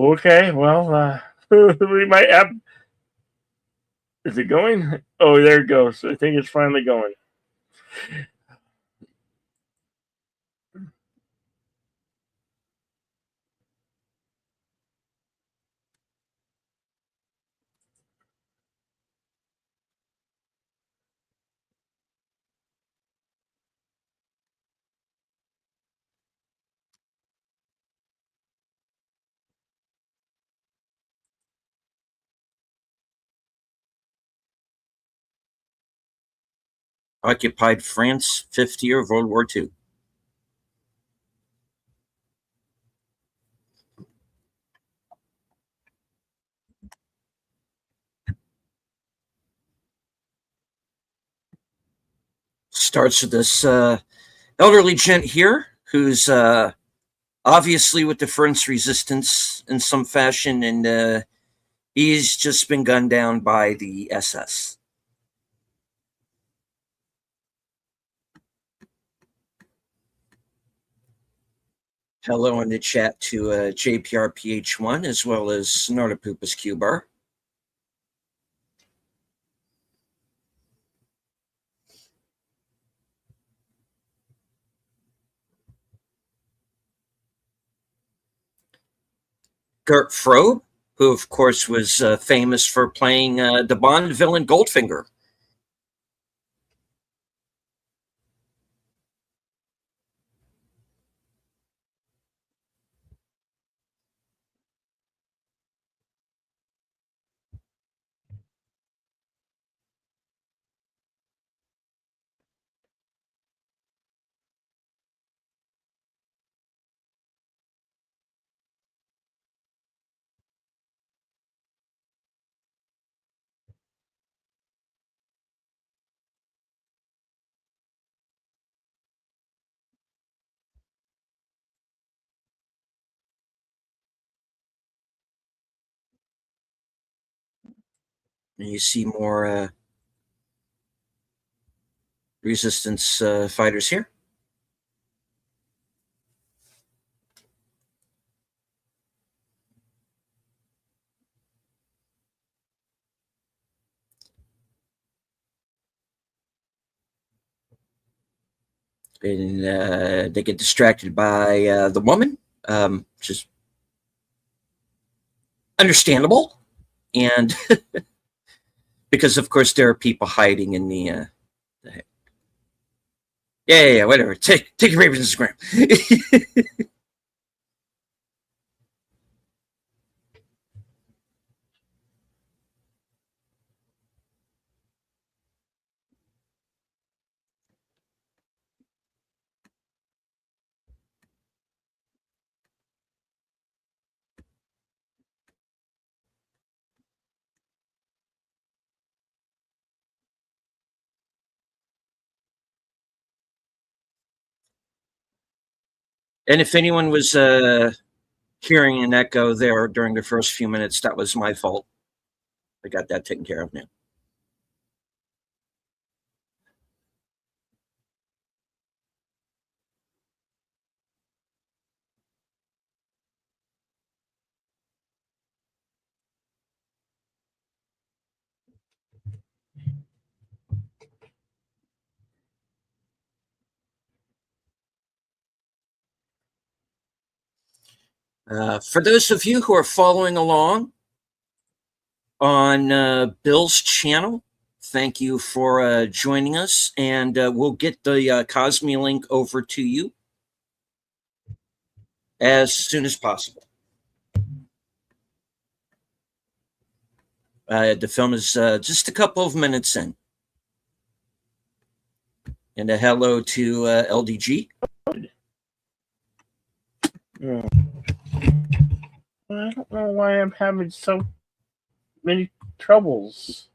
Okay, well, we might have. Is it going? Oh, there it goes. I think it's finally going. Occupied France, fifth year of World War II. Starts with this elderly gent here who's obviously with the French resistance in some fashion, and he's just been gunned down by the SS. Hello in the chat to JPRPH1 as well as Snortopoopas Q Bar. Gert Frobe, who of course was famous for playing the Bond villain Goldfinger. And you see more resistance fighters here. And they get distracted by the woman, which is understandable. And because, of course, there are people hiding in the yeah, whatever. Take your papers to Instagram. And if anyone was hearing an echo there during the first few minutes, that was my fault. I got that taken care of now. For those of you who are following along on Bill's channel, thank you for joining us, and we'll get the Cosme link over to you as soon as possible. The film is just a couple of minutes in. And a hello to LDG. Oh. I don't know why I'm having so many troubles.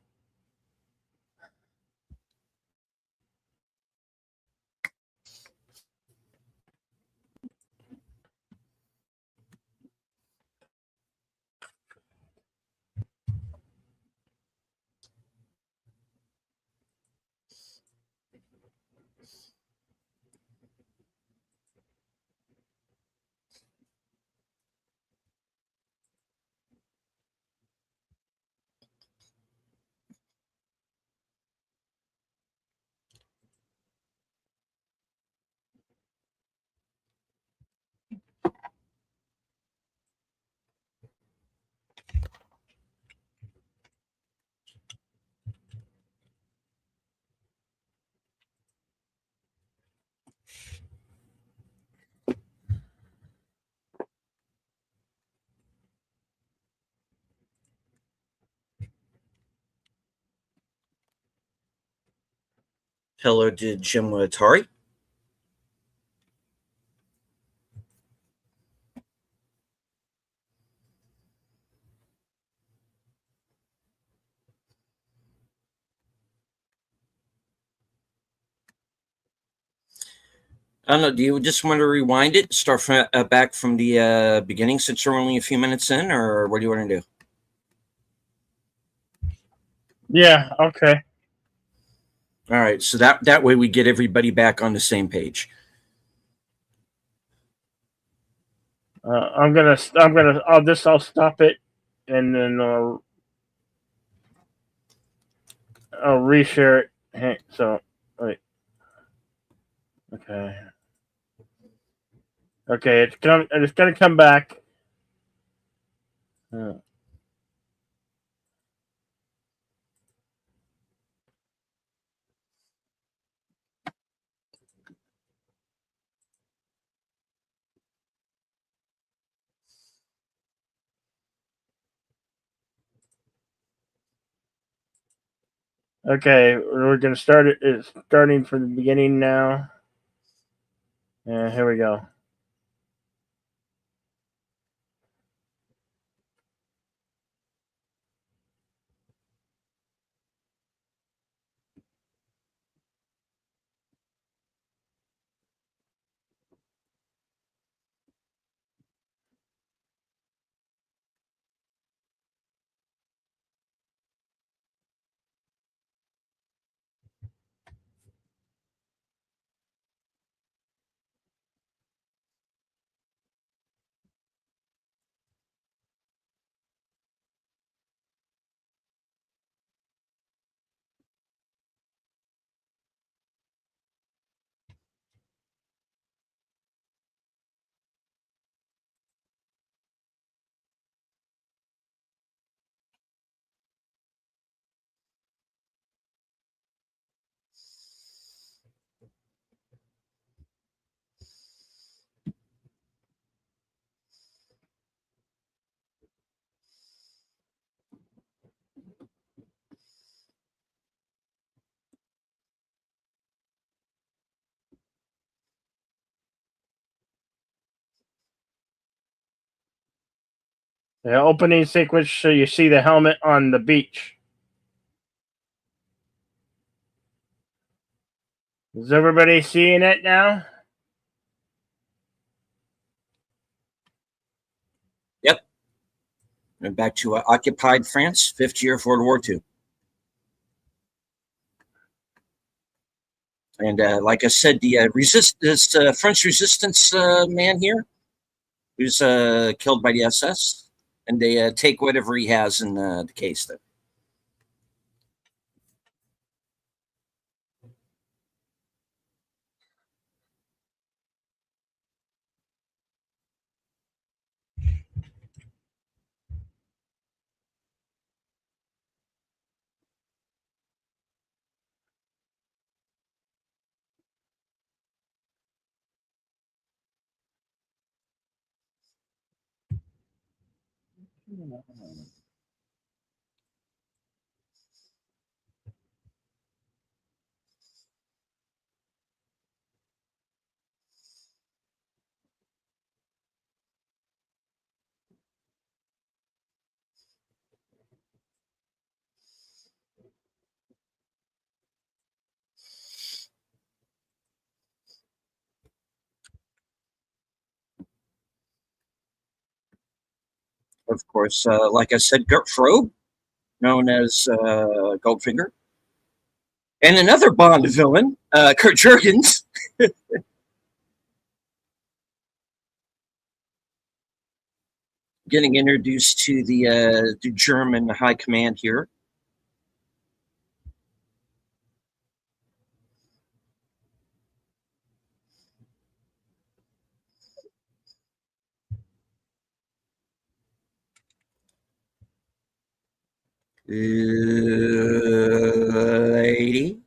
Hello to Jim Watari. I don't know. Do you just want to rewind it, start back from the beginning since we're only a few minutes in, or what do you want to do? Yeah. Okay. All right. So that way we get everybody back on the same page. I'll stop it, and then I'll reshare it. So, wait. Okay. Okay, it's gonna come back. Uh, okay, we're gonna start it. It's starting from the beginning now. And here we go. The opening sequence, so you see the helmet on the beach. Is everybody seeing it now? Yep. And back to occupied France, 5th year of World War II. And like I said, the this French resistance man here, who's killed by the SS, and they take whatever he has in the case there. Of course, like I said, Gert Frobe, known as Goldfinger, and another Bond villain, Kurt Jurgens. Getting introduced to the German high command here. Lady.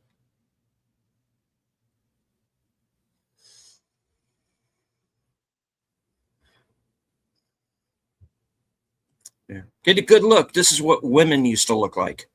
Yeah. Get a good look. This is what women used to look like.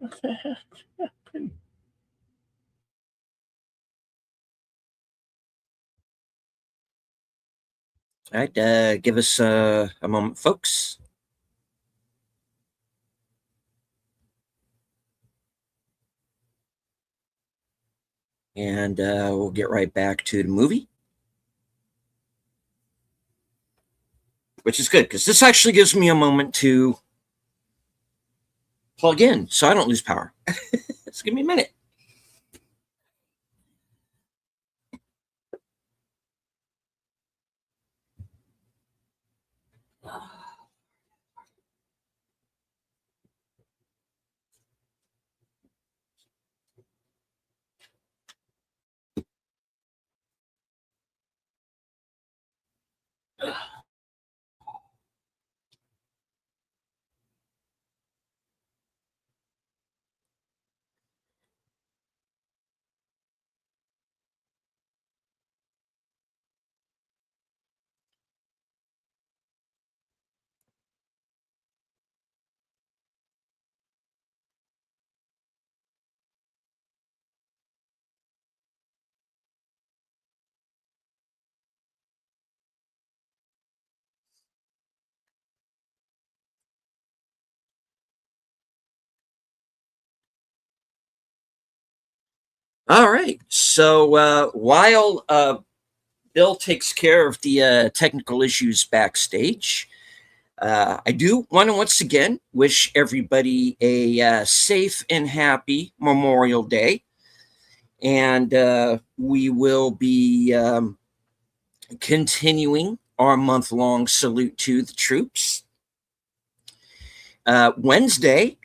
What the heck happened? All right, give us a moment, folks. And we'll get right back to the movie, which is good because this actually gives me a moment to plug in so I don't lose power. Just give me a minute. All right. So while Bill takes care of the technical issues backstage, I do want to once again wish everybody a safe and happy Memorial Day. And we will be continuing our month long salute to the troops. Wednesday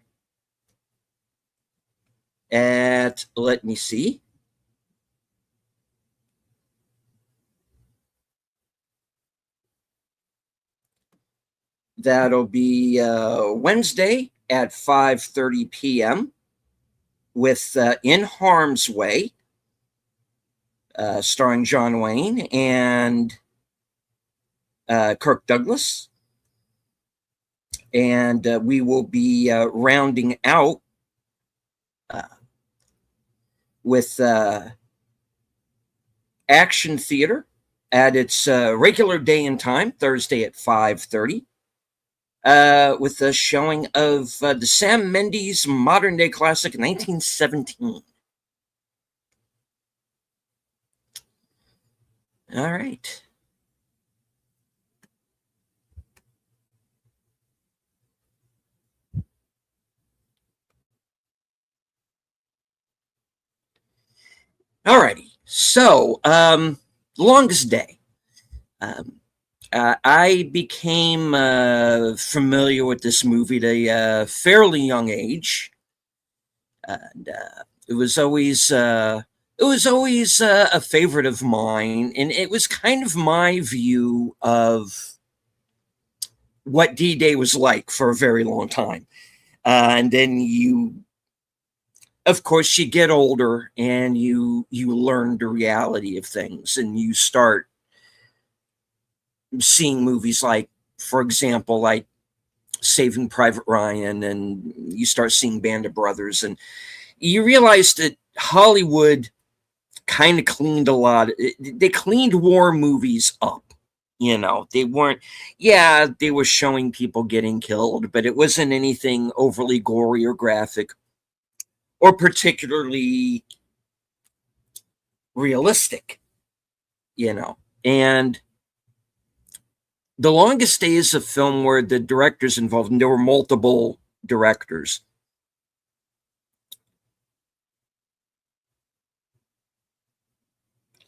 at, let me see, that'll be Wednesday at 5:30 p.m. with In Harm's Way, starring John Wayne and Kirk Douglas. And we will be rounding out with Action Theater at its regular day and time, Thursday at 5:30, with a showing of the Sam Mendes modern day classic 1917. All right. All righty. So, Longest Day. I became familiar with this movie at a fairly young age, and it was always a favorite of mine, and it was kind of my view of what D-Day was like for a very long time. And then of course, you get older and you learn the reality of things, and you start seeing movies like, for example, like Saving Private Ryan, and you start seeing Band of Brothers, and you realize that Hollywood kind of cleaned a lot. They cleaned war movies up. They weren't, yeah, they were showing people getting killed, but it wasn't anything overly gory or graphic or particularly realistic, And The Longest Day is a film where the directors involved, and there were multiple directors,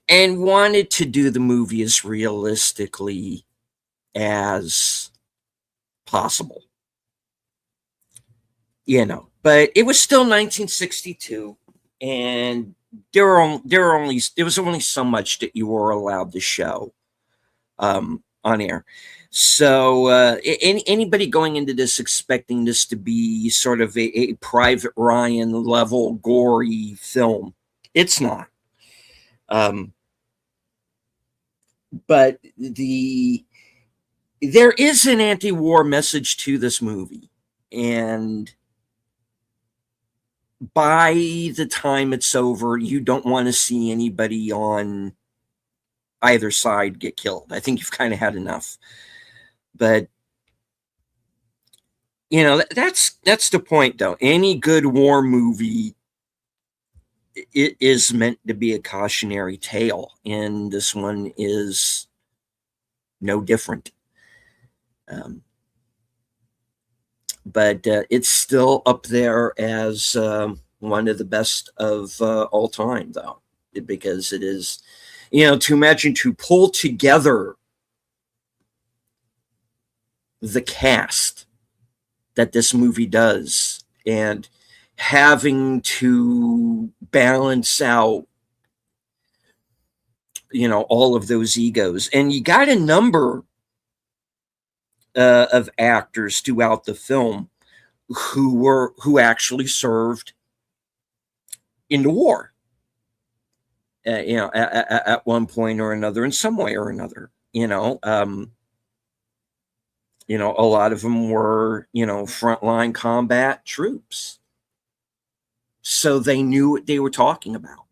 and wanted to do the movie as realistically as possible. But it was still 1962, and there was only so much that you were allowed to show on air. So anybody going into this expecting this to be sort of a Private Ryan level gory film, it's not. But there is an anti-war message to this movie, and by the time it's over, you don't want to see anybody on either side get killed. I think you've kind of had enough. But that's the point, though. Any good war movie, it is meant to be a cautionary tale, and this one is no different. But it's still up there as one of the best of all time, though, because it is, to imagine to pull together the cast that this movie does and having to balance out, all of those egos. And you got a number of actors throughout the film who actually served in the war, at one point or another, in some way or another. A lot of them were, frontline combat troops, so they knew what they were talking about.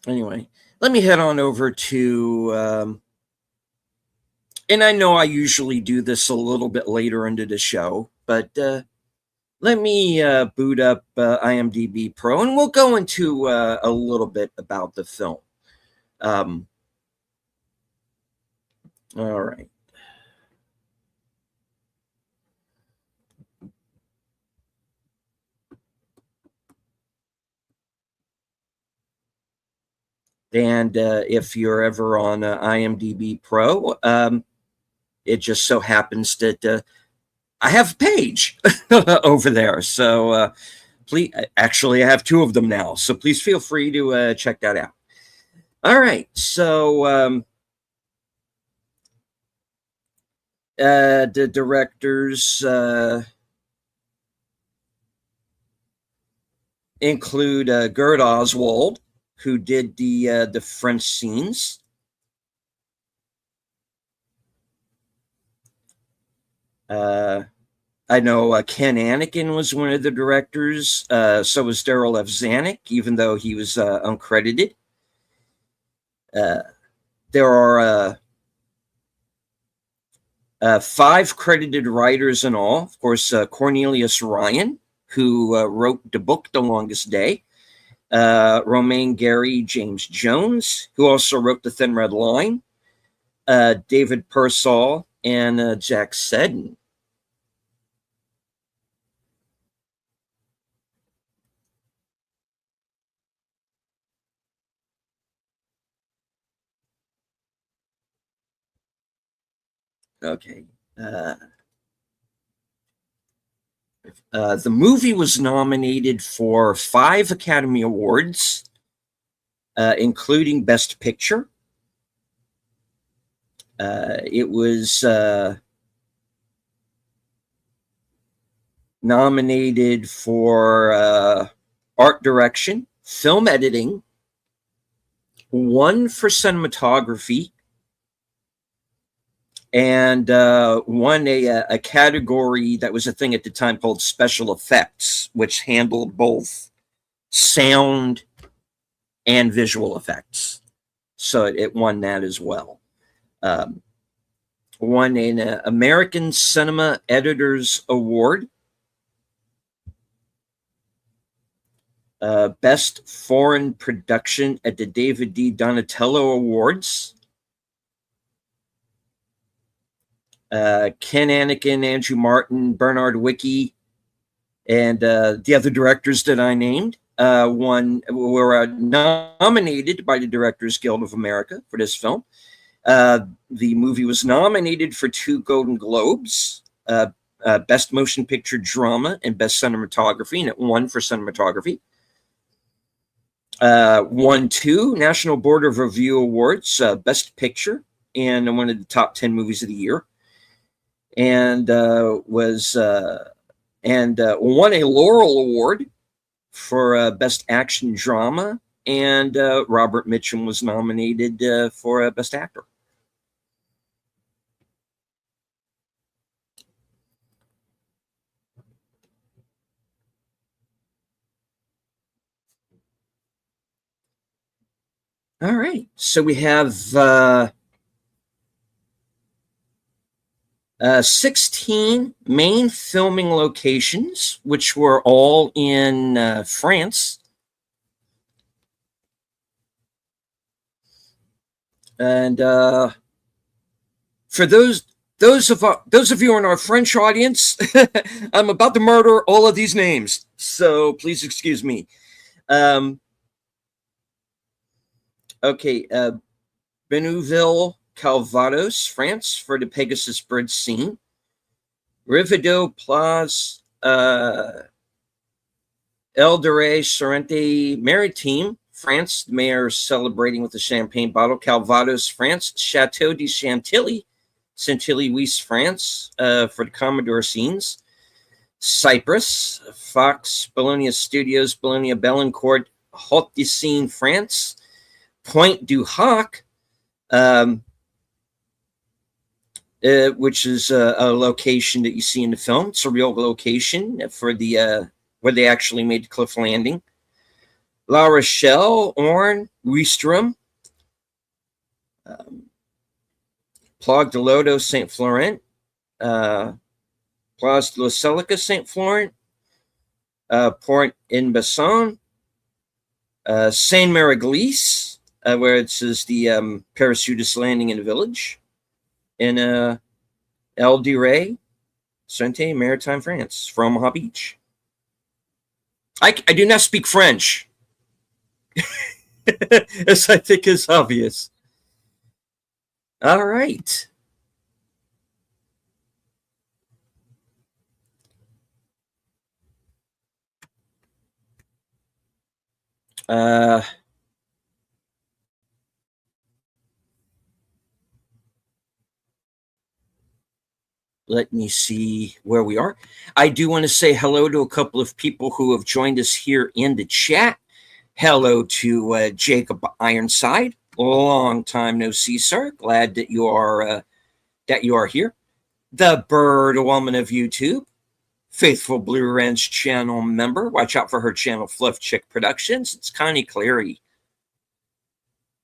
Anyway, let me head on over to, and I know I usually do this a little bit later into the show, but let me boot up IMDb Pro, and we'll go into a little bit about the film. All right. And if you're ever on IMDb Pro, it just so happens that I have a page over there. So please, actually, I have two of them now. So please feel free to check that out. All right. So the directors include Gerd Oswald, who did the French scenes. I know Ken Anakin was one of the directors. So was Daryl F. Zanuck, even though he was uncredited. There are 5 credited writers in all. Of course, Cornelius Ryan, who wrote the book The Longest Day. Romain Gary, James Jones, who also wrote The Thin Red Line. David Purcell, and Jack Seddon. Okay. The movie was nominated for 5 Academy Awards, including Best Picture. It was nominated for art direction, film editing, 1 for cinematography, and won a category that was a thing at the time called special effects, which handled both sound and visual effects. So it won that as well. Won an American Cinema Editors Award. Best Foreign Production at the David D. Donatello Awards. Ken Anakin, Andrew Martin, Bernard Wicki, and the other directors that I named were nominated by the Directors Guild of America for this film. The movie was nominated for 2 Golden Globes, Best Motion Picture Drama and Best Cinematography, and it won for cinematography. Won 2 National Board of Review Awards, Best Picture, and one of the top 10 movies of the year. And won a Laurel Award for Best Action Drama, and Robert Mitchum was nominated for Best Actor. All right. So we have 16 main filming locations, which were all in France. And for those of you in our French audience, I'm about to murder all of these names, so please excuse me. Okay, Benouville, Calvados, France, for the Pegasus Bridge scene. Rivido, Plaz, El de Sorrente Maritime, France, the mayor celebrating with a champagne bottle. Calvados, France. Chateau de Chantilly, Chantilly-Wies, France, for the Commodore scenes. Cyprus, Fox, Bologna Studios, Bologna Bellancourt, Haute de Seine, France. Pointe du Hoc, which is a location that you see in the film. It's a real location for the where they actually made the cliff landing. La Rochelle, Orne, Ouistreham, Plague de Lodo, Saint Florent, Place de la Celica, Saint Florent, Port in Besson, Saint Mary-Glisse, where it says the parachutist landing in the village, in El de Rey, Sainte Maritime, France, from Omaha Beach. I do not speak French, as I think is obvious. All right. Let me see where we are. I do want to say hello to a couple of people who have joined us here in the chat. Hello to Jacob Ironside. Long time no see, sir. Glad that you are here. The Bird Woman of YouTube, faithful Blue Ranch channel member. Watch out for her channel, Fluff Chick Productions. It's Connie Cleary.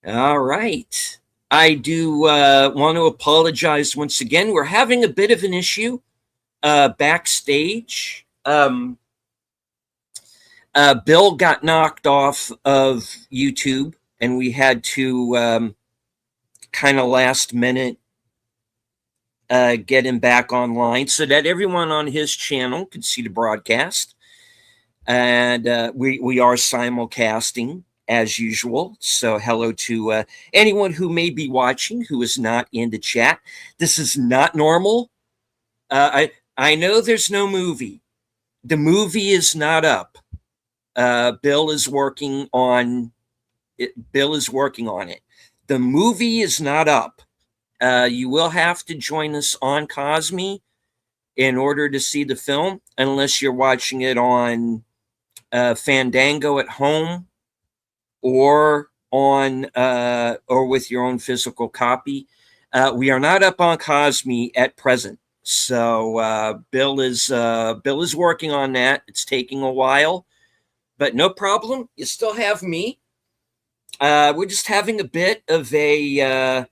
All right. I do want to apologize once again. We're having a bit of an issue backstage. Bill got knocked off of YouTube, and we had to kind of last minute get him back online so that everyone on his channel could see the broadcast. And we are simulcasting as usual. So hello to anyone who may be watching who is not in the chat. This is not normal. I know there's no movie. The movie is not up. Bill is working on it. The movie is not up. You will have to join us on Cosme in order to see the film, unless you're watching it on Fandango at home, or with your own physical copy. We are not up on Cosme at present, so Bill is working on that. It's taking a while, but no problem. You still have me. We're just having a bit of a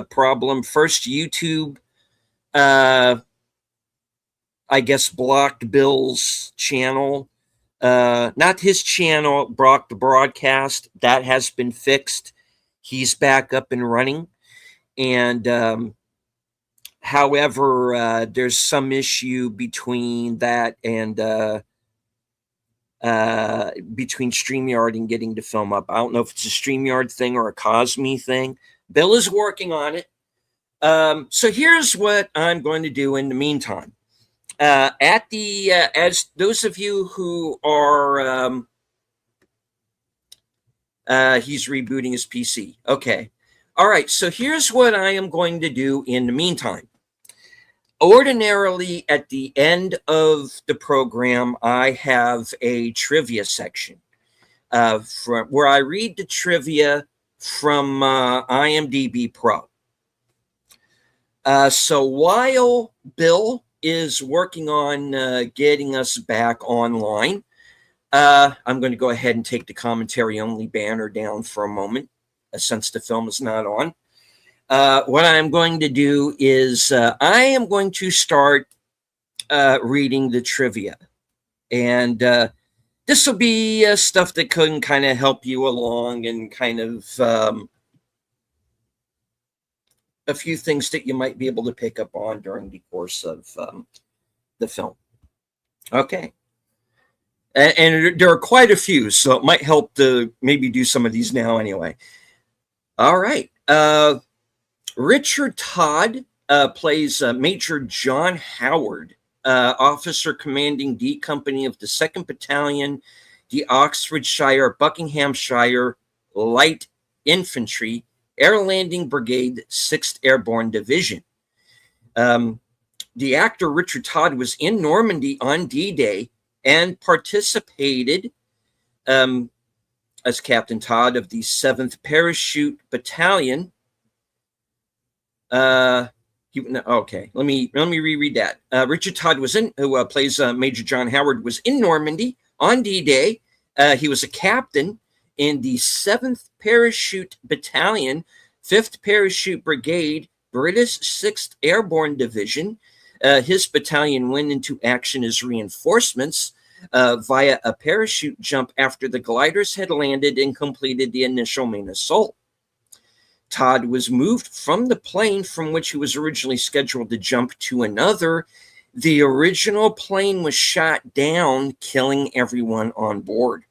problem. First, YouTube, I guess, blocked Bill's channel. Not his channel, blocked the broadcast. That has been fixed. He's back up and running. And however, there's some issue between that and between StreamYard and getting the film up. I don't know if it's a StreamYard thing or a Cosme thing. Bill is working on it. So here's what I'm going to do in the meantime. As those of you who are, he's rebooting his PC. Okay. All right. So here's what I am going to do in the meantime. Ordinarily, at the end of the program, I have a trivia section from where I read the trivia from IMDb Pro. So while Bill is working on getting us back online, I'm going to go ahead and take the commentary only banner down for a moment, since the film is not on. What I'm going to do is I am going to start reading the trivia. And this will be stuff that can kind of help you along and kind of a few things that you might be able to pick up on during the course of the film. Okay. And there are quite a few, so it might help to maybe do some of these now anyway. All right. Richard Todd plays Major John Howard, officer commanding D Company of the 2nd Battalion, the Oxfordshire, Buckinghamshire Light Infantry, Air Landing Brigade, 6th Airborne Division. The actor Richard Todd was in Normandy on D-Day and participated as Captain Todd of the 7th Parachute Battalion. Okay, let me reread that. Richard Todd who plays Major John Howard, was in Normandy on D-Day. He was a captain in the 7th Parachute Battalion, 5th Parachute Brigade, British 6th Airborne Division. His battalion went into action as reinforcements via a parachute jump after the gliders had landed and completed the initial main assault. Todd was moved from the plane from which he was originally scheduled to jump to another. The original plane was shot down, killing everyone on board.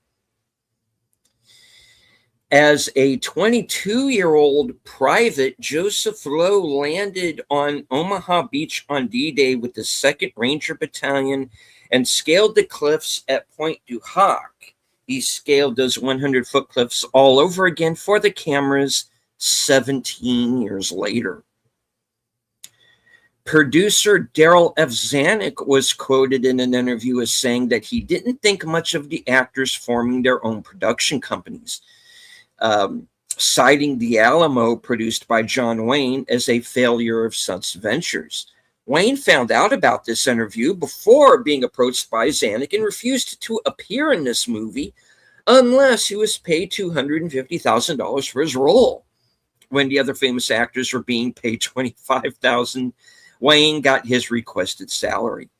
As a 22-year-old private, Joseph Lowe landed on Omaha Beach on D-Day with the 2nd Ranger Battalion and scaled the cliffs at Point du Hoc. He scaled those 100-foot cliffs all over again for the cameras 17 years later. Producer Daryl F. Zanuck was quoted in an interview as saying that he didn't think much of the actors forming their own production companies, citing The Alamo, produced by John Wayne, as a failure of such ventures. Wayne found out about this interview before being approached by Zanuck and refused to appear in this movie unless he was paid $250,000 for his role. When the other famous actors were being paid $25,000, Wayne got his requested salary.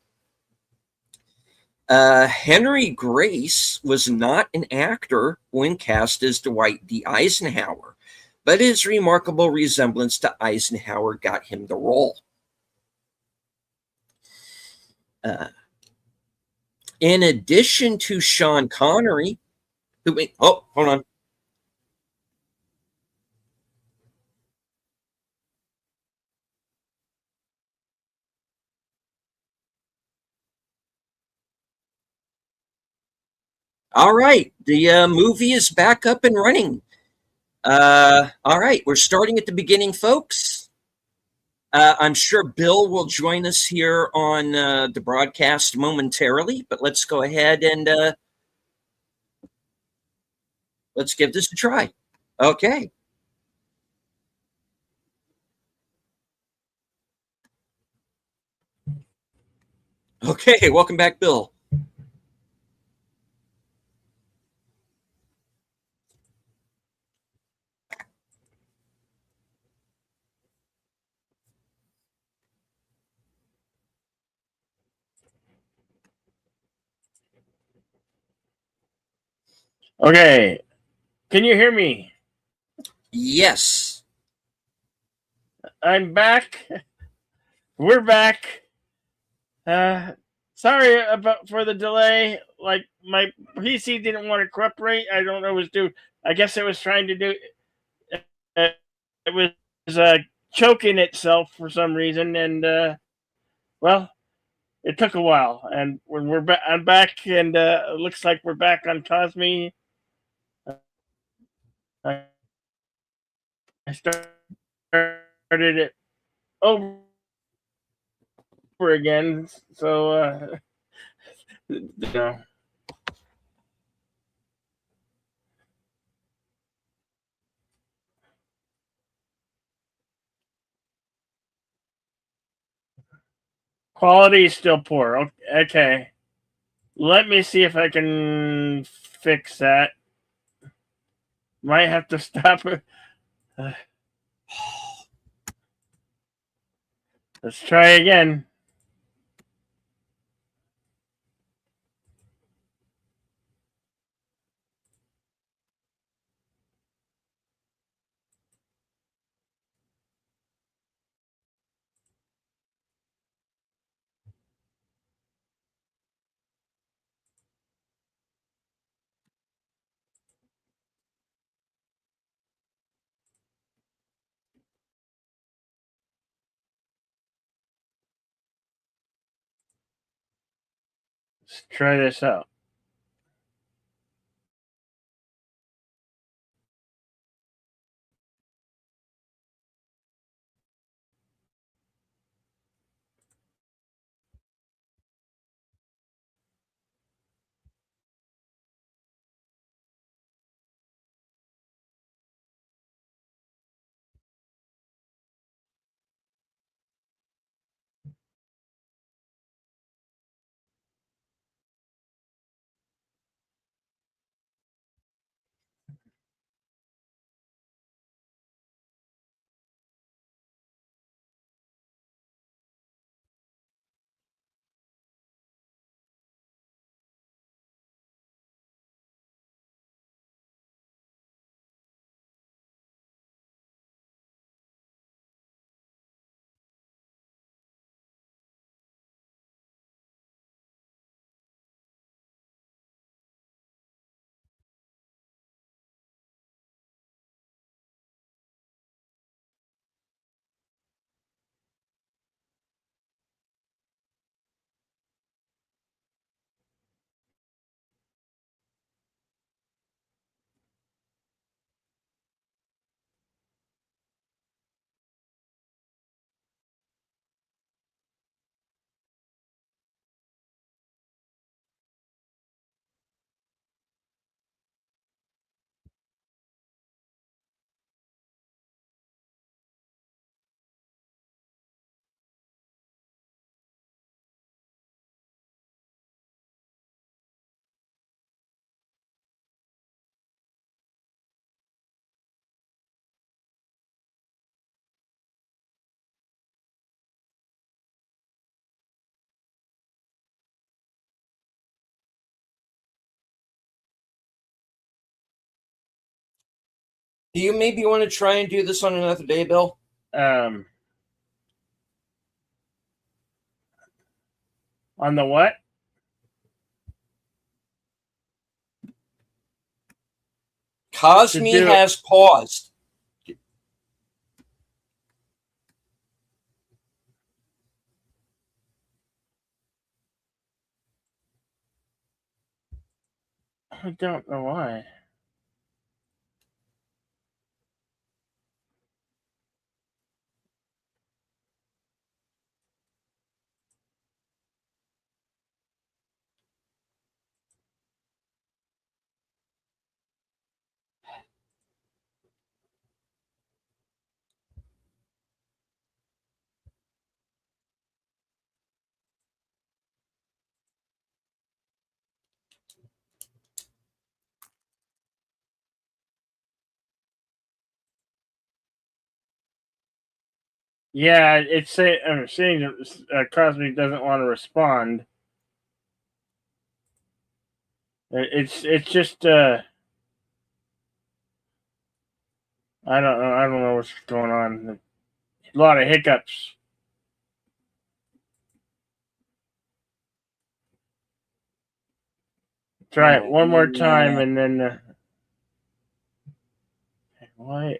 Henry Grace was not an actor when cast as Dwight D. Eisenhower, but his remarkable resemblance to Eisenhower got him the role. In addition to Sean Connery, hold on. All right, the movie is back up and running. All right, we're starting at the beginning, folks. I'm sure Bill will join us here on the broadcast momentarily, but let's go ahead and let's give this a try. Okay. Okay, welcome back, Bill. Okay. Can you hear me? Yes. I'm back. We're back. Sorry for the delay. Like, my PC didn't want to cooperate. I don't know what it was doing. I guess it was trying to do. It was choking itself for some reason, and well, it took a while. And when I'm back, and it looks like we're back on Cosme. I started it over again, so you know. Quality is still poor. Okay. Let me see if I can fix that. Might have to stop it. Let's try again. Let's try this out. Do you maybe want to try and do this on another day, Bill? On the what? Cosme has paused. I don't know why. Yeah, I'm seeing that Cosmic doesn't want to respond. It's just I don't know. I don't know what's going on. A lot of hiccups. Try it one more time and then why?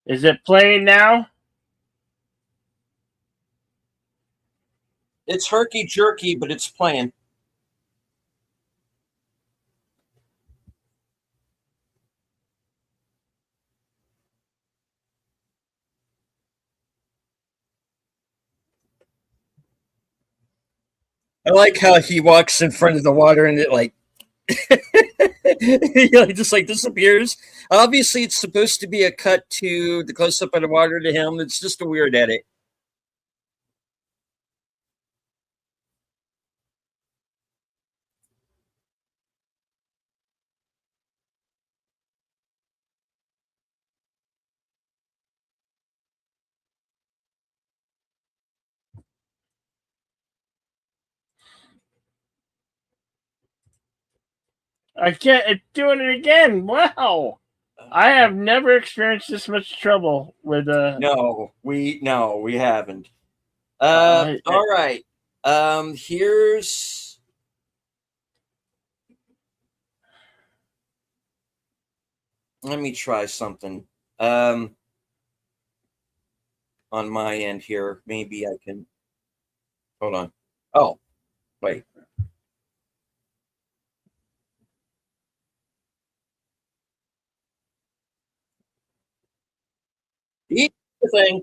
Is it playing now? It's herky jerky, but it's playing. I like how he walks in front of the water and it like just like disappears. Obviously, it's supposed to be a cut to the close up of the water to him. It's just a weird edit. I can't. It's doing it again. Wow. I have never experienced this much trouble with No, we haven't. I, All right. Here's let me try something. Um, on my end here, maybe I can hold on. Oh, wait. Eat the thing.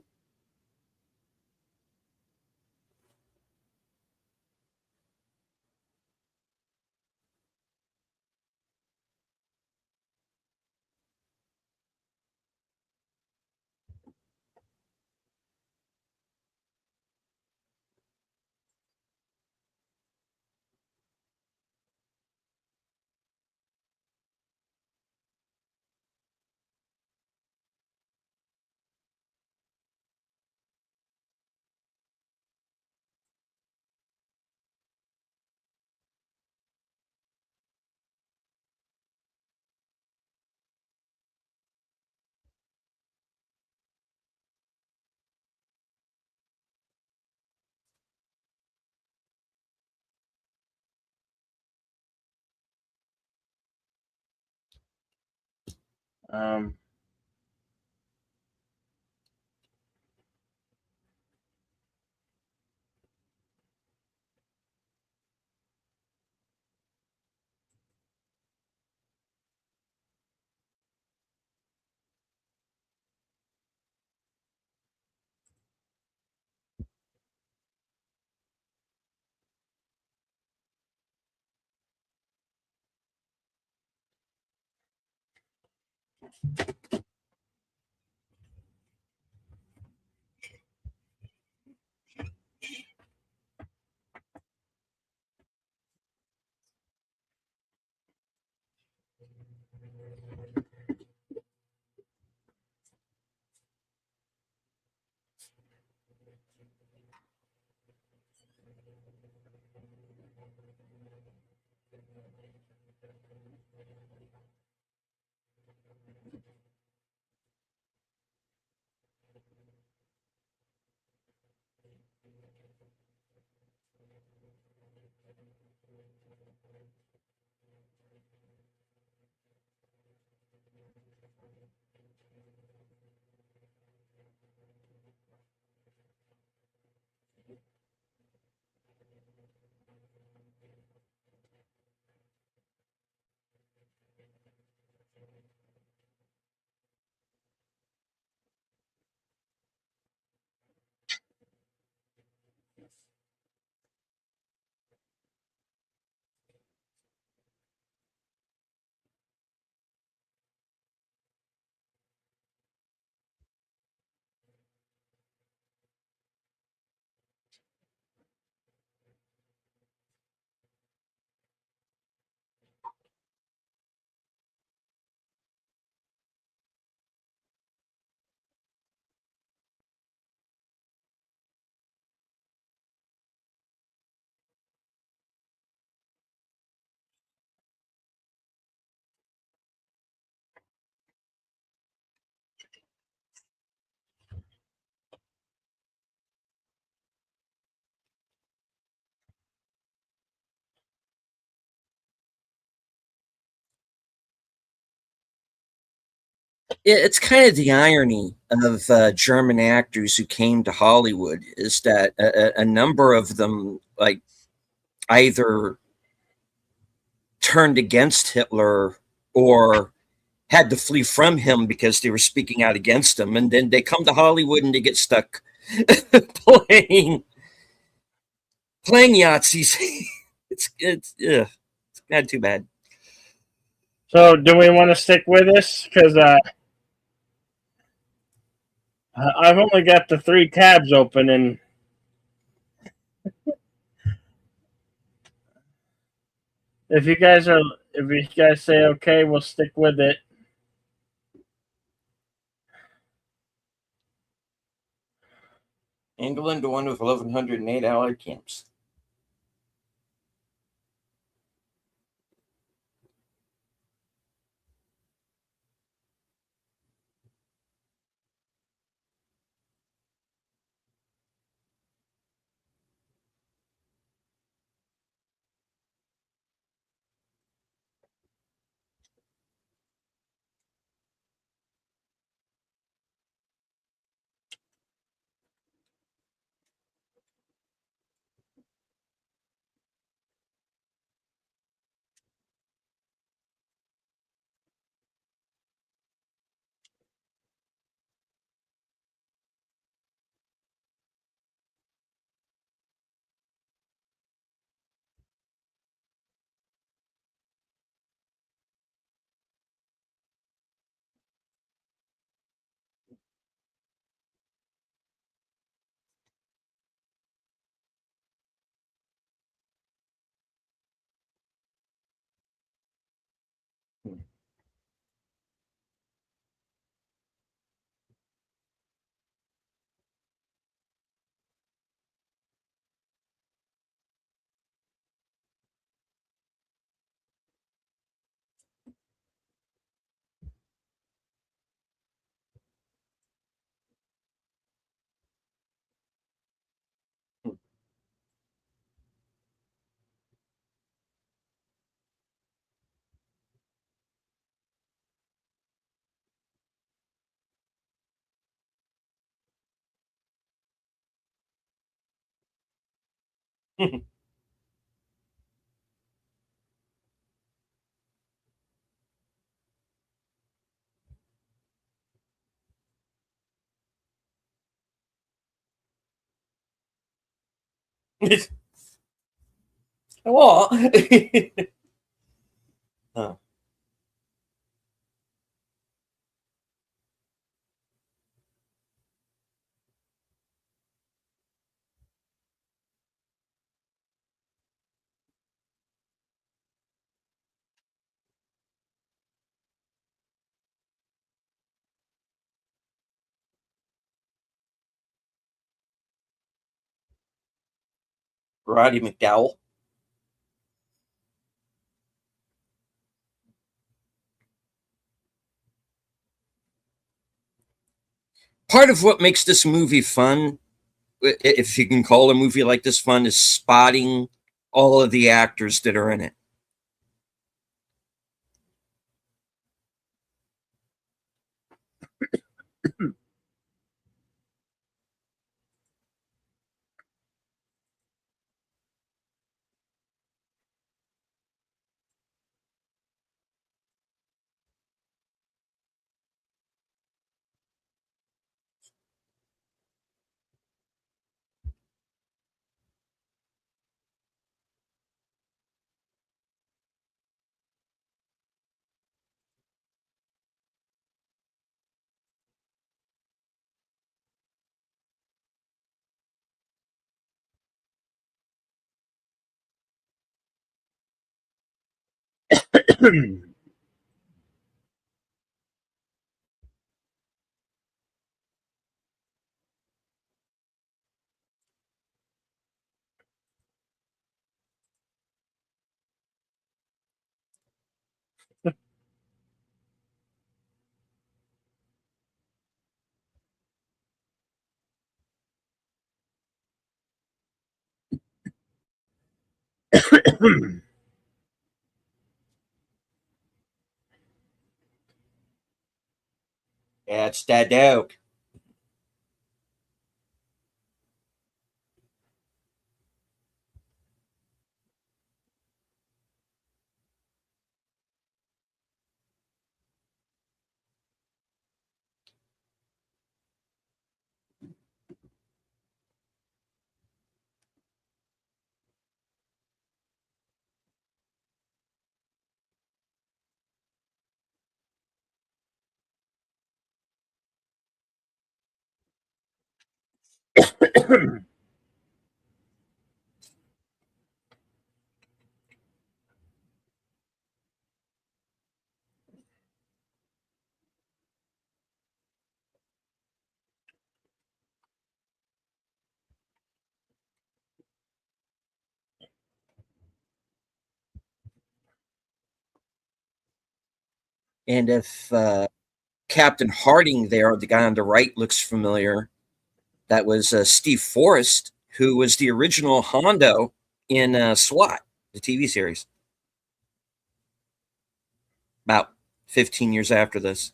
um, It's kind of the irony of German actors who came to Hollywood is that a number of them like either turned against Hitler or had to flee from him because they were speaking out against him, and then they come to Hollywood and they get stuck playing. playing Yahtzees. It's not too bad. So, do we want to stick with this? Because I've only got the three tabs open, and if you guys are, if you guys say okay, we'll stick with it. England, the one with 1,108 Allied camps. What? Huh. Roddy McDowell. Part of what makes this movie fun, if you can call a movie like this fun, is spotting all of the actors that are in it. That's that dog. And if Captain Harding there, the guy on the right, looks familiar, that was Steve Forrest, who was the original Hondo in SWAT, the TV series, about 15 years after this.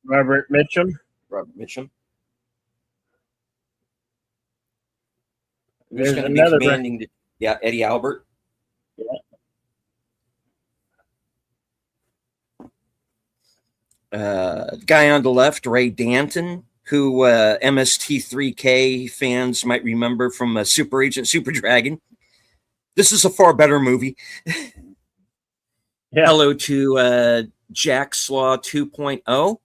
Robert Mitchum. Robert Mitchum. Who's There's going to be another. commanding the, yeah, Eddie Albert. Yeah. Guy on the left, Ray Danton, who MST3K fans might remember from Super Agent Super Dragon. This is a far better movie. Yeah. Hello to Jack Slaw 2.0.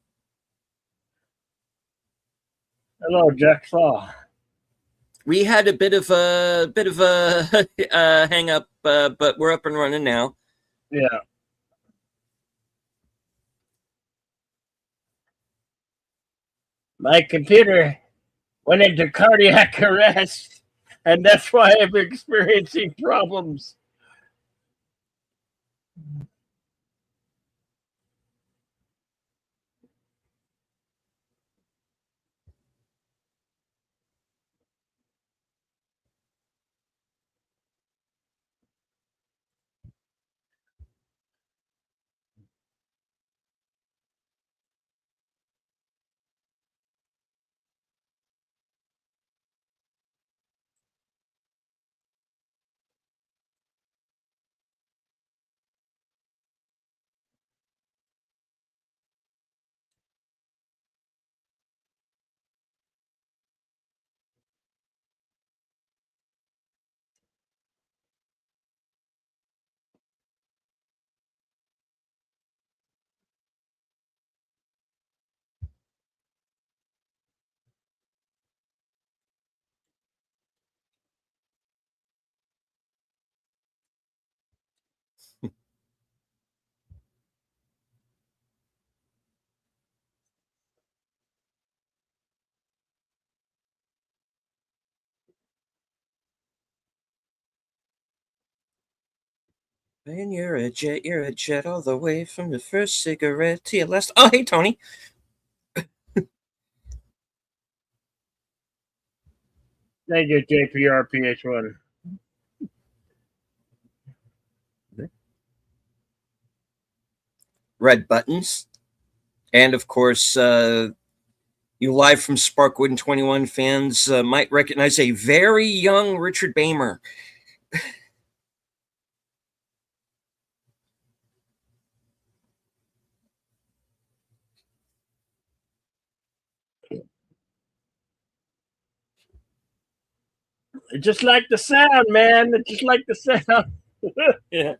Hello, Jack Slaw. We had a bit of a hang up, but we're up and running now. Yeah. My computer went into cardiac arrest, and that's why I'm experiencing problems. When you're a jet all the way from the first cigarette to your last. Oh, hey, Tony. Thank you, JPRPH1. Red Buttons. And of course, you live from Sparkwood and 21 fans might recognize a very young Richard Bamer. Just like the sound, man. Just like the sound. Yeah.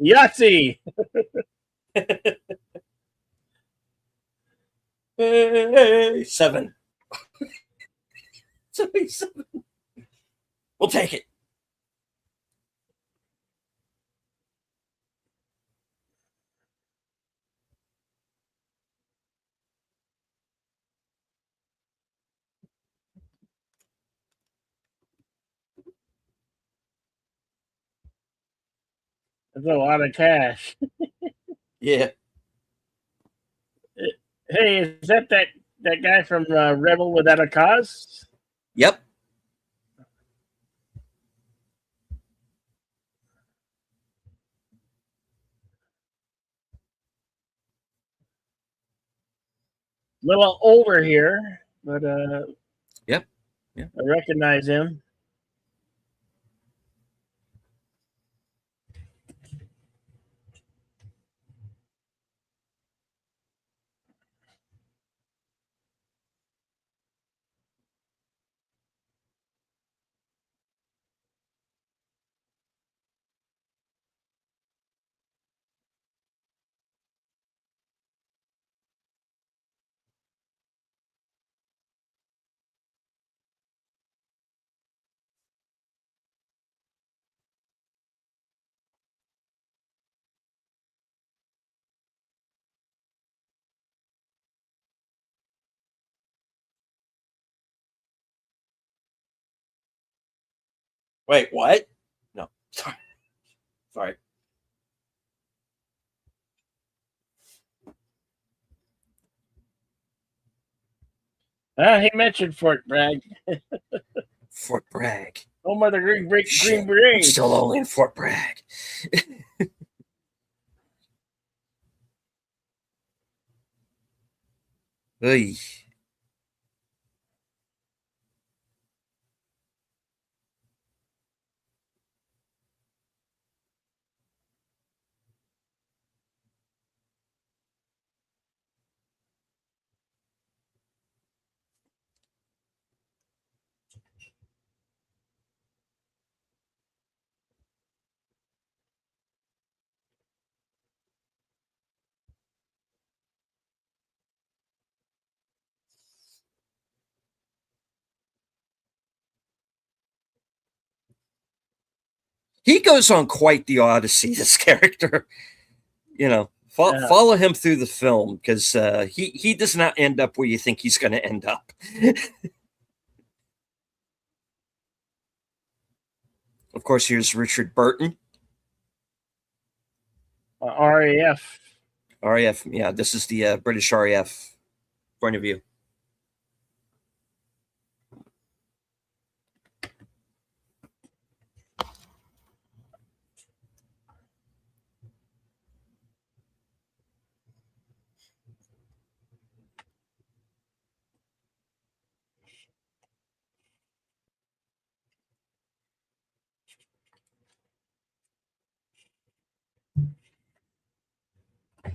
Yahtzee. Hey, 7. 77. We'll take it. That's a lot of cash. Yeah. Hey, is that guy from Rebel Without a Cause? Yep. A little older here, but Yep. I recognize him. Wait, what? No, sorry. Sorry. He mentioned Fort Bragg. Fort Bragg. Home of the Green Shit. I'm still Berets. only in Fort Bragg. Oy. He goes on quite the odyssey, this character. Uh, Follow him through the film because he does not end up where you think he's going to end up. Of course, here's Richard Burton, RAF. RAF. Yeah, this is the British RAF point of view.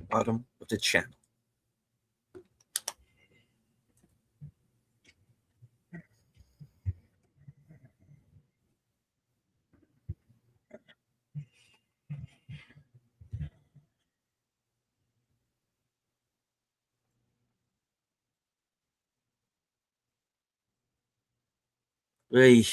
Bottom of the channel. Hey.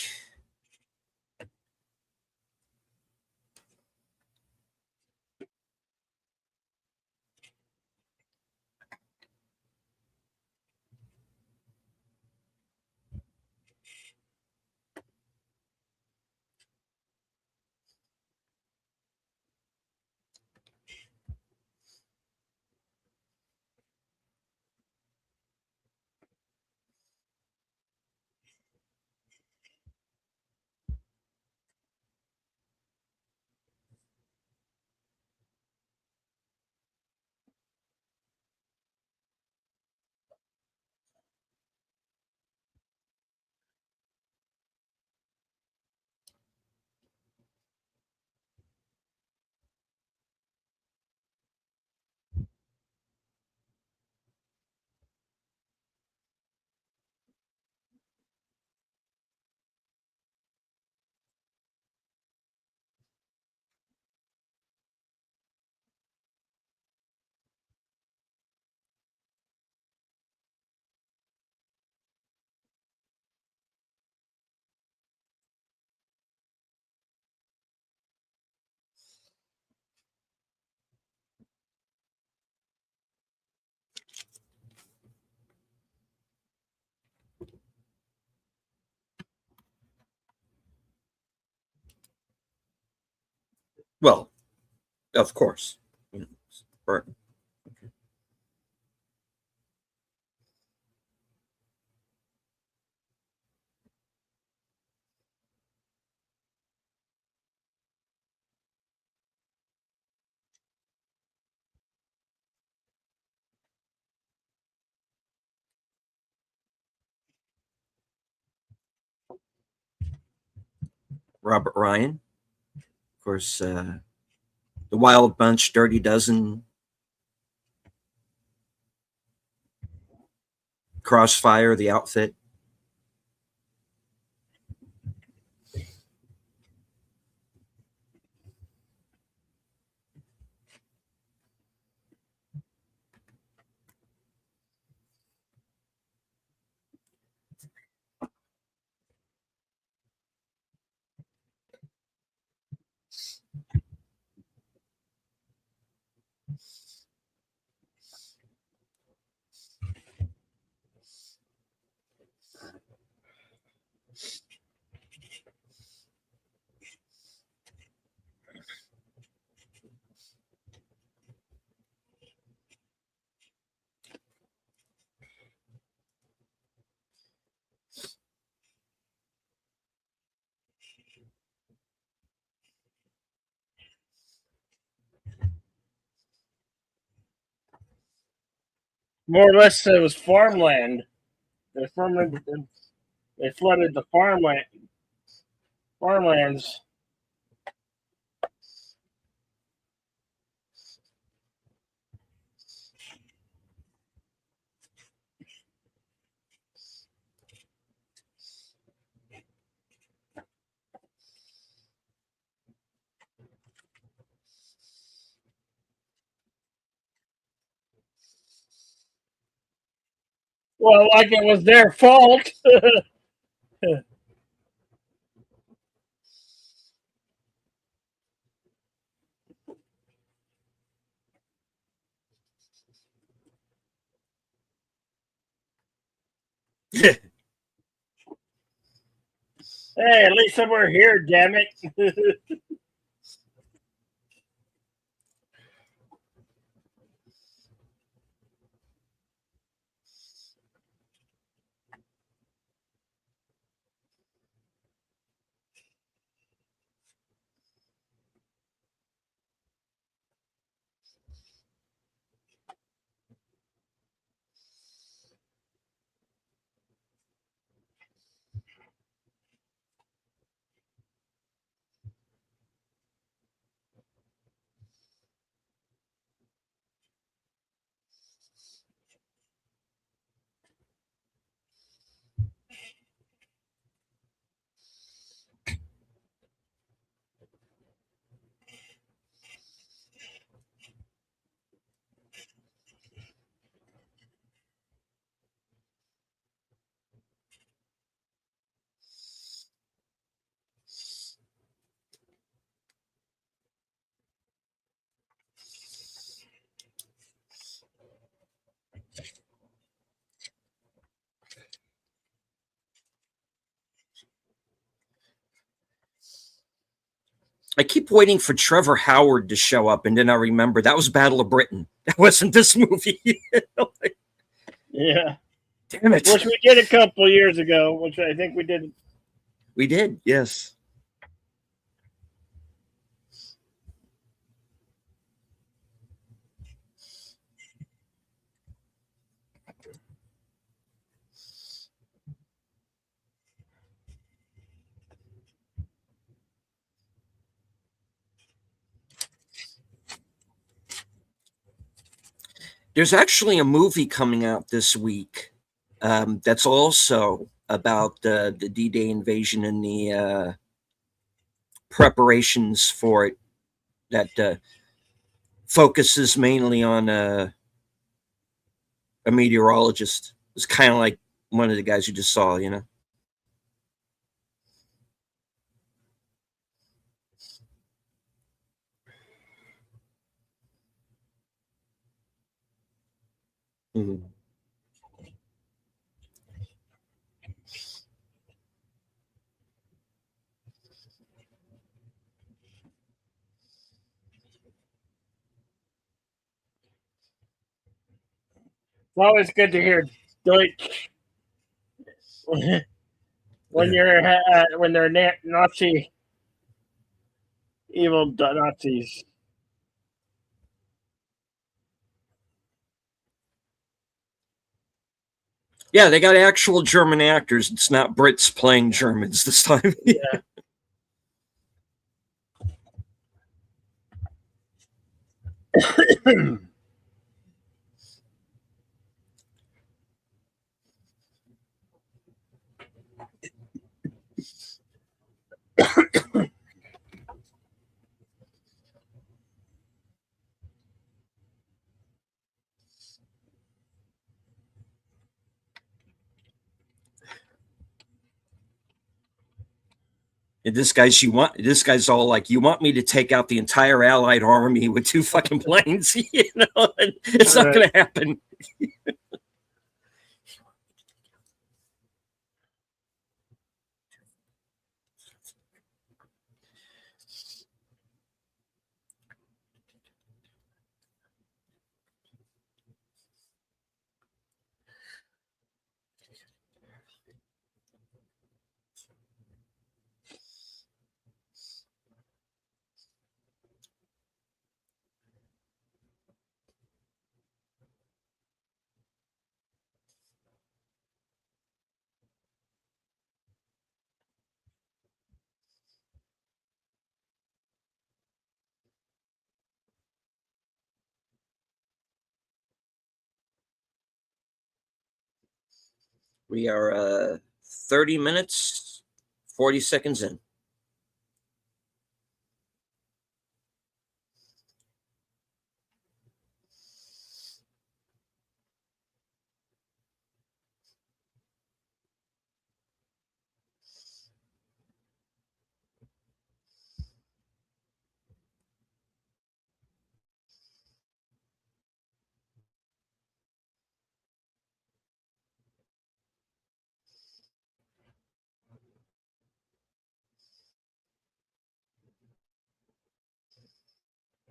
Well, of course. Burton. Robert Ryan. Of course, The Wild Bunch, Dirty Dozen, Crossfire, The Outfit. More or less, it was farmland. They farmland. They flooded the farmlands. Well, like it was their fault. Hey, at least we're here, damn it. I keep waiting for Trevor Howard to show up, and then I remember that was Battle of Britain. That wasn't this movie. Yeah. Damn it. Which we did a couple years ago, which I think we did. We did, yes. There's actually a movie coming out this week that's also about the D-Day invasion and the preparations for it that focuses mainly on a meteorologist. It's kind of like one of the guys you just saw, you know? Mhm. It's always good to hear Deutsch when they're Nazi evil Nazis. Yeah, they got actual German actors. It's not Brits playing Germans this time. Yeah. And this guy's all like, you want me to take out the entire Allied army with two fucking planes? You know, and it's not going to happen. We are 30 minutes, 40 seconds in.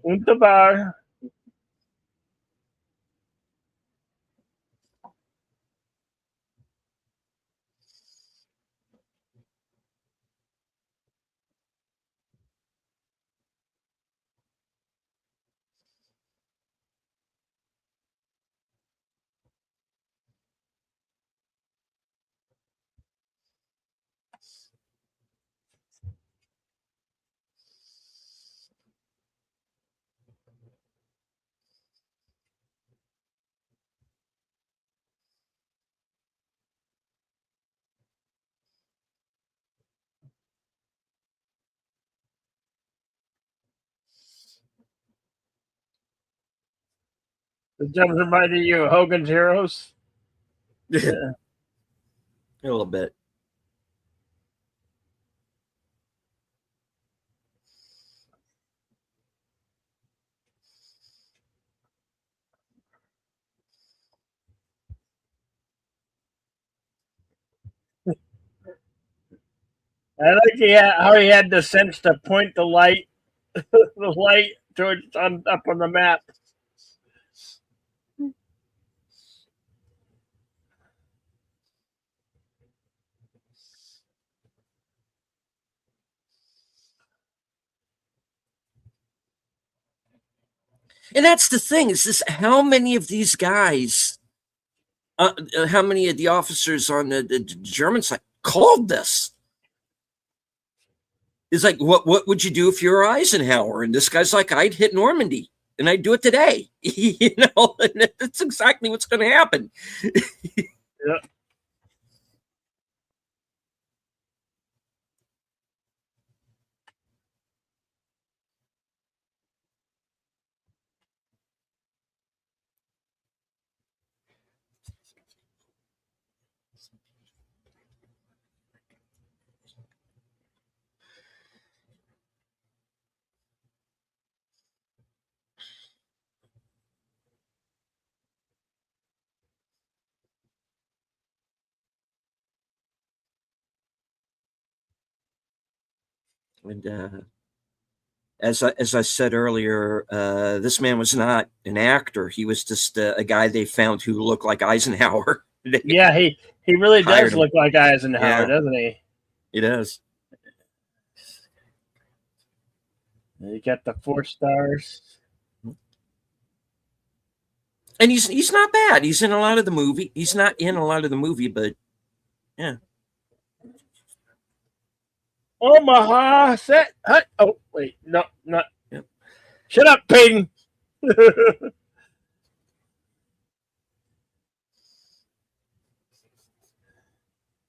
Wunderbar. The jump reminded you of Hogan's Heroes. Yeah. A little bit. I like how he had the sense to point the light, the light towards up on the map. And that's the thing is this: how many of these guys, how many of the officers on the German side called this? It's like, what would you do if you were Eisenhower? And this guy's like, I'd hit Normandy, and I'd do it today. And that's exactly what's going to happen. Yeah. And as I said earlier, this man was not an actor. He was just a guy they found who looked like Eisenhower. Yeah, he really Hired does him. look like Eisenhower, Yeah, doesn't he? he does. You got the 4 stars. And he's not bad. He's in a lot of the movie. He's not in a lot of the movie, but yeah. Omaha set. Oh wait, no, not. Yep. Shut up, Peyton.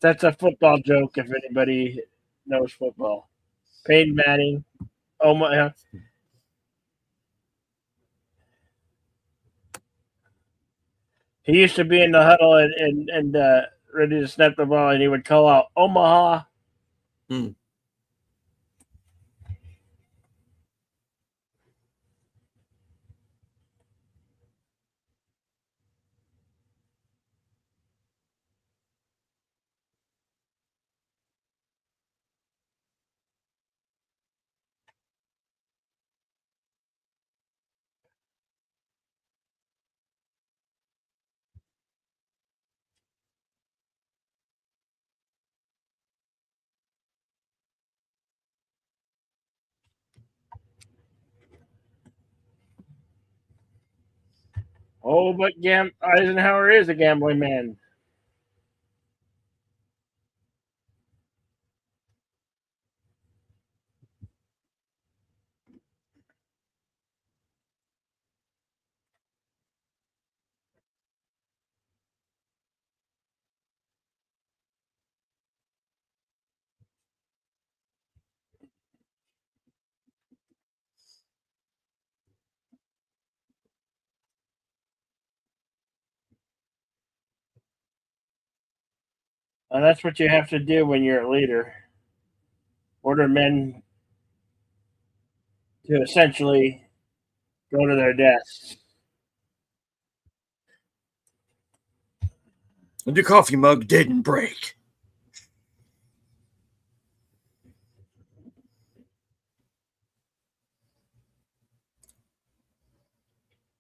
That's a football joke. If anybody knows football, Peyton Manning. Omaha. He used to be in the huddle and ready to snap the ball, and he would call out Omaha. Hmm. Oh, but Eisenhower is a gambling man. And that's what you have to do when you're a leader. Order men to essentially go to their desks. And the coffee mug didn't break.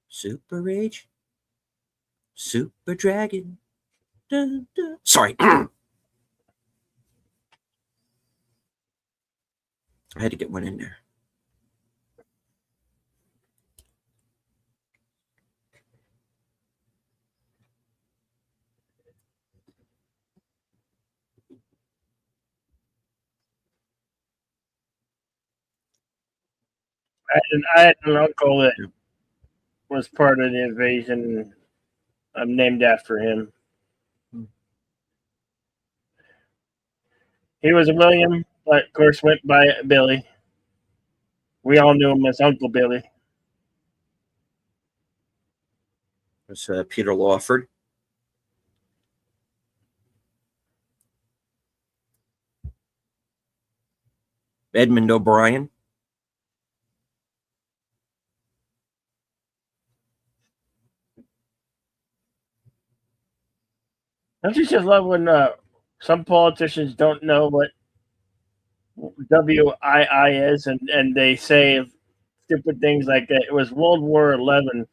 Super Rage. Super Dragon. Dun, dun. Sorry. I had to get one in there. I had an uncle that was part of the invasion. I'm named after him. He was a William, but of course went by Billy. We all knew him as Uncle Billy. It's Peter Lawford. Edmund O'Brien. Don't you just love when some politicians don't know what WII is, and they say stupid things like that? It was World War 11.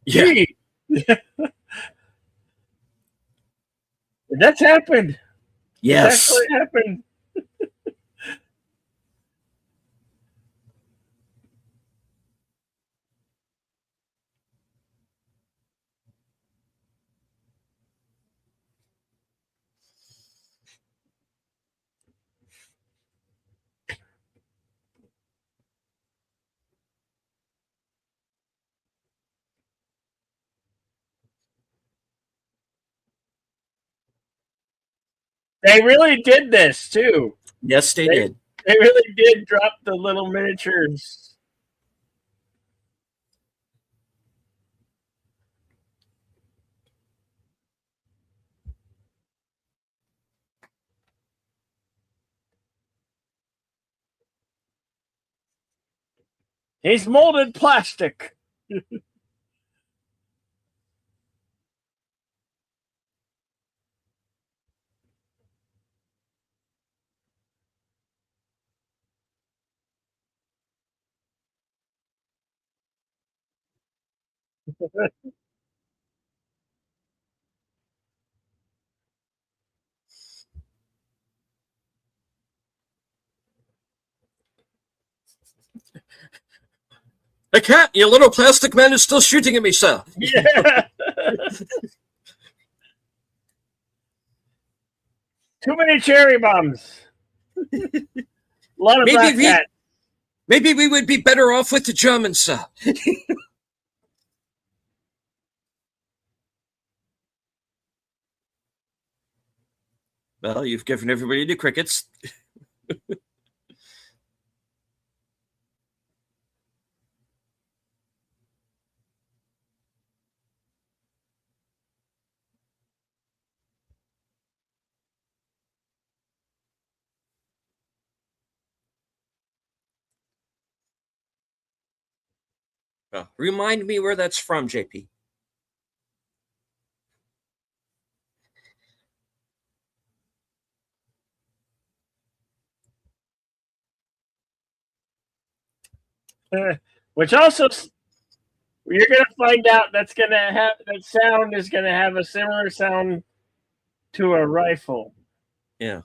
Yeah. Gee, that's happened. It's Yes. actually happened. They really did this too. Yes, they did. They really did drop the little miniatures. He's molded plastic. I can't. Your little plastic man is still shooting at me, sir. Yeah. Too many cherry bombs. A lot of black cats. Maybe we would be better off with the Germans, sir. Well, you've given everybody the crickets. Remind me where that's from, JP. Which also you're gonna find out that's gonna have that sound is gonna have a similar sound to a rifle. Yeah.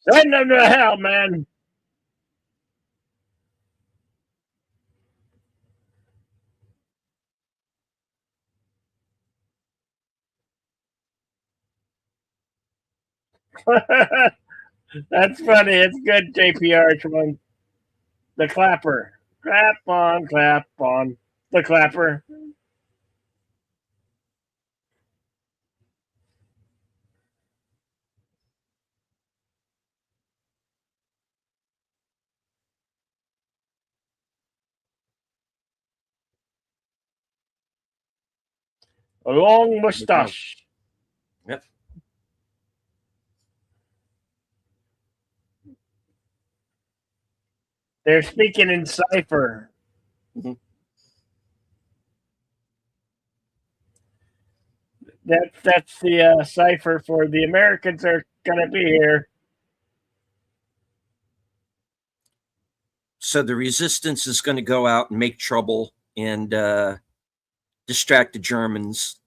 Send them to hell, man. That's funny. It's good, JPR one. The clapper. Clap on. The clapper. A long mustache. Yep. They're speaking in cipher. Mhm. That's the cipher for the Americans are gonna be here. So the resistance is going to go out and make trouble and distract the Germans.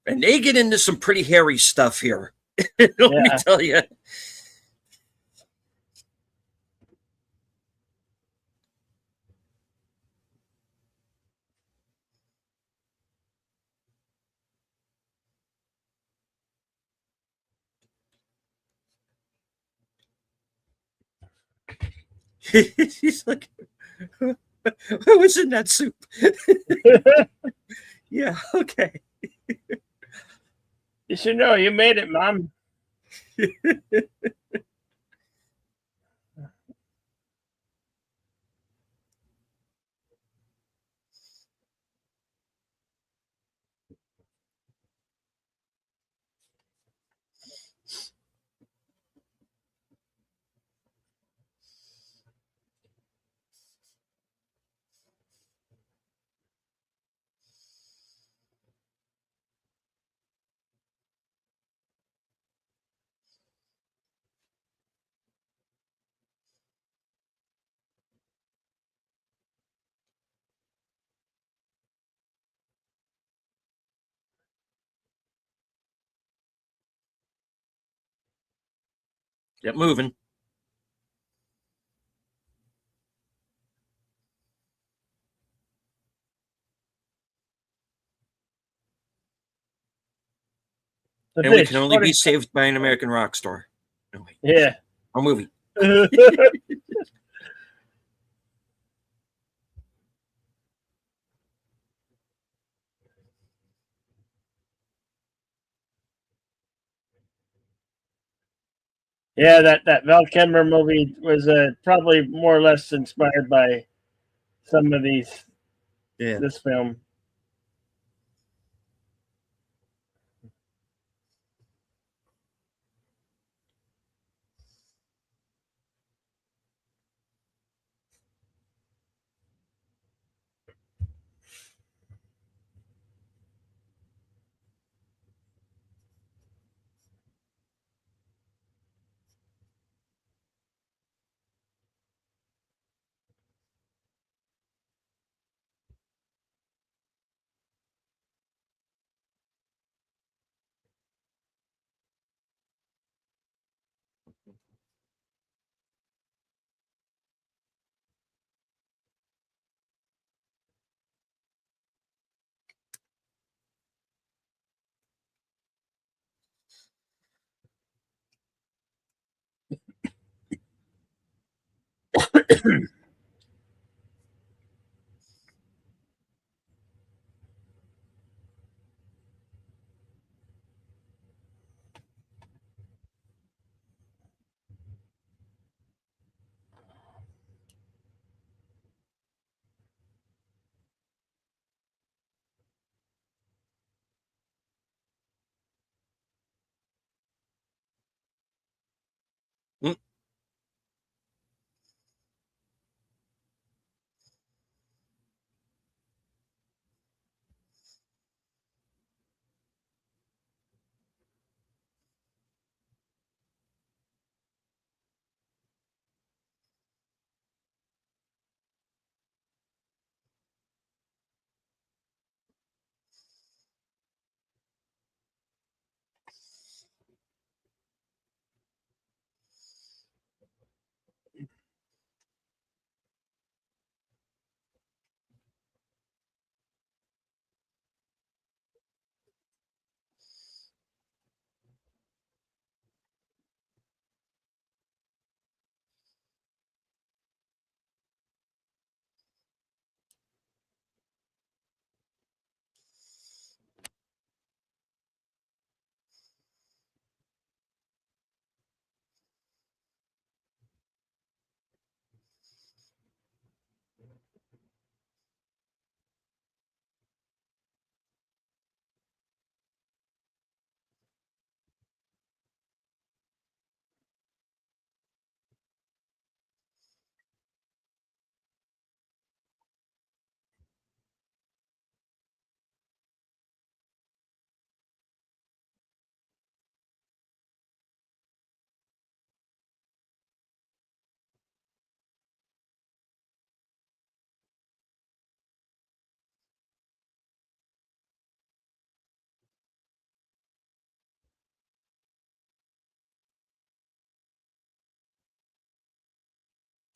And they get into some pretty hairy stuff here. Let me Yeah. tell you. He's like, who was in that soup? Yeah, okay. You should know you made it, Mom. Get moving. The And we can bitch. only What be is saved by an American rock star. No, wait. Yeah. Or movie. Yeah, that Val Kilmer movie was probably more or less inspired by some of these Yeah. this film. Mm.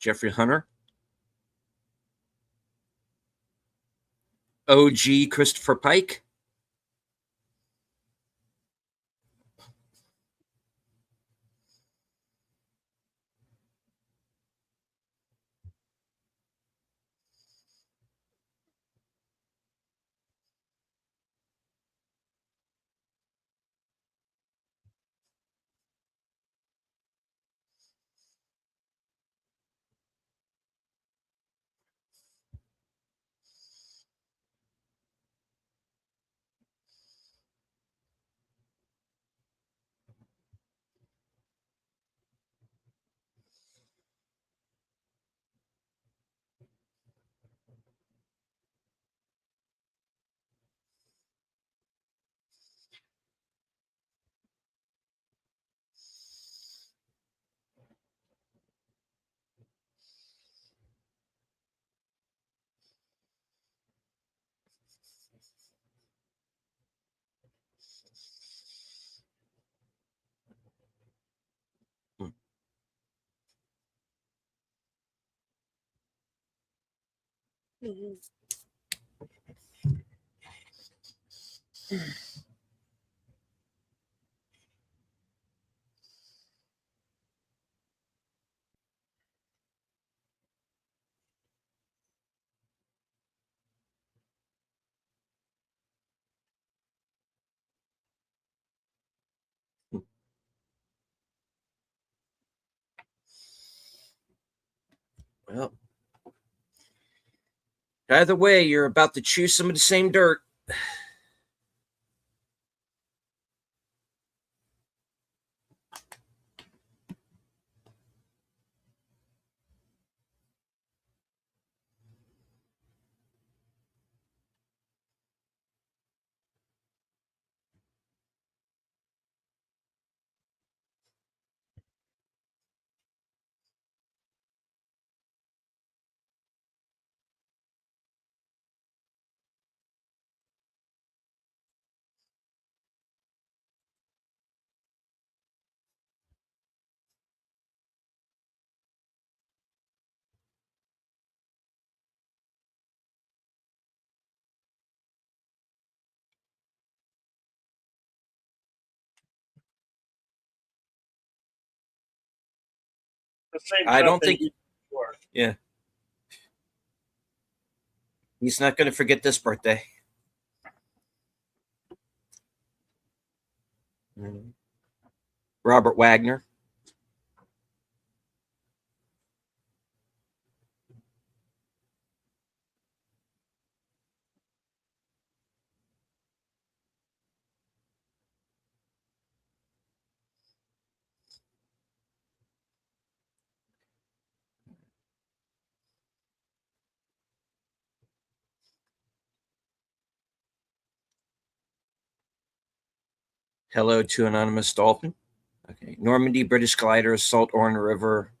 Jeffrey Hunter, OG Christopher Pike, well, either way, you're about to chew some of the same dirt. The same I stuff don't they think, used before. yeah, he's not going to forget this birthday. Robert Wagner. Hello to Anonymous Dolphin. Okay. Normandy, British glider, Salt Orne River.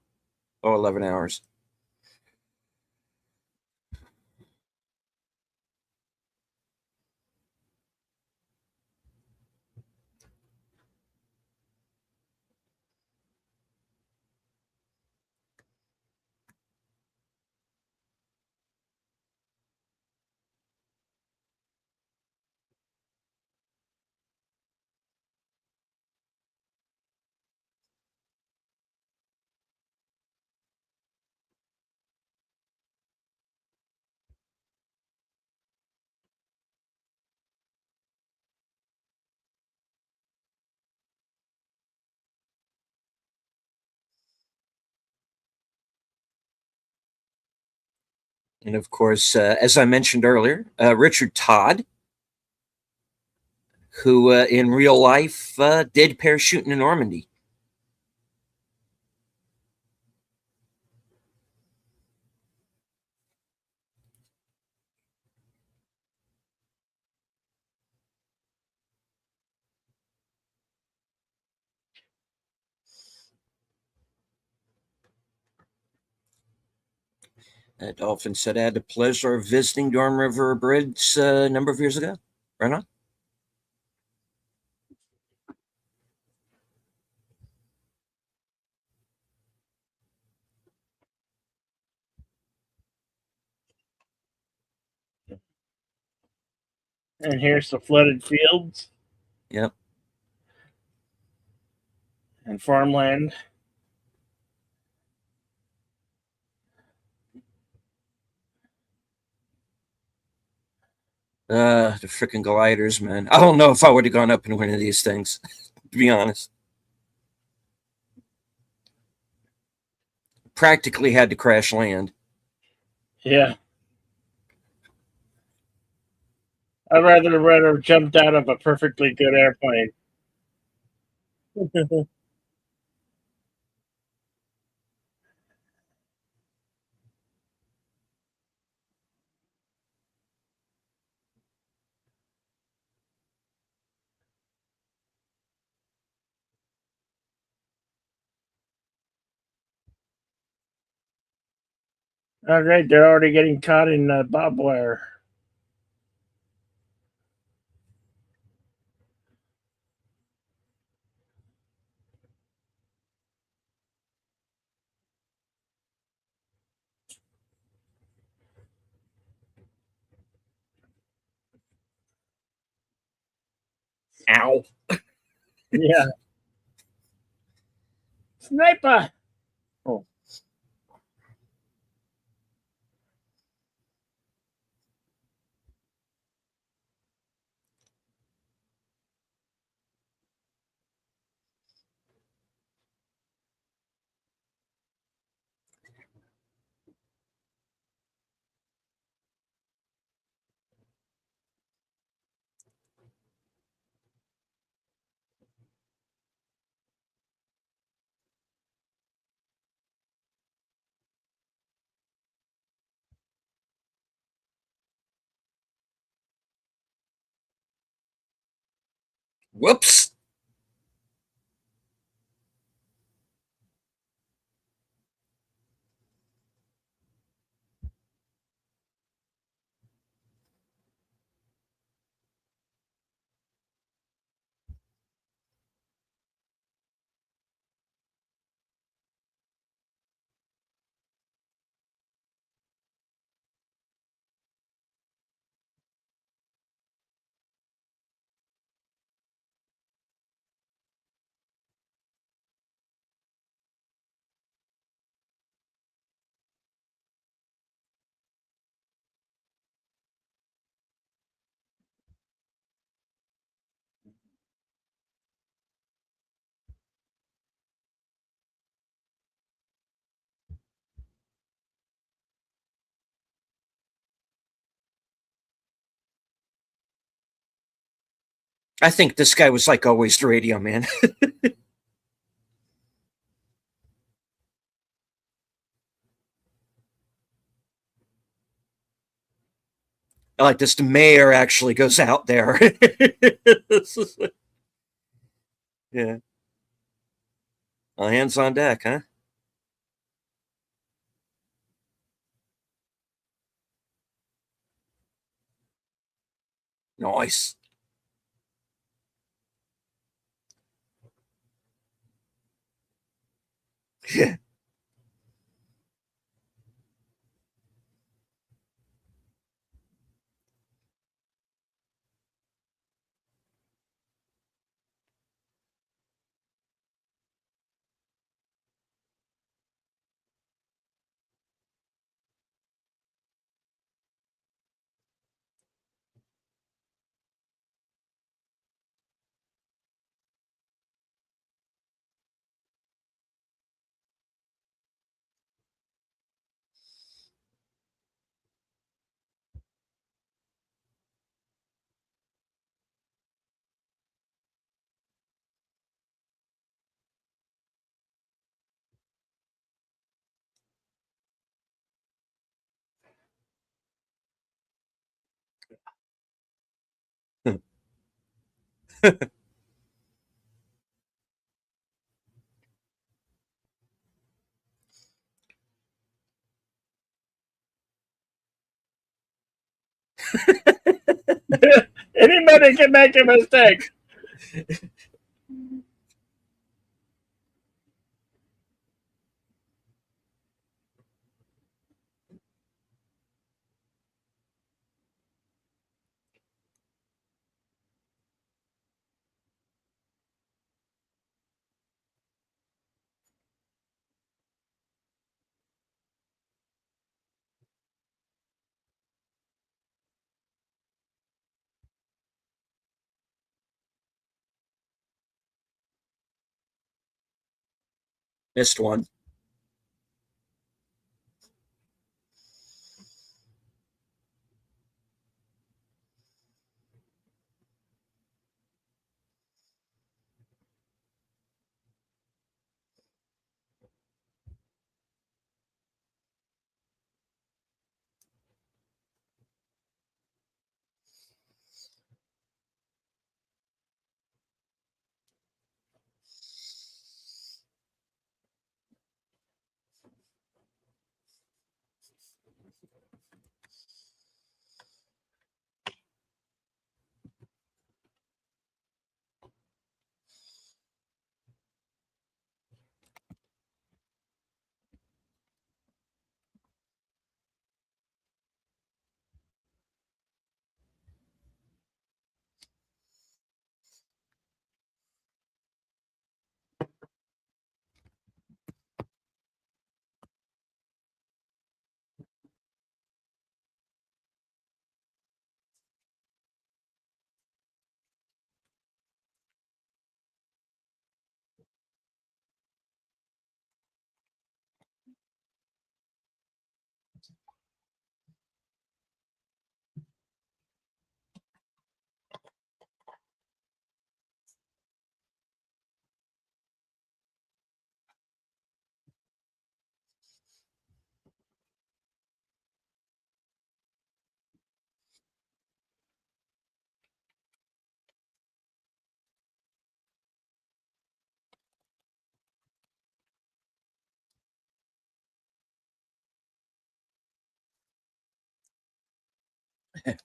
Oh, 11 hours. And of course, as I mentioned earlier, Richard Todd, who in real life did parachute in Normandy. Dolphin said, I had the pleasure of visiting Dorn River Bridge a number of years ago. Right on. And here's the flooded fields Yep. and farmland. The freaking gliders, man. I don't know if I would have gone up in one of these things, to be honest. Practically had to crash land. Yeah. I'd rather jumped out of a perfectly good airplane. All right, they're already getting caught in barbed wire. Ow. Yeah. Sniper! Oh. Whoops. I think this guy was like always the radio man. I like this. The mayor actually goes out there. Yeah. All hands on deck, huh? Nice. Yeah. Anybody can make a mistake. Missed one.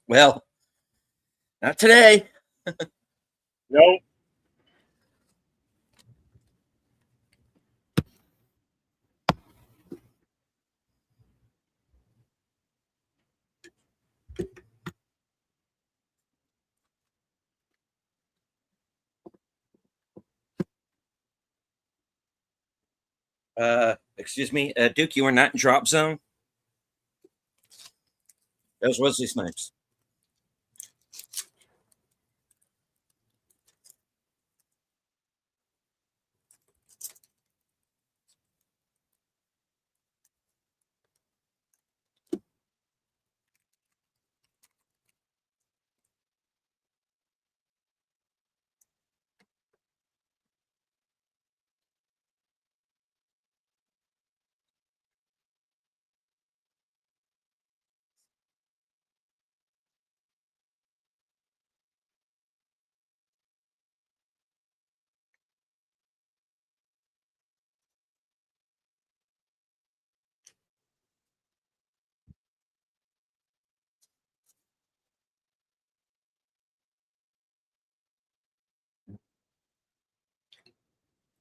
Well, not today. Nope. Excuse me, Duke. You are not in drop zone. Those Wesley Snipes.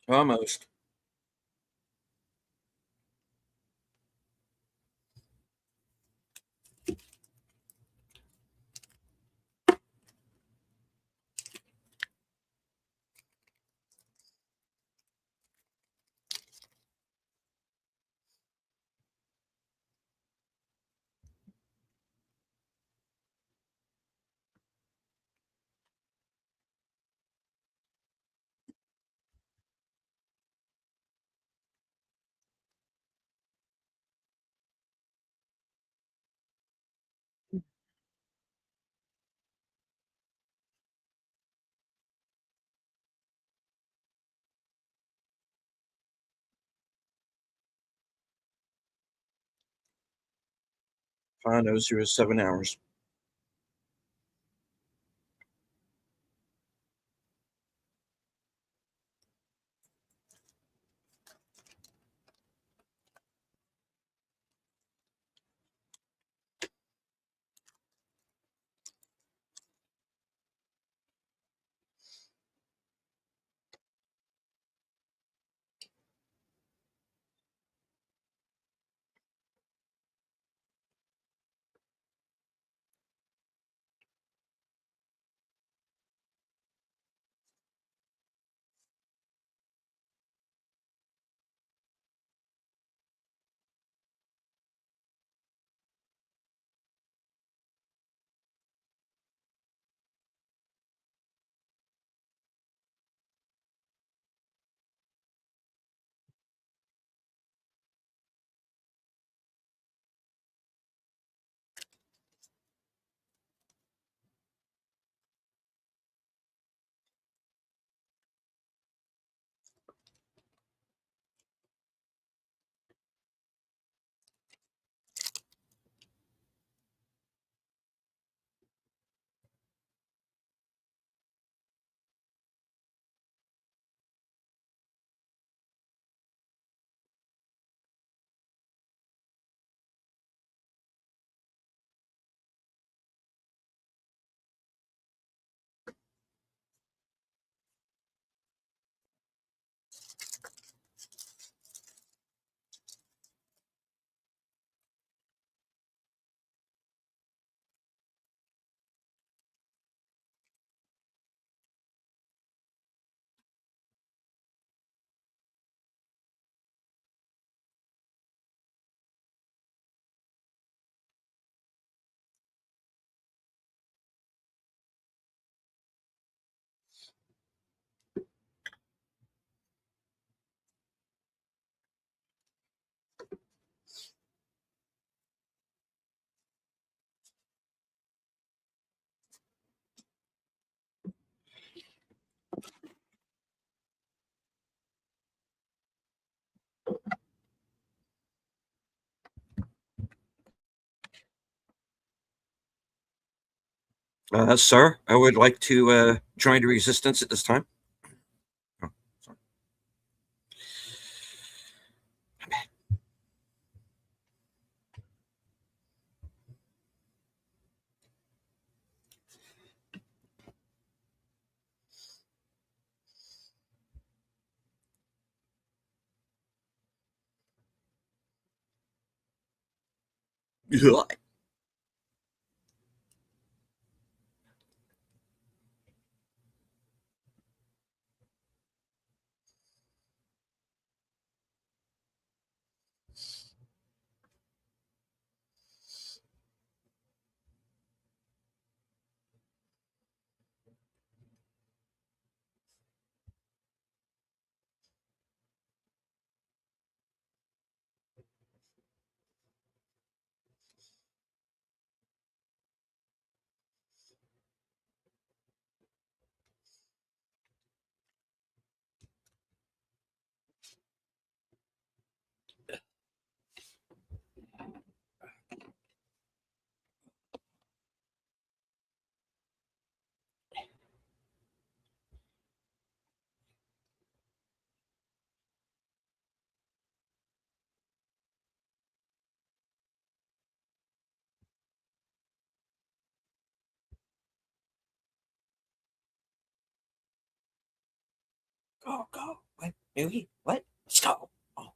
Almost. I know 07 hours. Sir, I would like to join the resistance at this time. Oh, sorry. Go, go. What? Maybe? What? Let's go. Oh.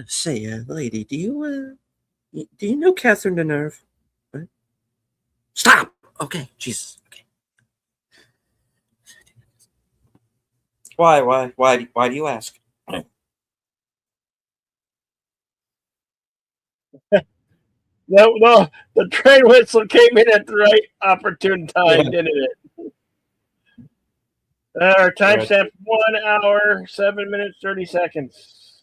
Say, lady, do you know Catherine Deneuve? What? Stop. Okay, Jesus. Okay. Why do you ask? No, no, the train whistle came in at the right opportune time, didn't it? Our Right. timestamp 1 hour, 7 minutes, 30 seconds.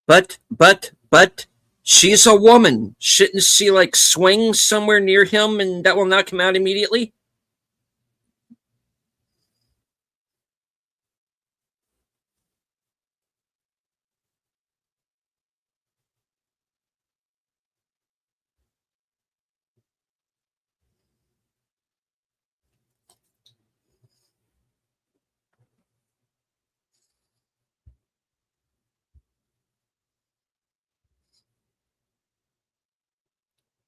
But she's a woman. Shouldn't she like swing somewhere near him and that will knock him out immediately?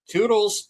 Toodles.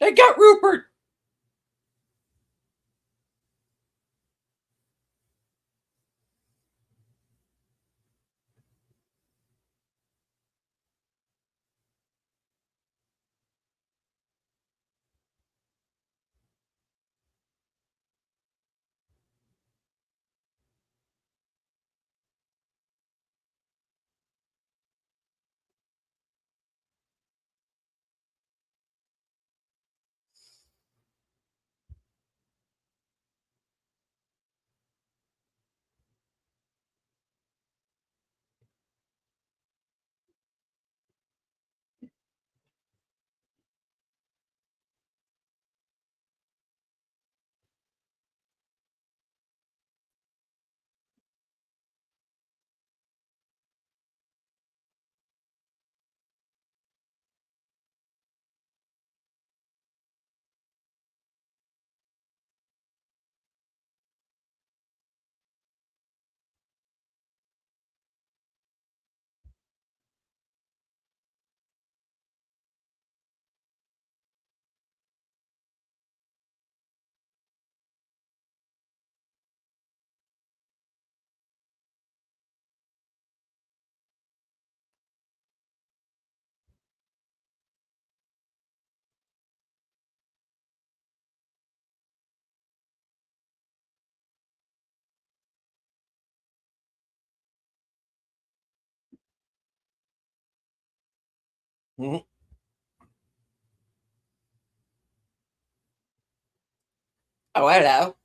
They got Rupert. Mhm. Oh, hello.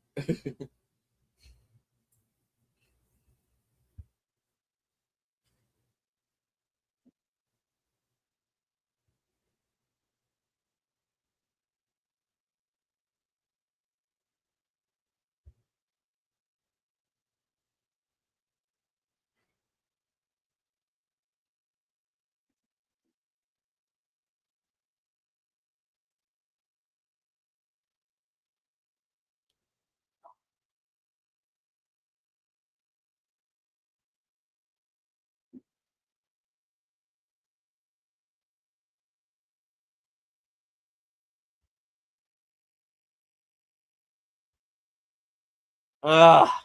Ah,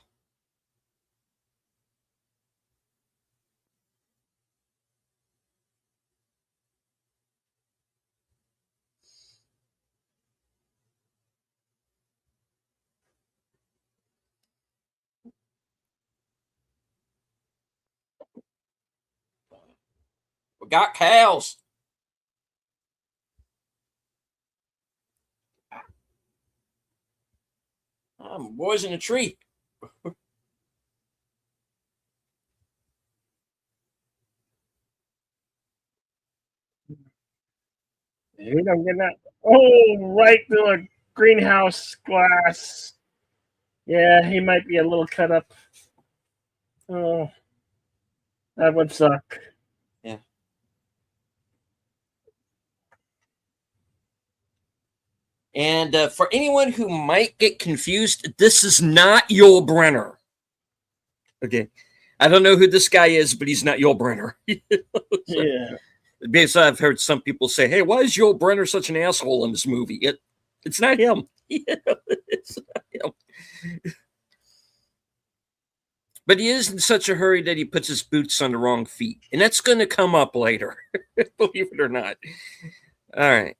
we got cows. Boys in a tree. You don't get that. Oh, right through a greenhouse glass. Yeah, he might be a little cut up. Oh, that would suck. Yeah. And for anyone who might get confused, this is not Yul Brenner. Okay. I don't know who this guy is, but he's not Yul Brenner. So, Yeah. because I've heard some people say, "Hey, why is Yul Brenner such an asshole in this movie?" It's not him. It's not him. But he is in such a hurry that he puts his boots on the wrong feet, and that's going to come up later, believe it or not. All right.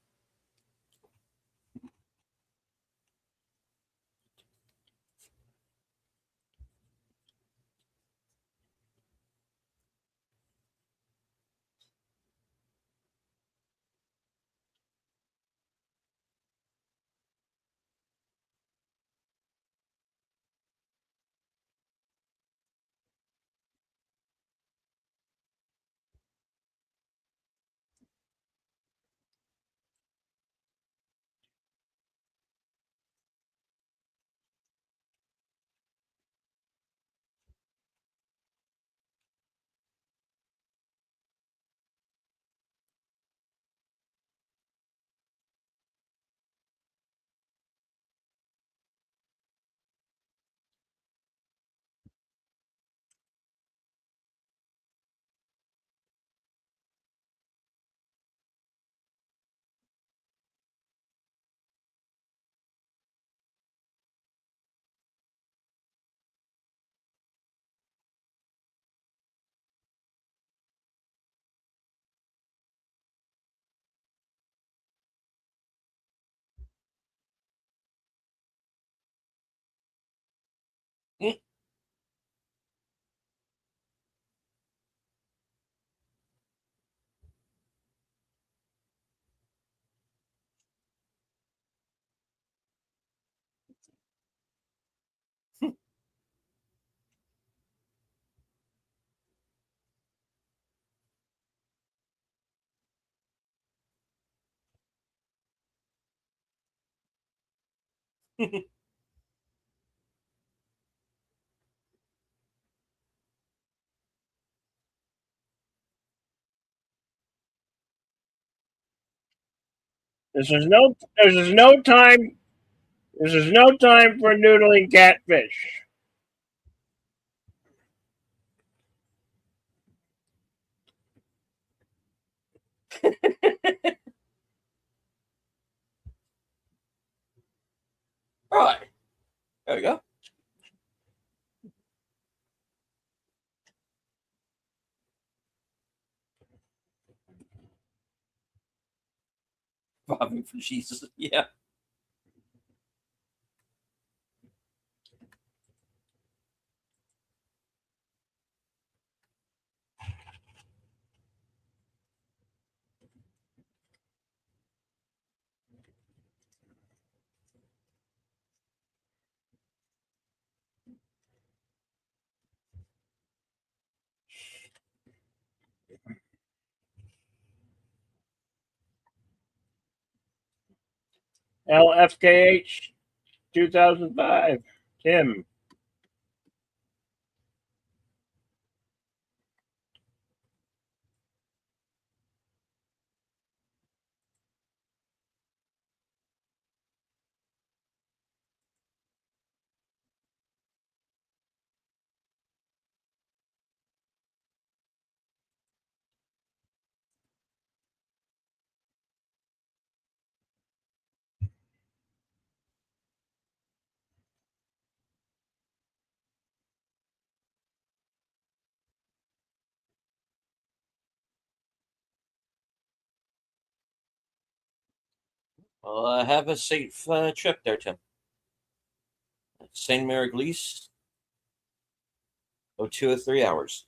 This is no time. This is no time for noodling catfish. All right. There we go. Bobbing for Jesus. Yeah. LFKH 2005. Tim. Well, have a safe trip there, Tim. St. Mary Glees, 0203 hours.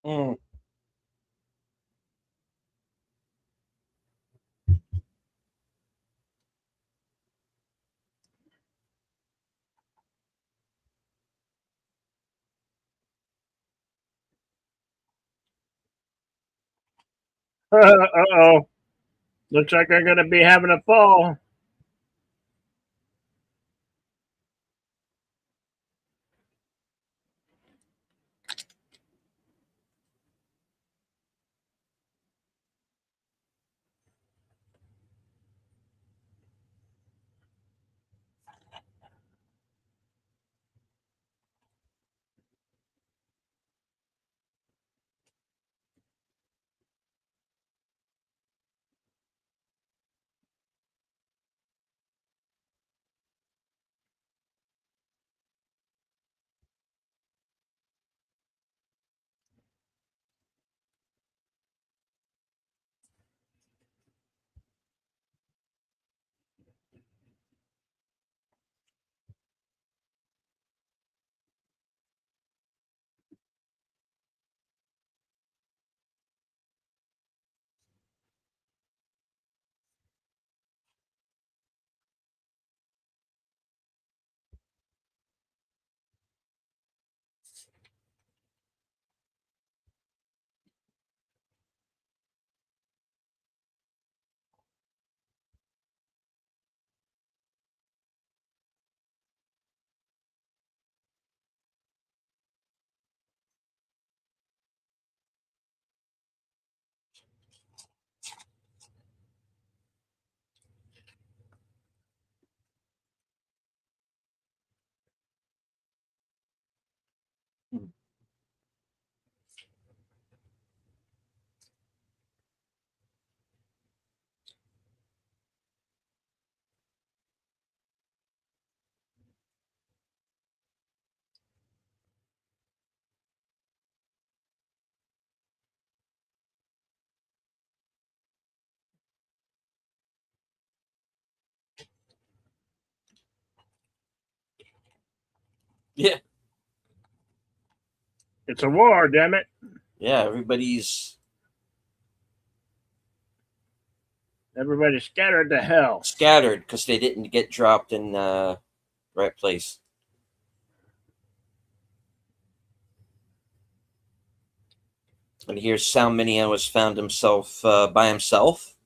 Mm. Uh-oh. Looks like they're going to be having a fall. Yeah, It's a war, damn it. yeah. Everybody's Everybody scattered to hell. scattered because they didn't get dropped in right place. And here's Salminio has found himself by himself.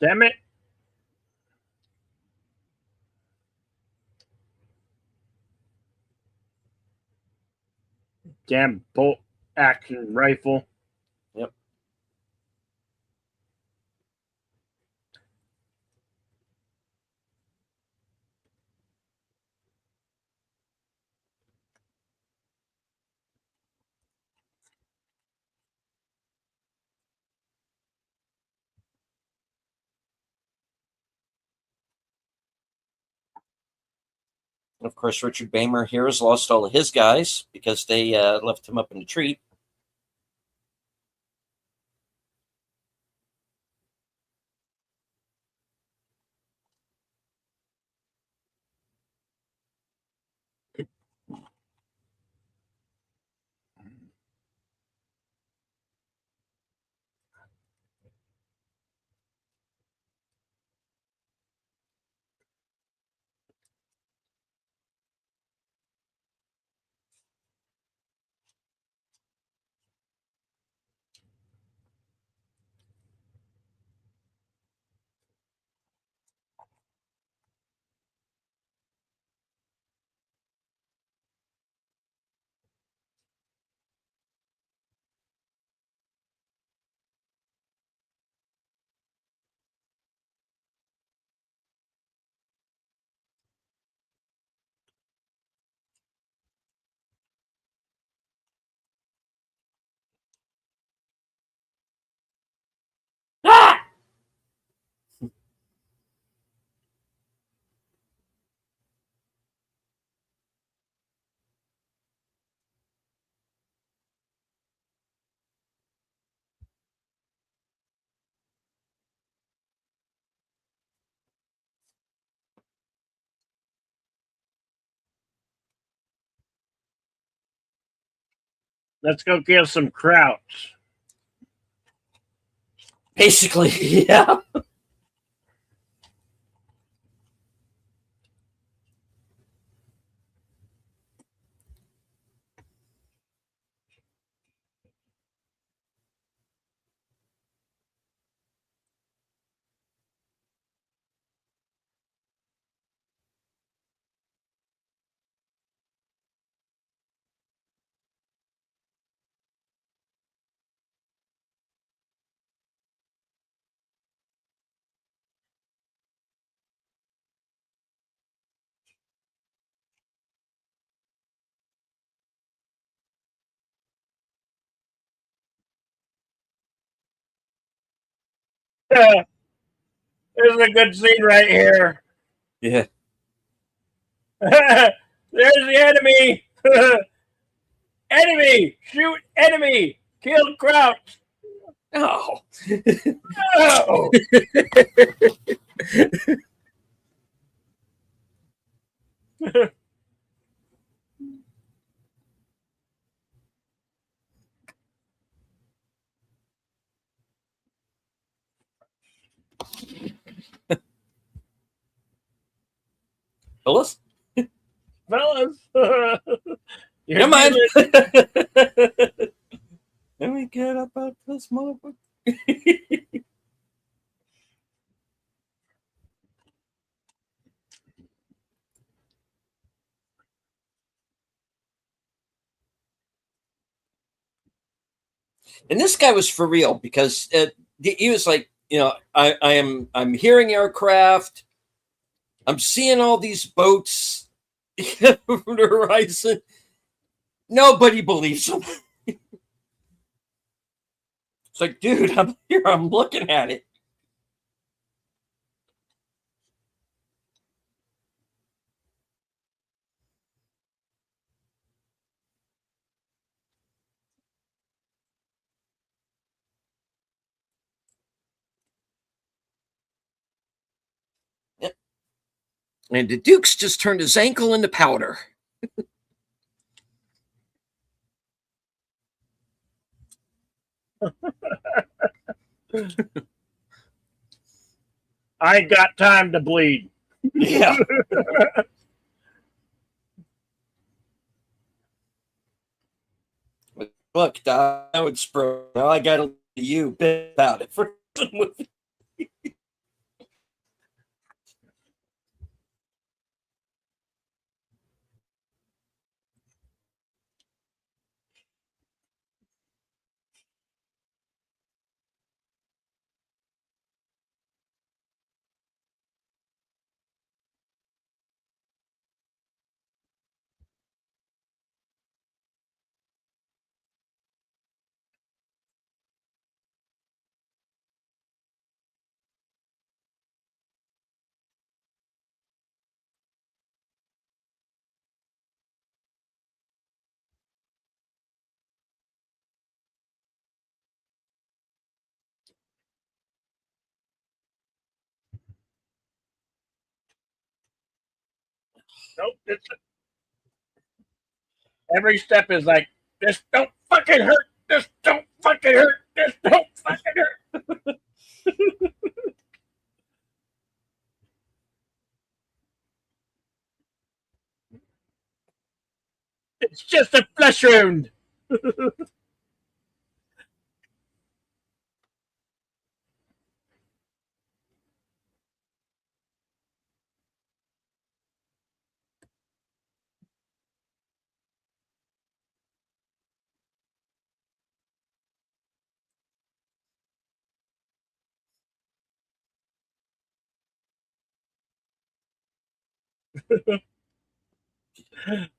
Damn it. Damn bolt action rifle. Yep. Of course, Richard Bamer here has lost all of his guys because they left him up in the tree. Let's go kill some krauts. Basically, yeah. There's a good scene right here. Yeah. There's the enemy. Enemy! Shoot enemy! Kill krauts! Oh. Oh! Phyllis? Fellas! You're Never mind. feeling- Let me get up out this motherfucker. And this guy was for real because he was like, I'm hearing aircraft. I'm seeing all these boats from the horizon. Nobody believes him. It's like, dude, I'm here. I'm looking at it. And the Duke's just turned his ankle into powder. I ain't got time to bleed. Yeah. Look, Doc, now it's bro. Now I got to let you bit about it for the movie. Nope. Every step is like, this don't fucking hurt. This don't fucking hurt. This don't fucking hurt. It's just a flesh wound.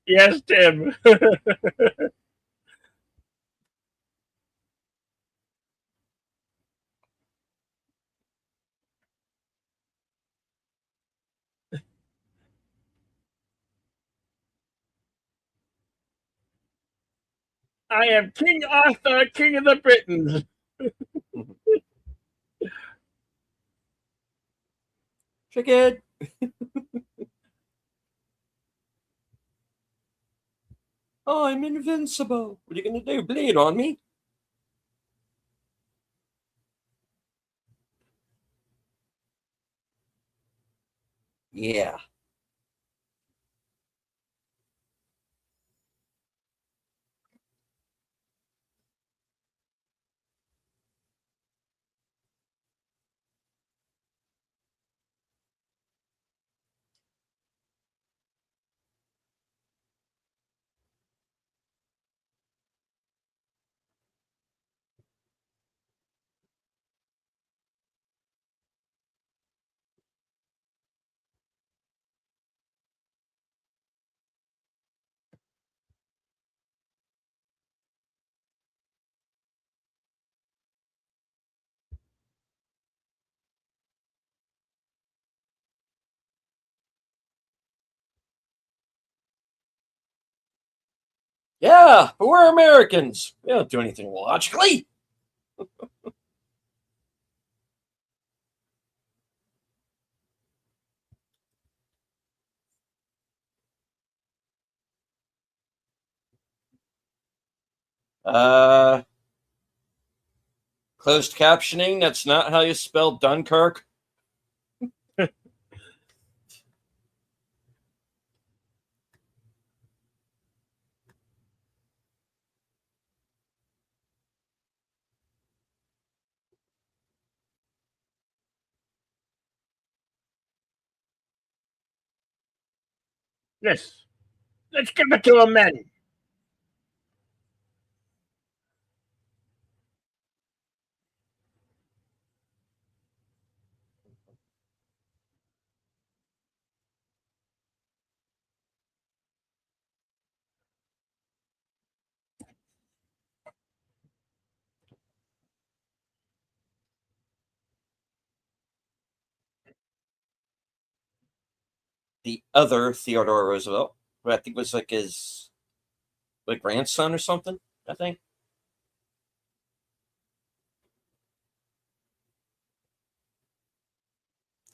Yes, Tim. I am King Arthur, King of the Britons. Chicken. I'm invincible. What are you going to do? Bleed on me? Yeah. Yeah, but we're Americans. We don't do anything logically. Uh, Closed captioning. That's not how you spell Dunkirk. Yes. Let's give it to a men. The other Theodore Roosevelt, who I think was like his grandson or something. I think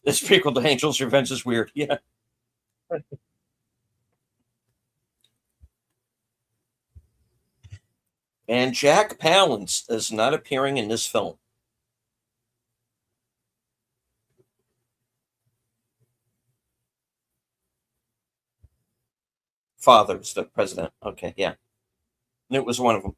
this prequel to Angel's Revenge is weird. Yeah. And Jack Palance is not appearing in this film. Father's the president. Okay, yeah. It was one of them.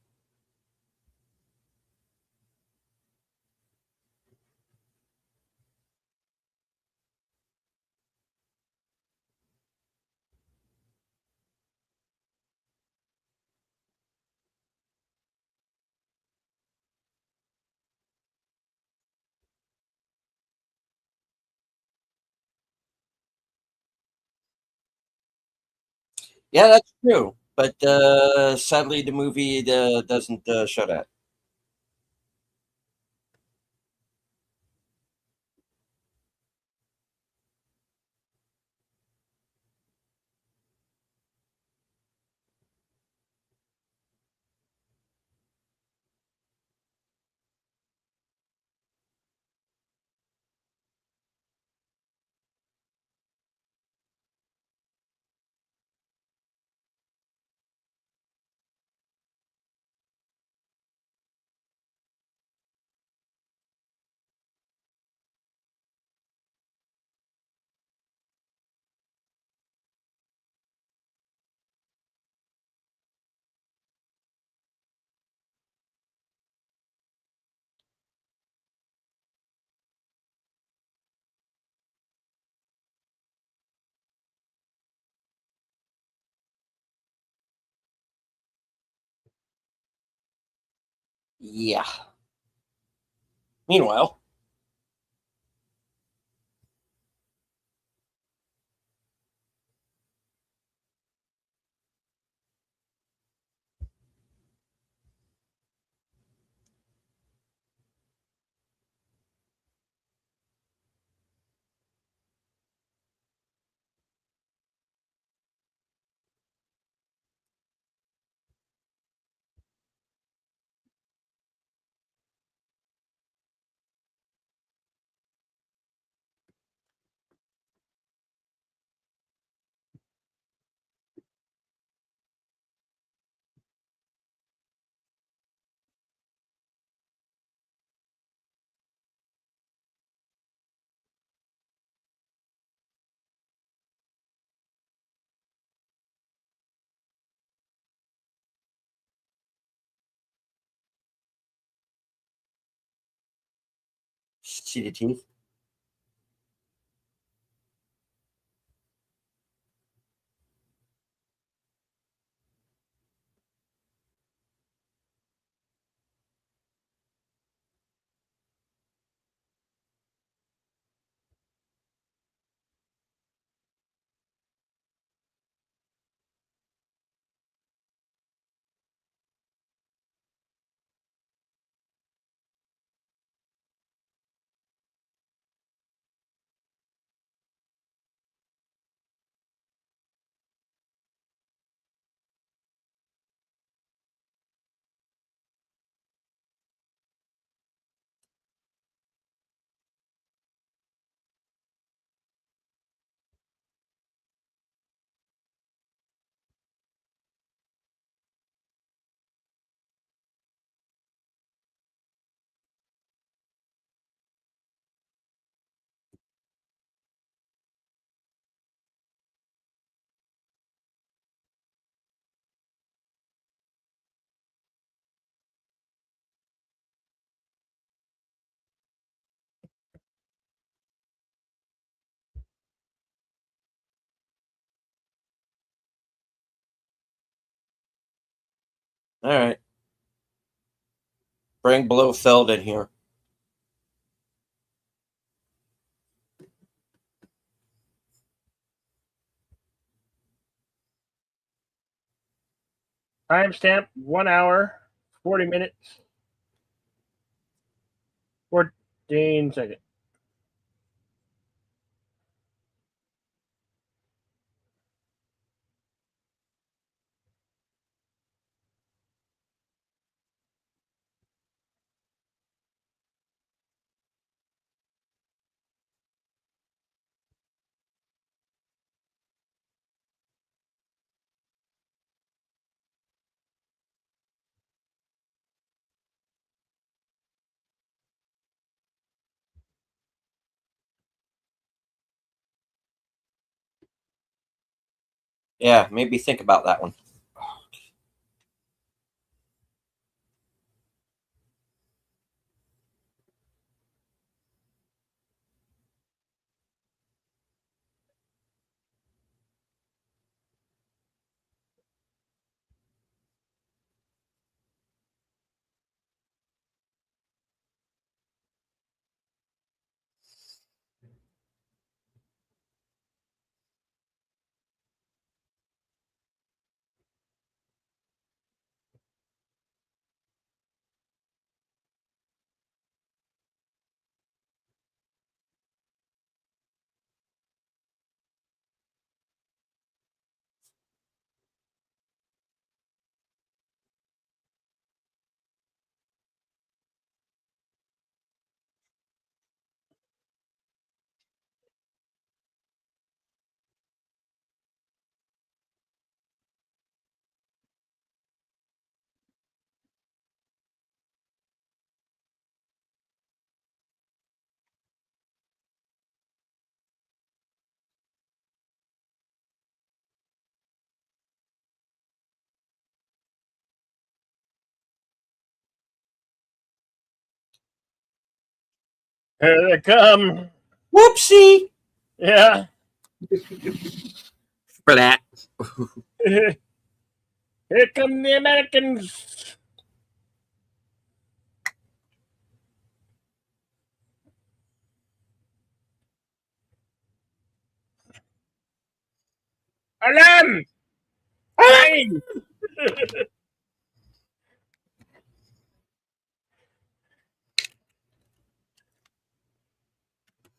Yeah, that's true. But sadly, the movie doesn't show that. Yeah. Meanwhile, See the teeth? All right. Bring Blofeld in here. Timestamp 1 hour, 40 minutes, 14 seconds. Yeah, maybe think about that one. Here they come. Whoopsie! Yeah. For that. Here come the Americans. Alarm! Alarm!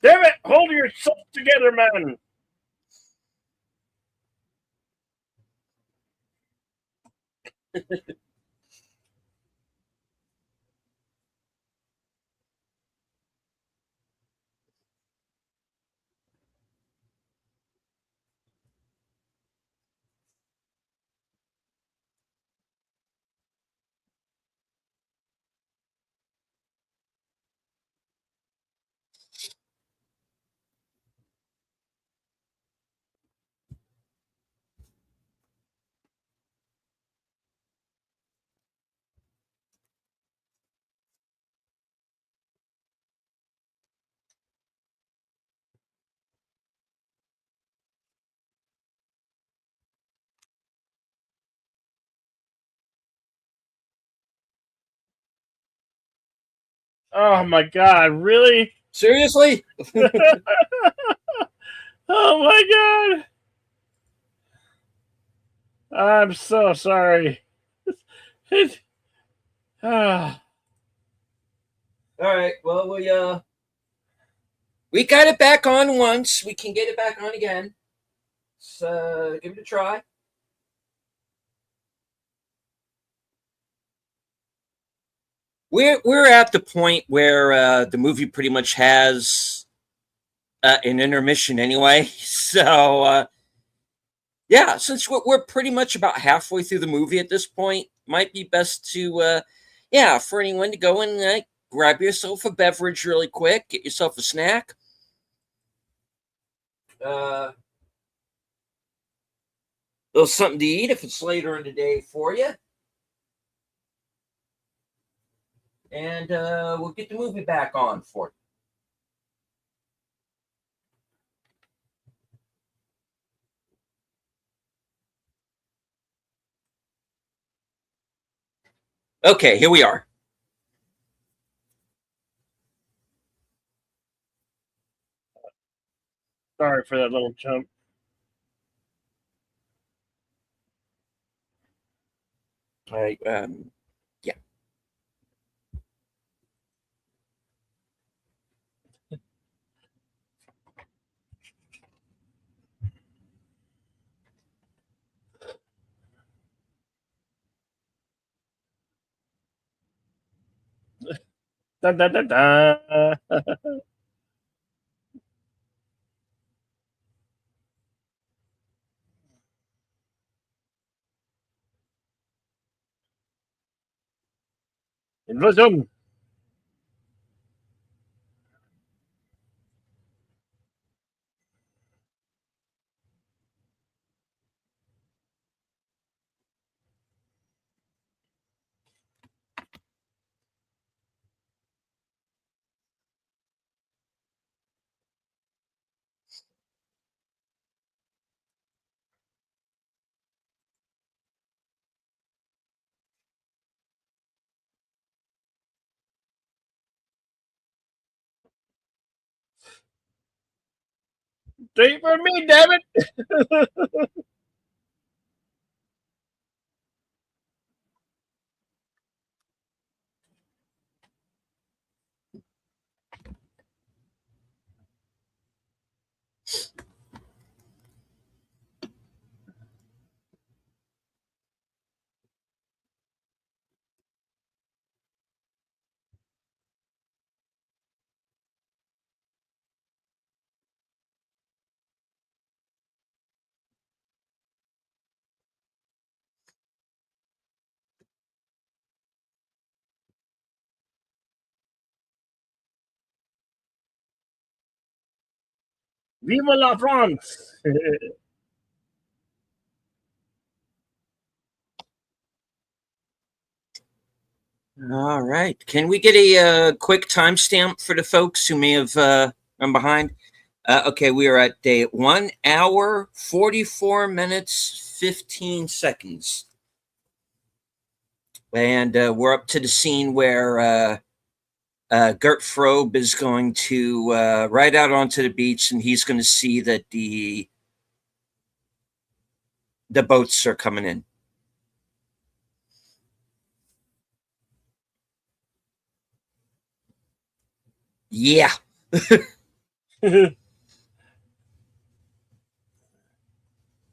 Damn it! Hold yourself together, man. Oh my god, really? Seriously? Oh my god. I'm so sorry. Ah, All right. Well, we got it back on once. We can get it back on again. So give it a try. We're at the point where the movie pretty much has an intermission anyway. So yeah, since we're pretty much about halfway through the movie at this point, might be best to yeah, for anyone to go and grab yourself a beverage really quick, get yourself a snack. Uh, little something to eat if it's later in the day for you, and we'll get the movie back on for you. Okay, here we are. sorry for that little jump. All right. Yeah. Da, da, da, da. Invasion. Straight for me, damn it. Viva la France. All right. Can we get a quick timestamp for the folks who may have run behind? Okay, we are at day 1 hour, 44 minutes, 15 seconds. And we're up to the scene where Gert Frobe is going to ride out onto the beach, and he's going to see that the boats are coming in. Yeah.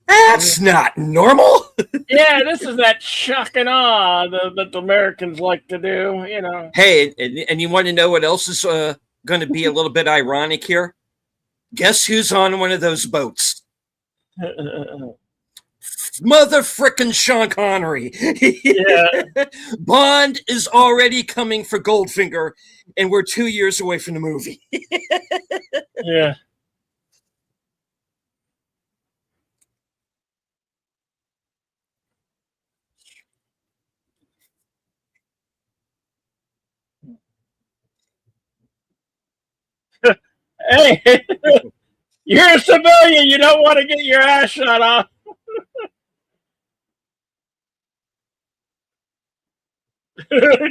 That's not normal. Yeah, this is that shock and awe that the Americans like to do, you know. Hey, and you want to know what else is going to be a little bit ironic here? Guess who's on one of those boats? Mother frickin' Sean Connery. Yeah. Bond is already coming for Goldfinger, and we're 2 years away from the movie. Yeah. Hey, you're a civilian. You don't want to get your ass shot off.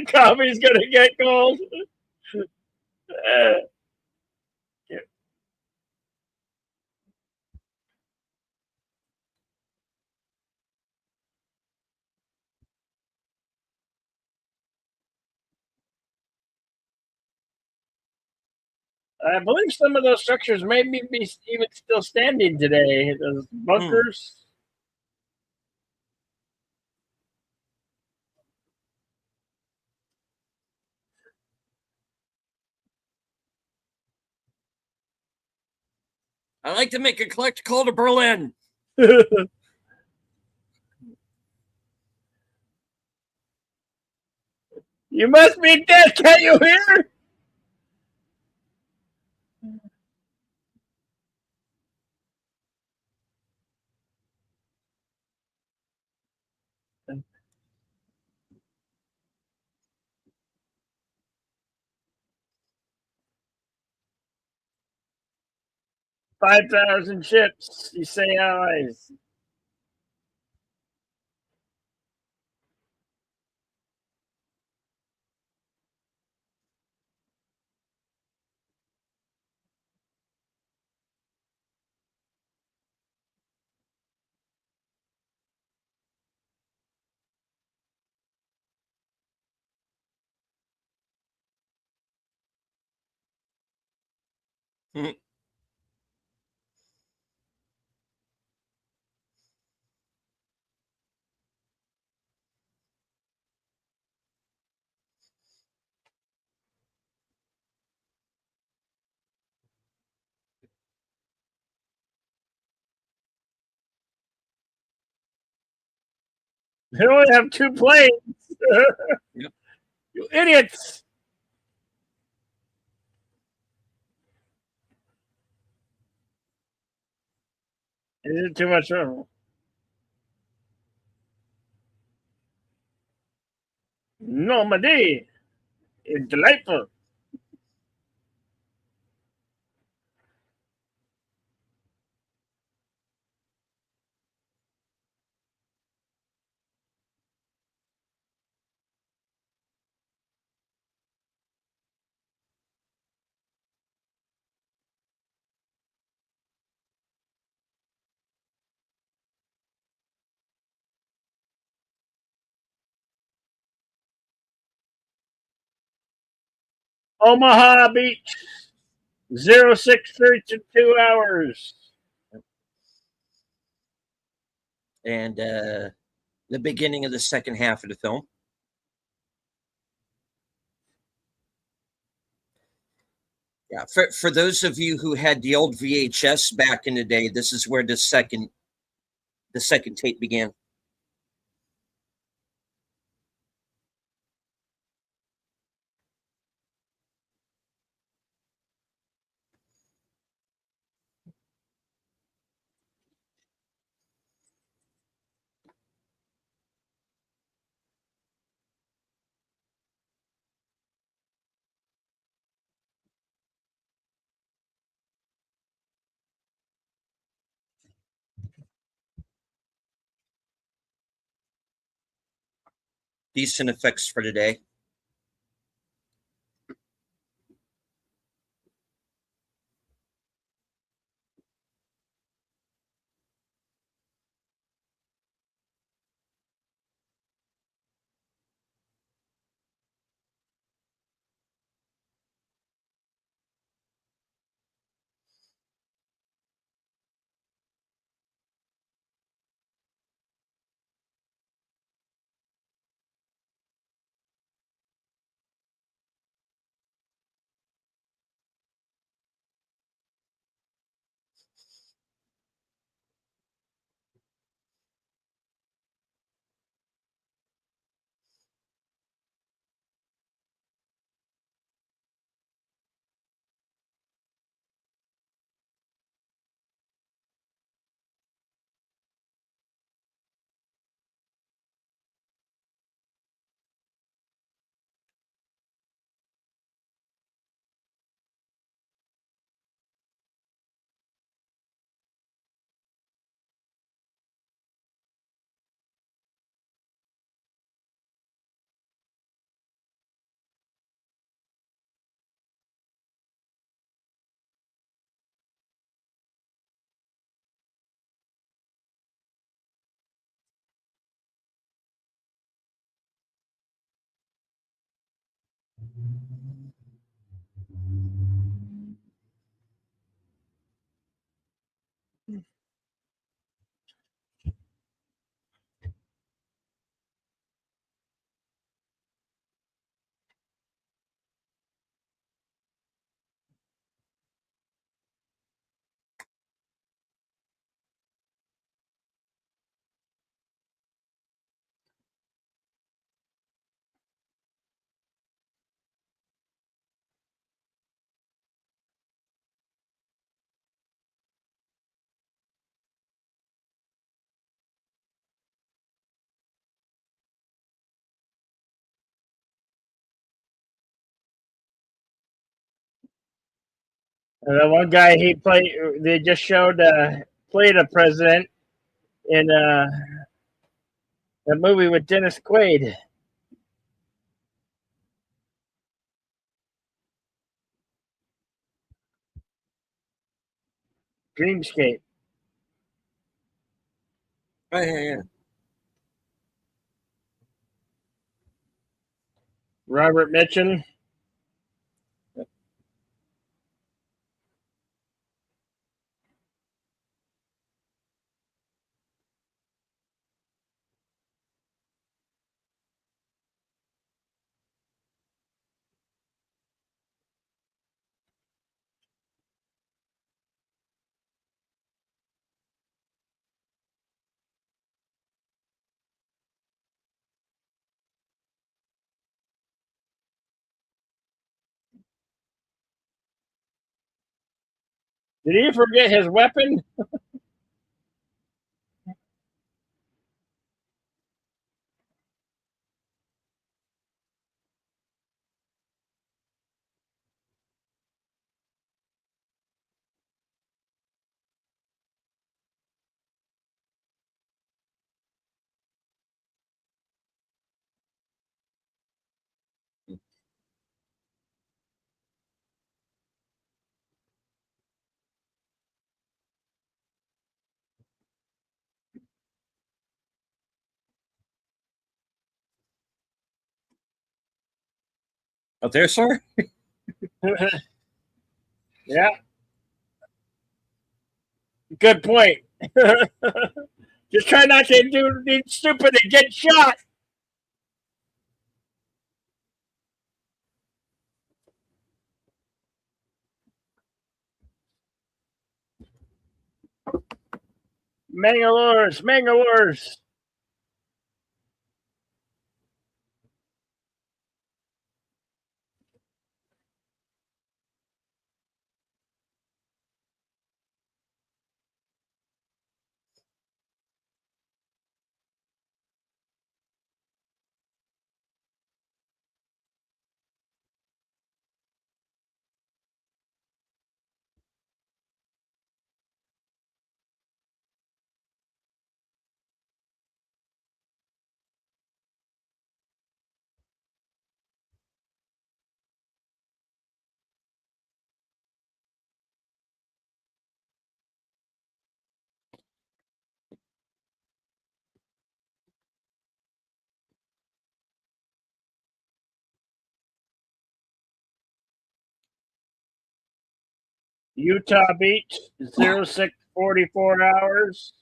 Coffee's gonna get cold. I believe some of those structures may be even still standing today. Those bunkers. I like to make a collect call to Berlin. You must be dead. Can't you hear? 5,000 ships. You say allies. They only have 2 planes. Yep. You idiots. Is it too much trouble? Normandy. It's delightful. Omaha Beach. 0632 hours. And the beginning of the second half of the film. Yeah, for those of you who had the old VHS back in the day, this is where the second tape began. Decent effects for today. And the one guy he played, they just showed played a president in a movie with Dennis Quaid, Dreamscape. Oh, yeah, yeah. Robert Mitchum. Did he forget his weapon? Out there, sir? Yeah, good point. Just try not to do anything stupid and get shot. Mangalores, Mangalores. Utah Beach, 0644 hours.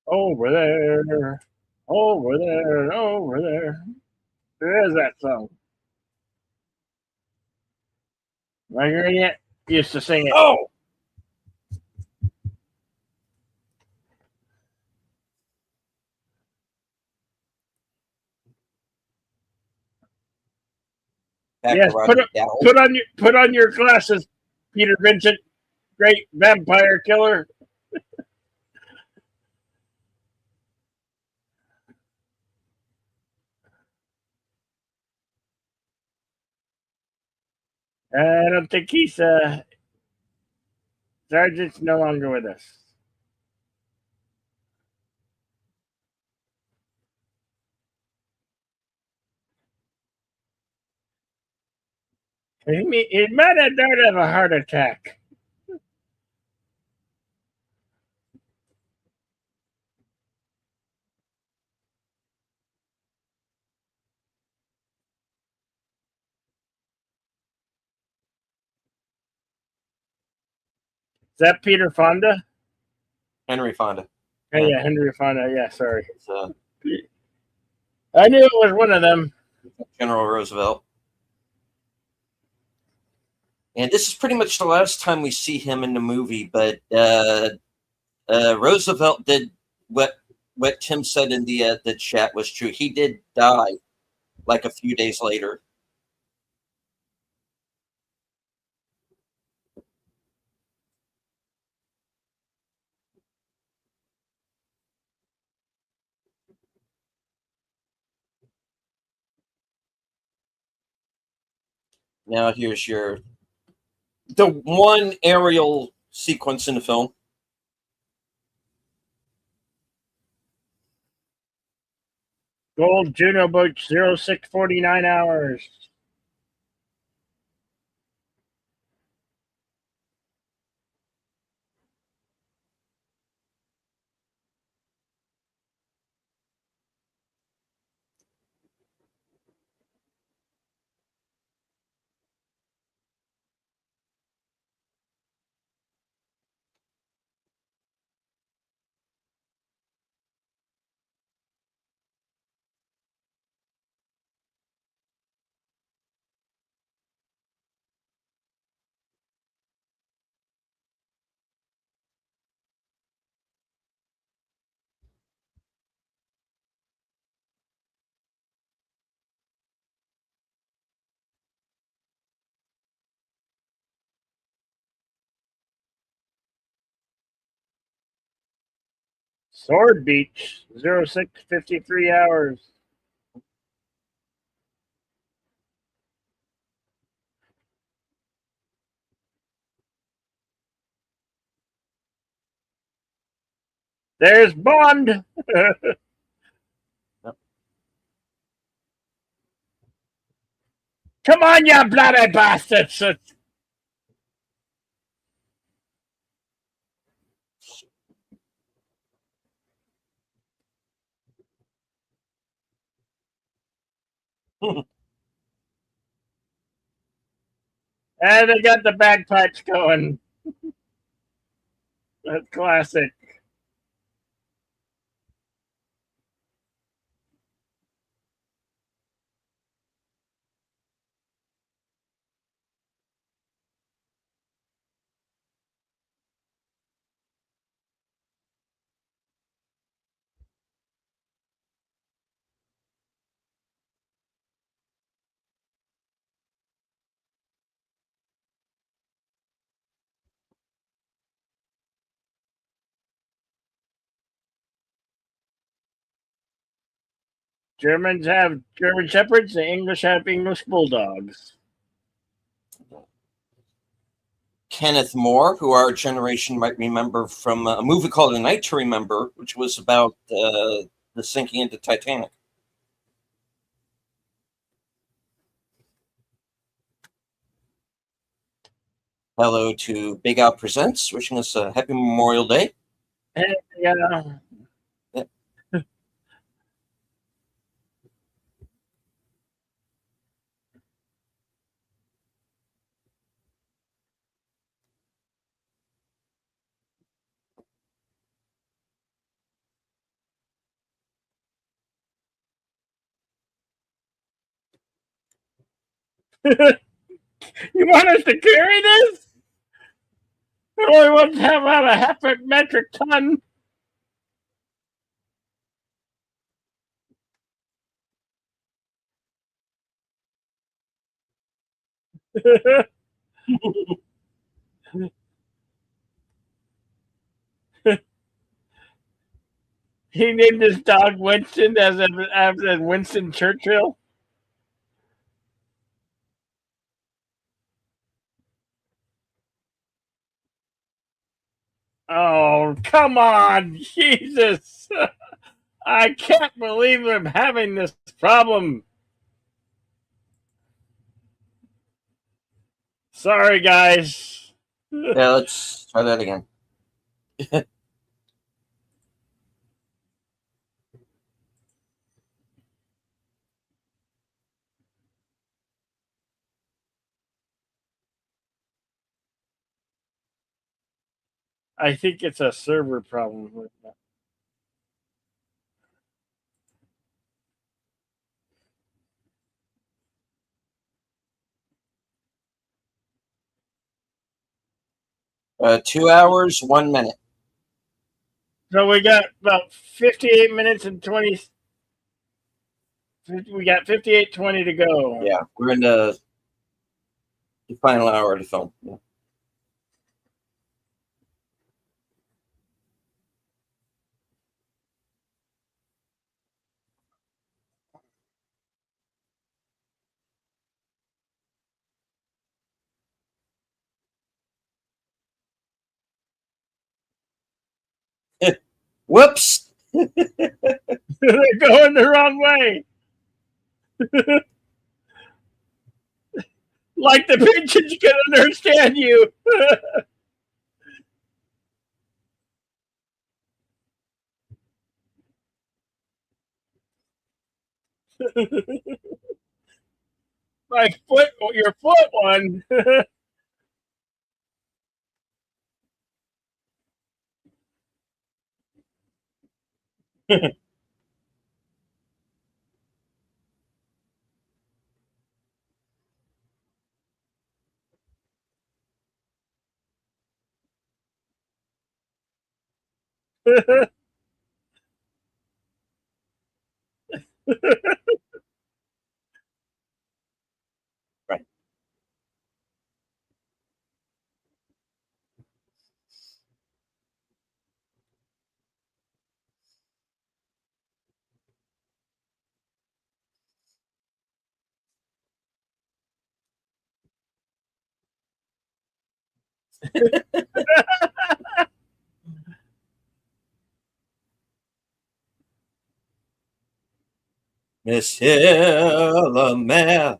Over there, over there, over there. There is that song. My granny used to sing it. Oh, Yes, macaroni down. put on your glasses, Peter Vincent, great vampire killer. I don't think he's Sergeant's no longer with us. He might have died of a heart attack. Is that Peter Fonda? Henry Fonda. Oh, yeah, Henry Fonda. Yeah, sorry. It's, I knew it was one of them. General Roosevelt. And this is pretty much the last time we see him in the movie, but Roosevelt did what Tim said in the chat was true. He did die like a few days later. Now here's the one aerial sequence in the film. Gold Juno boat 0649 hours. Sword Beach 0653 hours. There's Bond. Come on, you bloody bastards. And they got the bagpipes going. That's classic. Germans have German Shepherds, the English have English Bulldogs. Kenneth More, who our generation might remember from a movie called A Night to Remember, which was about the sinking into Titanic. Hello to Big Al Presents, wishing us a happy Memorial Day. And, yeah. You want us to carry this? We only want to have about a half a metric ton. He named his dog Winston as in Winston Churchill. Oh, come on, Jesus! I can't believe I'm having this problem. Sorry, guys. Yeah, let's try that again. I think it's a server problem. 2 hours, 1 minute. So we got about 58 minutes and 20. We got 58:20 to go. Yeah, we're in the final hour of the film. Yeah. Whoops! They're going the wrong way. Like the pigeons can understand you. My foot, your foot one. Right. Monsieur le Maire.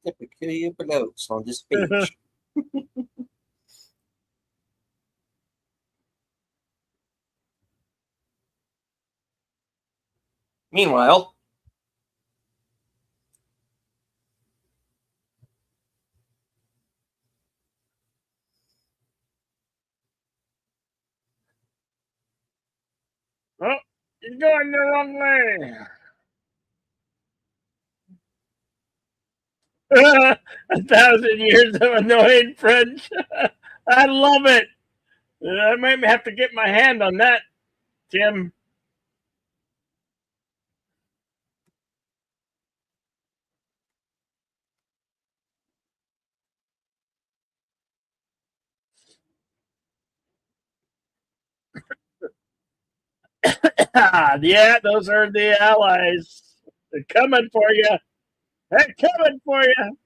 The peculiar notes on this page. Meanwhile, Oh, you're going the wrong way. 1,000 years of annoying French. I love it. I might have to get my hand on that, Tim. Yeah, those are the allies. They're coming for you. They're coming for you.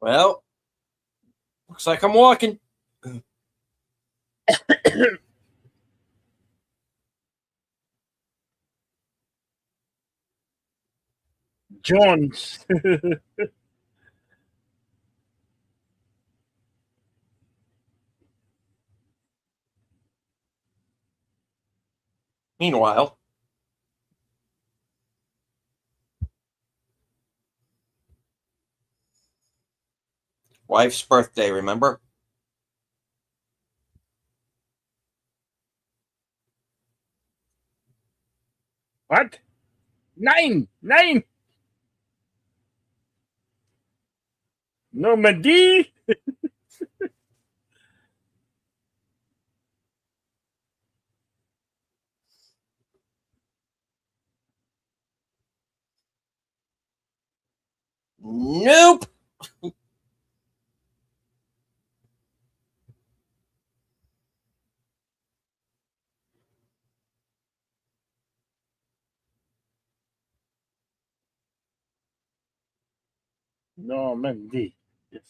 Well, looks like I'm walking. Jones. Meanwhile, wife's birthday, remember? What? Nine. Nine. Normandy. Nope. Normandy. Yes.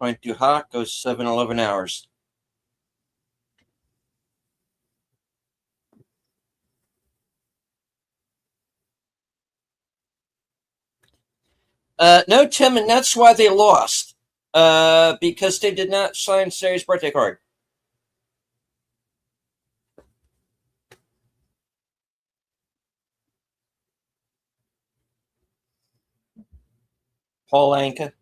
Point du Hoc goes 7-11 hours. No, Tim, and that's why they lost. Because they did not sign Sarah's birthday card. Paul Anka.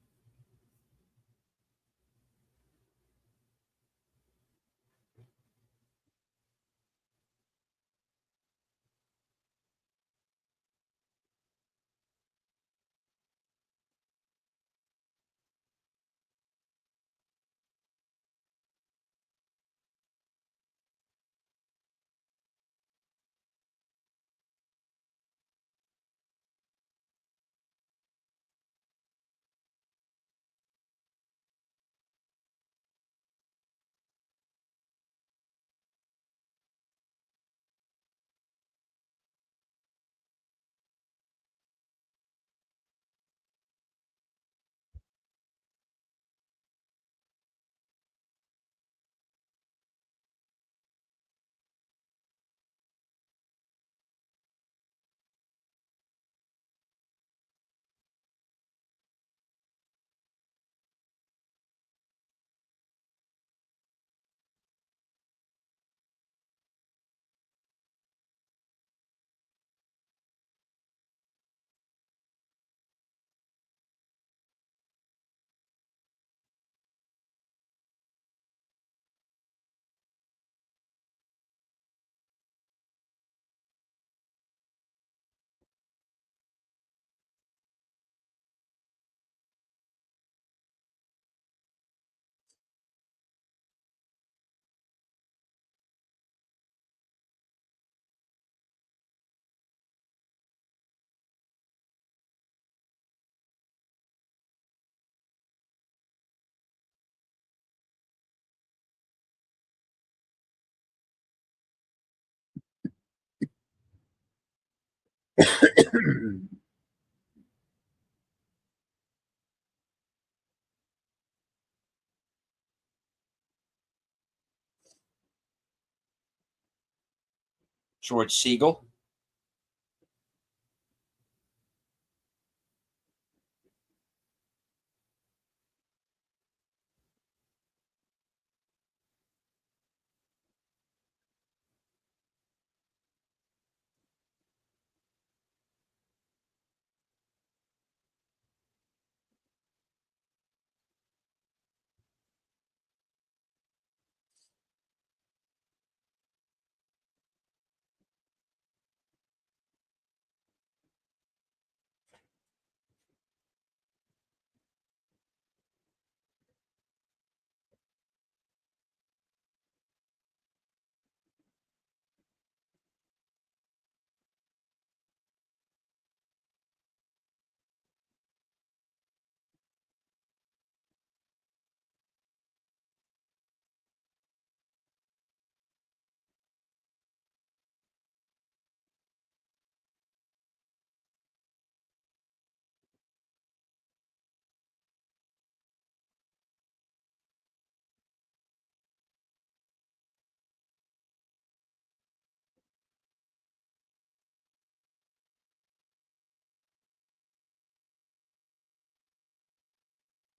George Siegel.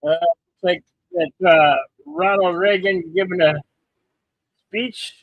It's like that Ronald Reagan giving a speech.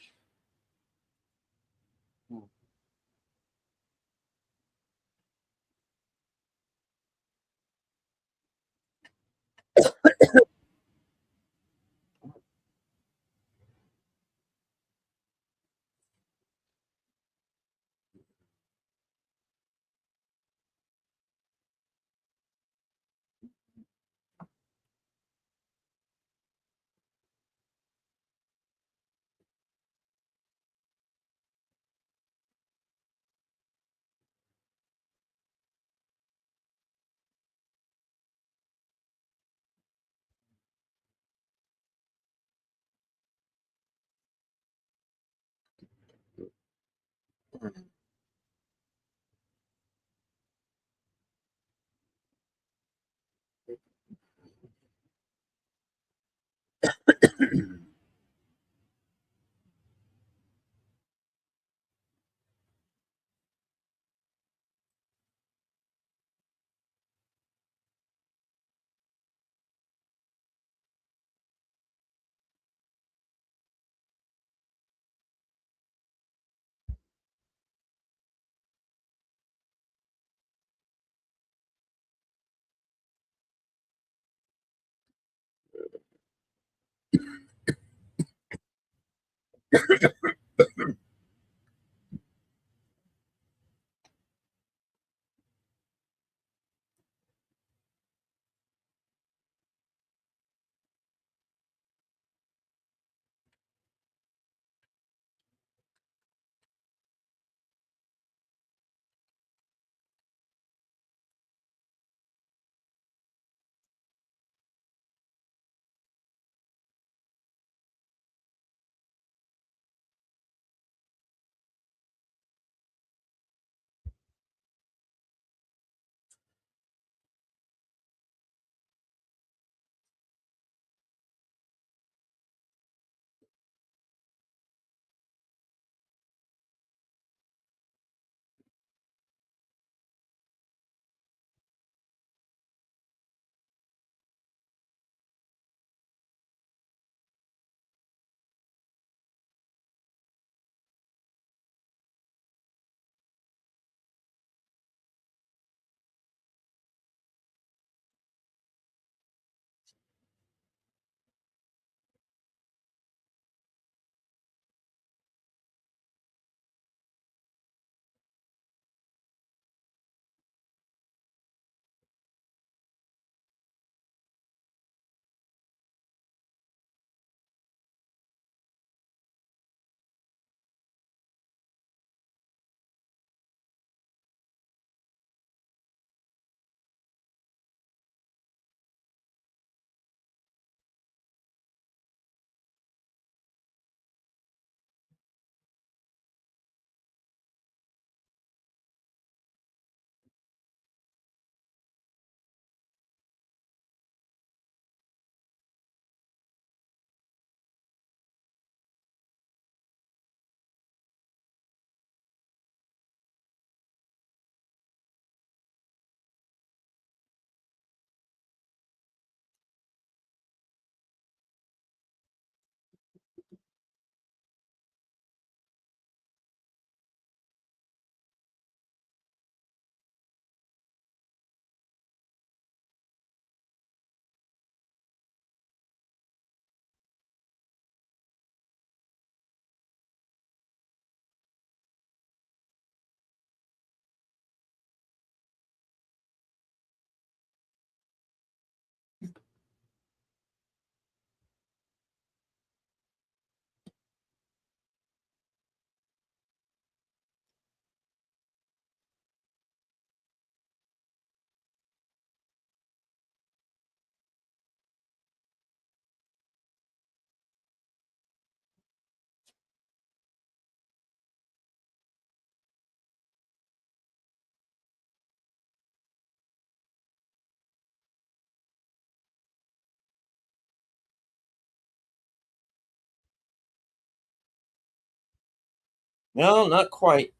No, not quite.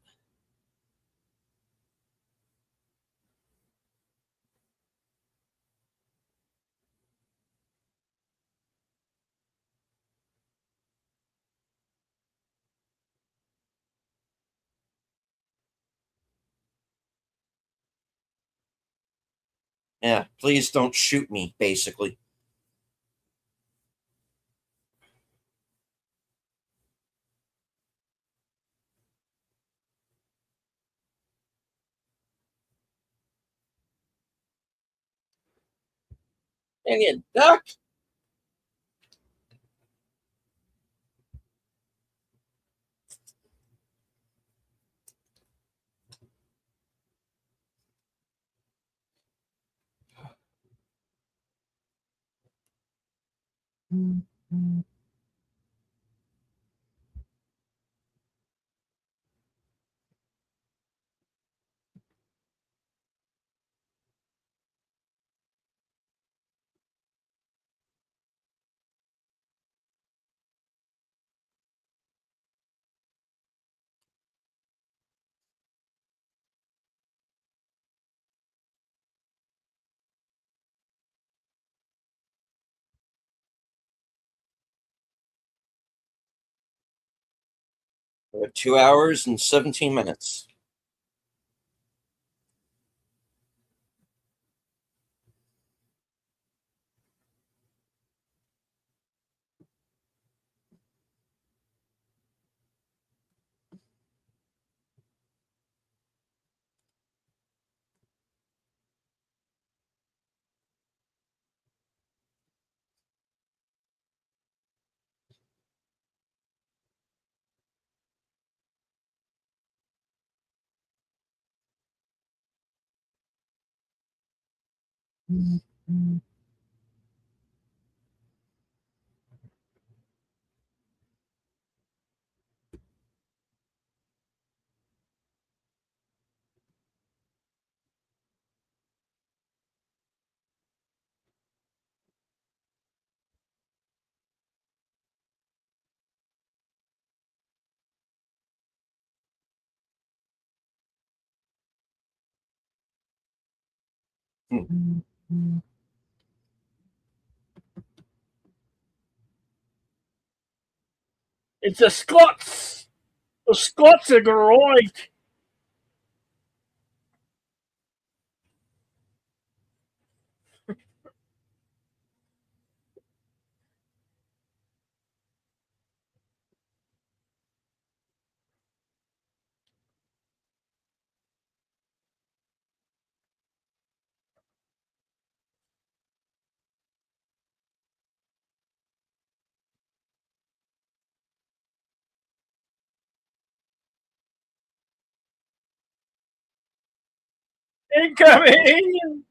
Yeah, please don't shoot me, basically. And you duck. 2 hours and 17 minutes. It's the Scots. The Scots are great. Inconvenience.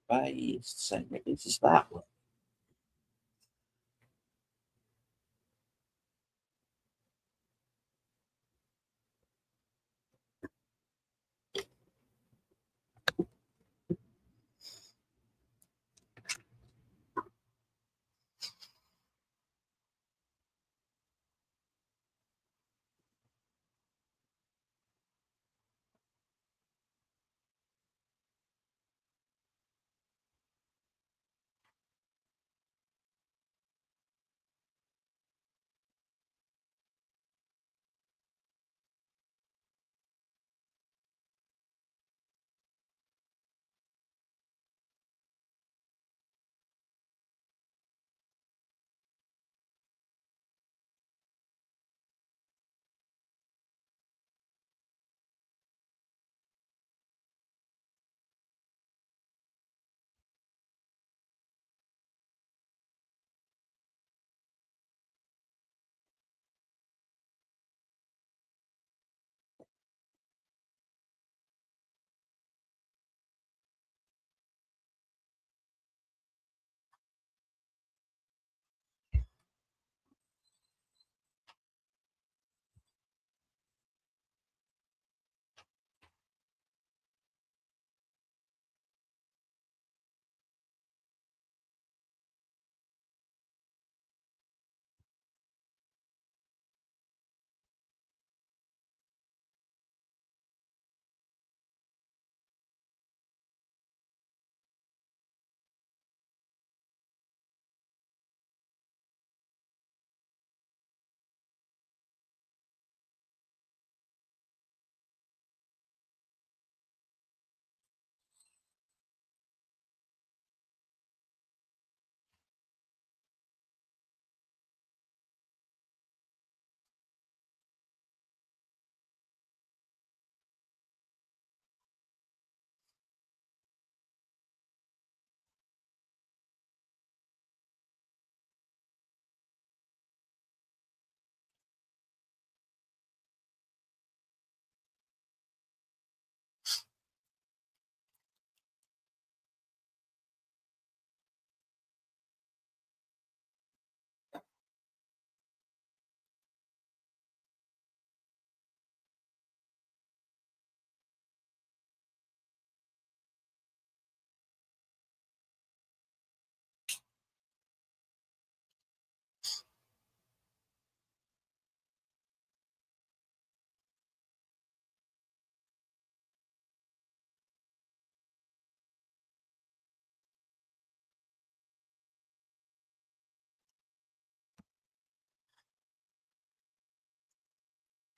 Bye. This is that one.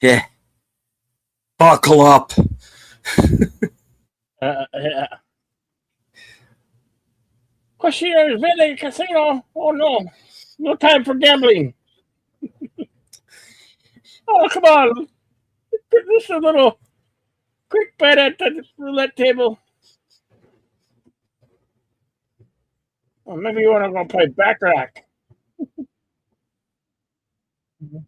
Yeah. Buckle up. Yeah. Casino is vending casino. Oh no, no time for gambling. Oh come on, just a little quick bet at the roulette table. Or maybe you want to go play baccarat. There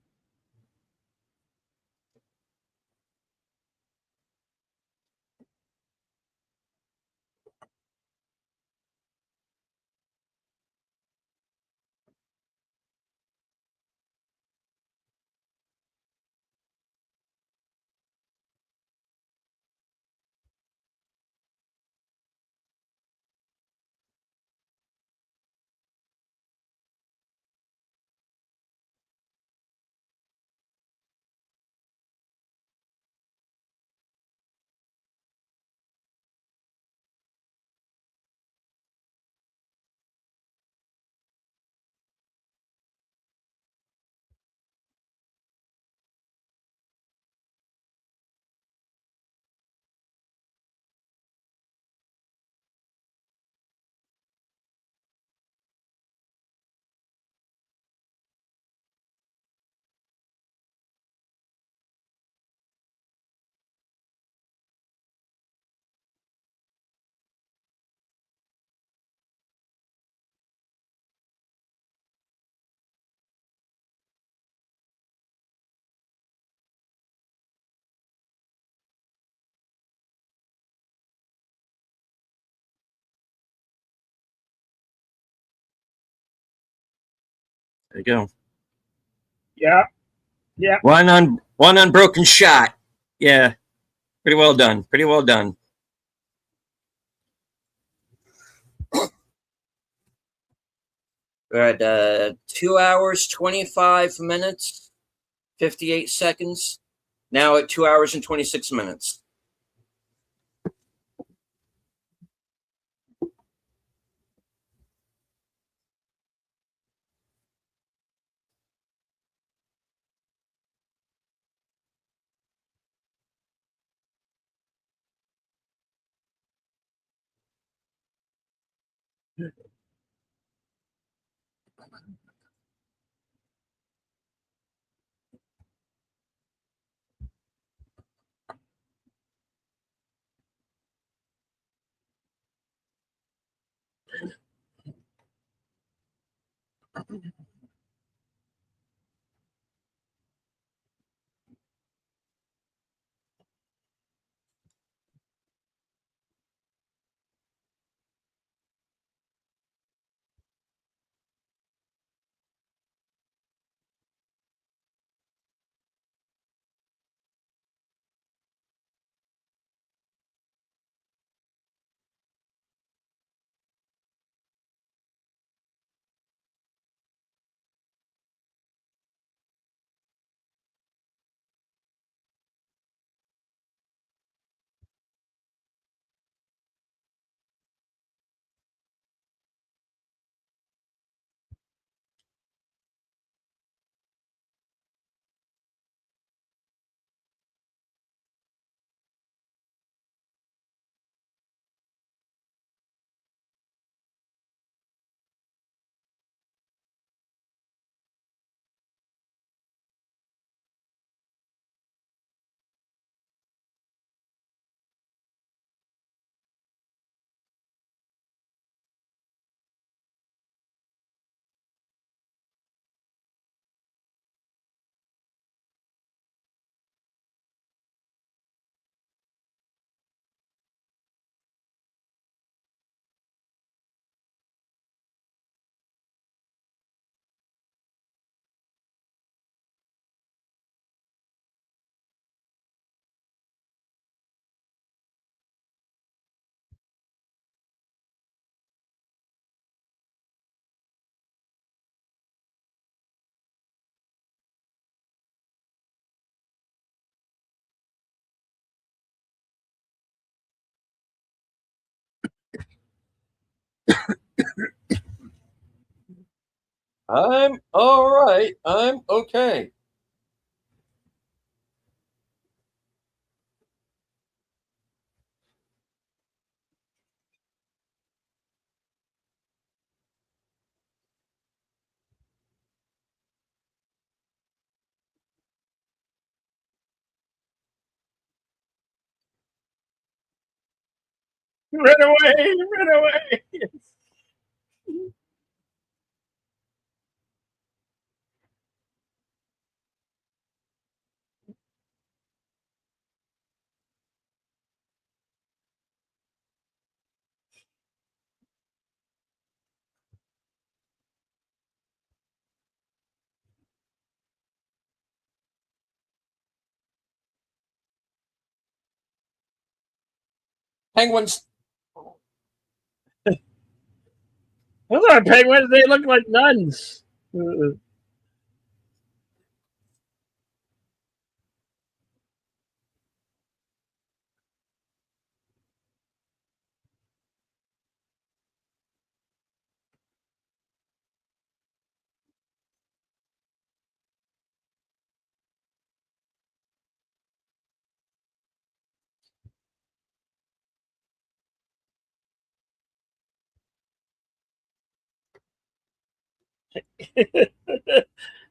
you go. Yeah, yeah. One unbroken shot. Yeah. Pretty well done. Pretty well done. We're at 2 hours, 25 minutes, 58 seconds. Now at 2 hours and 26 minutes. I'm all right. I'm okay. Run away! Run away! Penguins. Those are penguins. They look like nuns.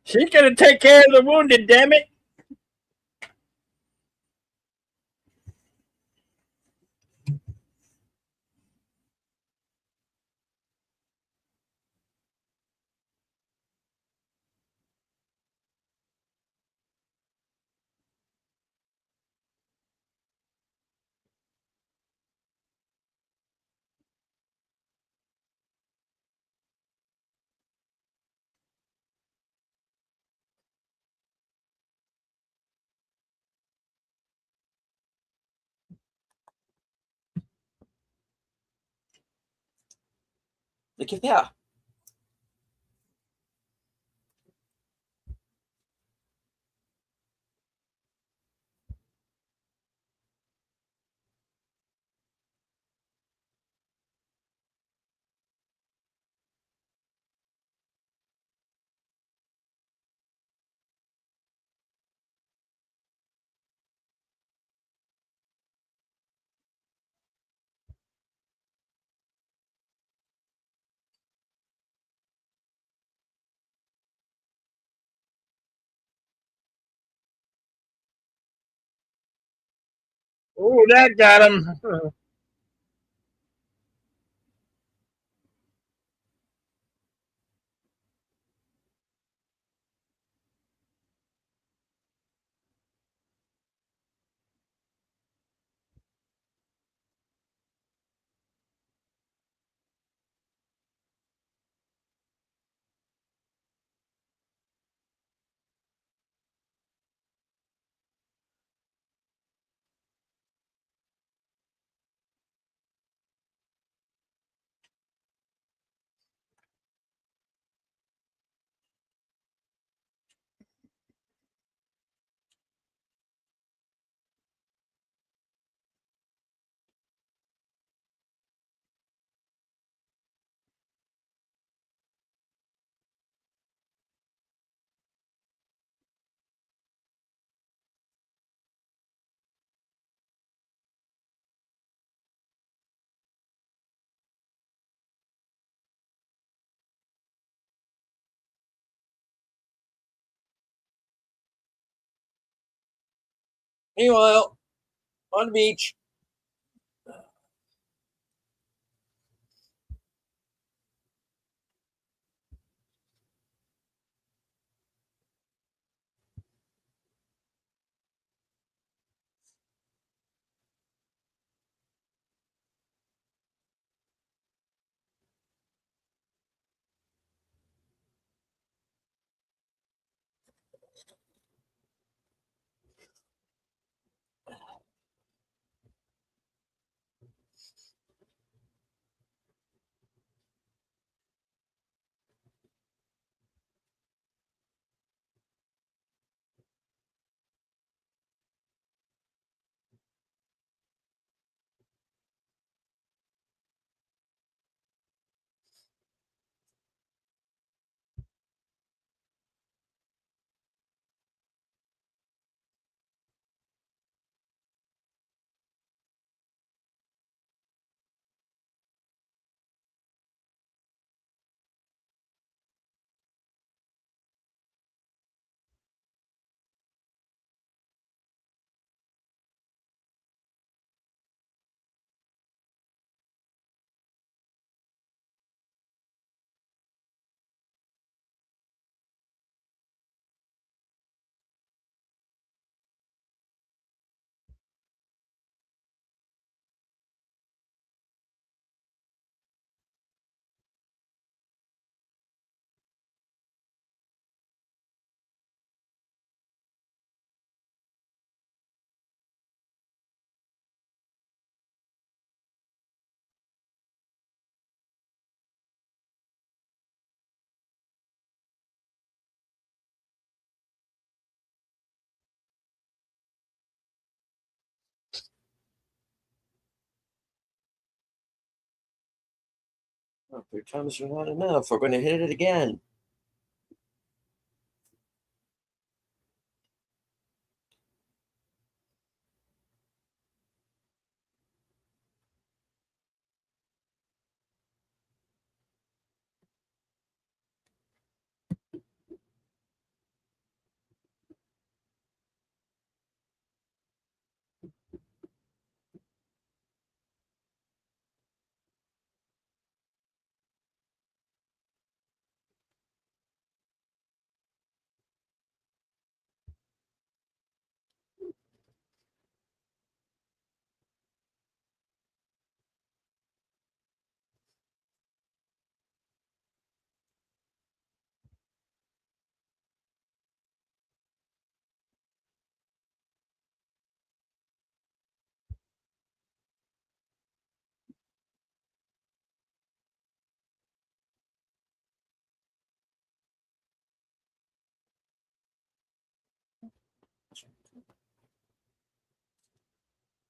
She's gonna take care of the wounded. Damn it! Yeah. Oh, that got him. Meanwhile, on the beach. Oh, 3 times are not enough. We're going to hit it again.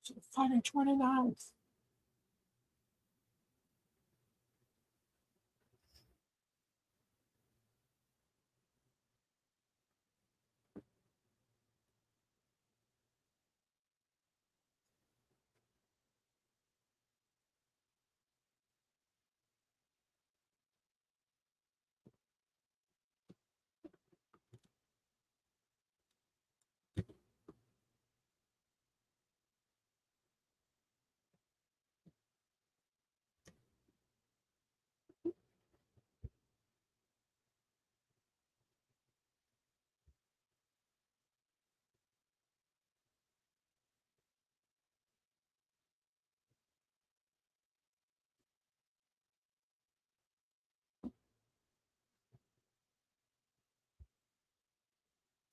So fighting 29th.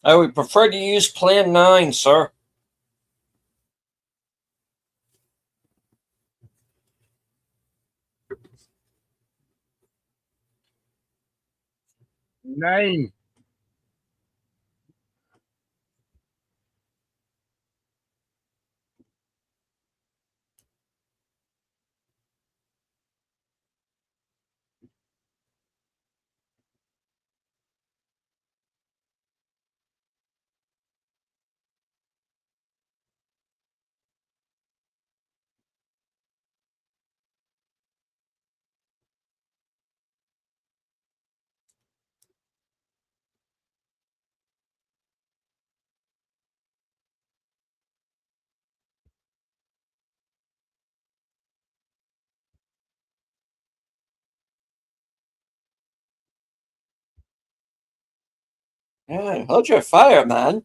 I would prefer to use Plan 9, sir. Nine. Yeah, hold your fire, man.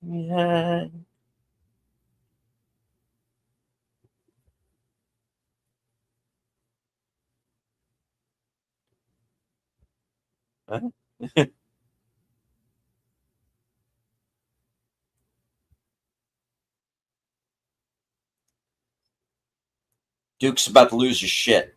Yeah. Huh? Duke's about to lose his shit.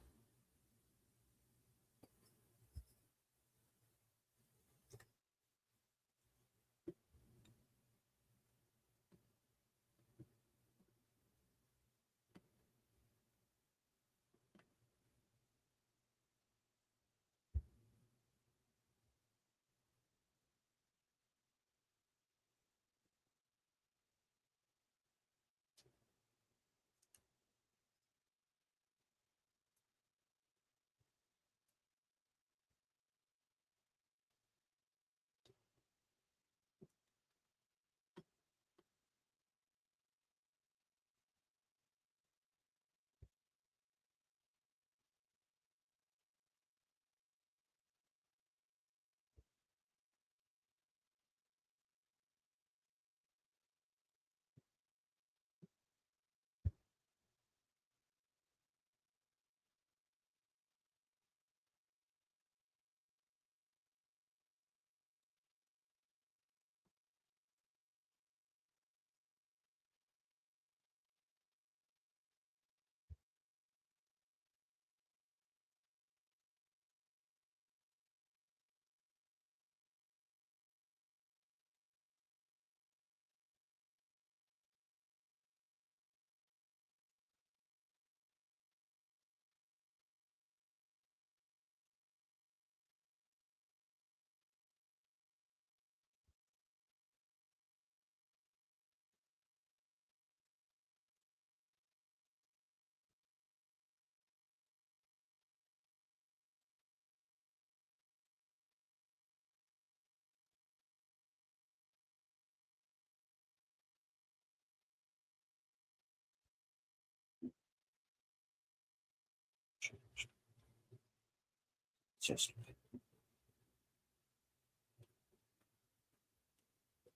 Just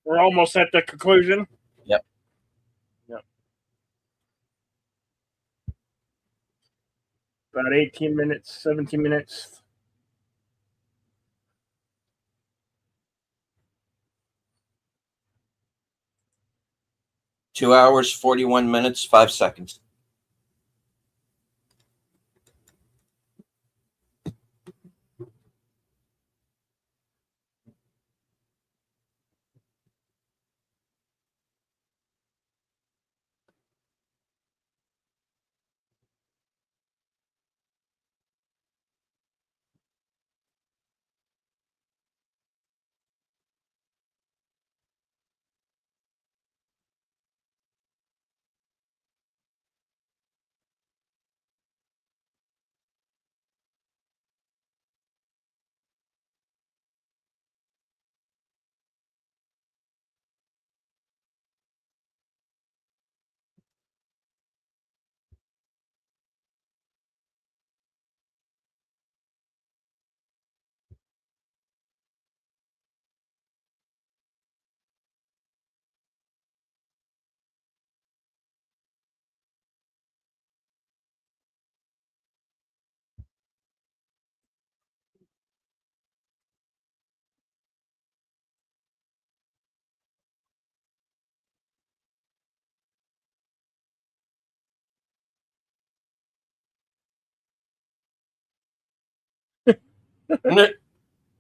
We're almost at the conclusion. Yep. Yep. About 18 minutes, 17 minutes. Two hours, 41 minutes, 5 seconds.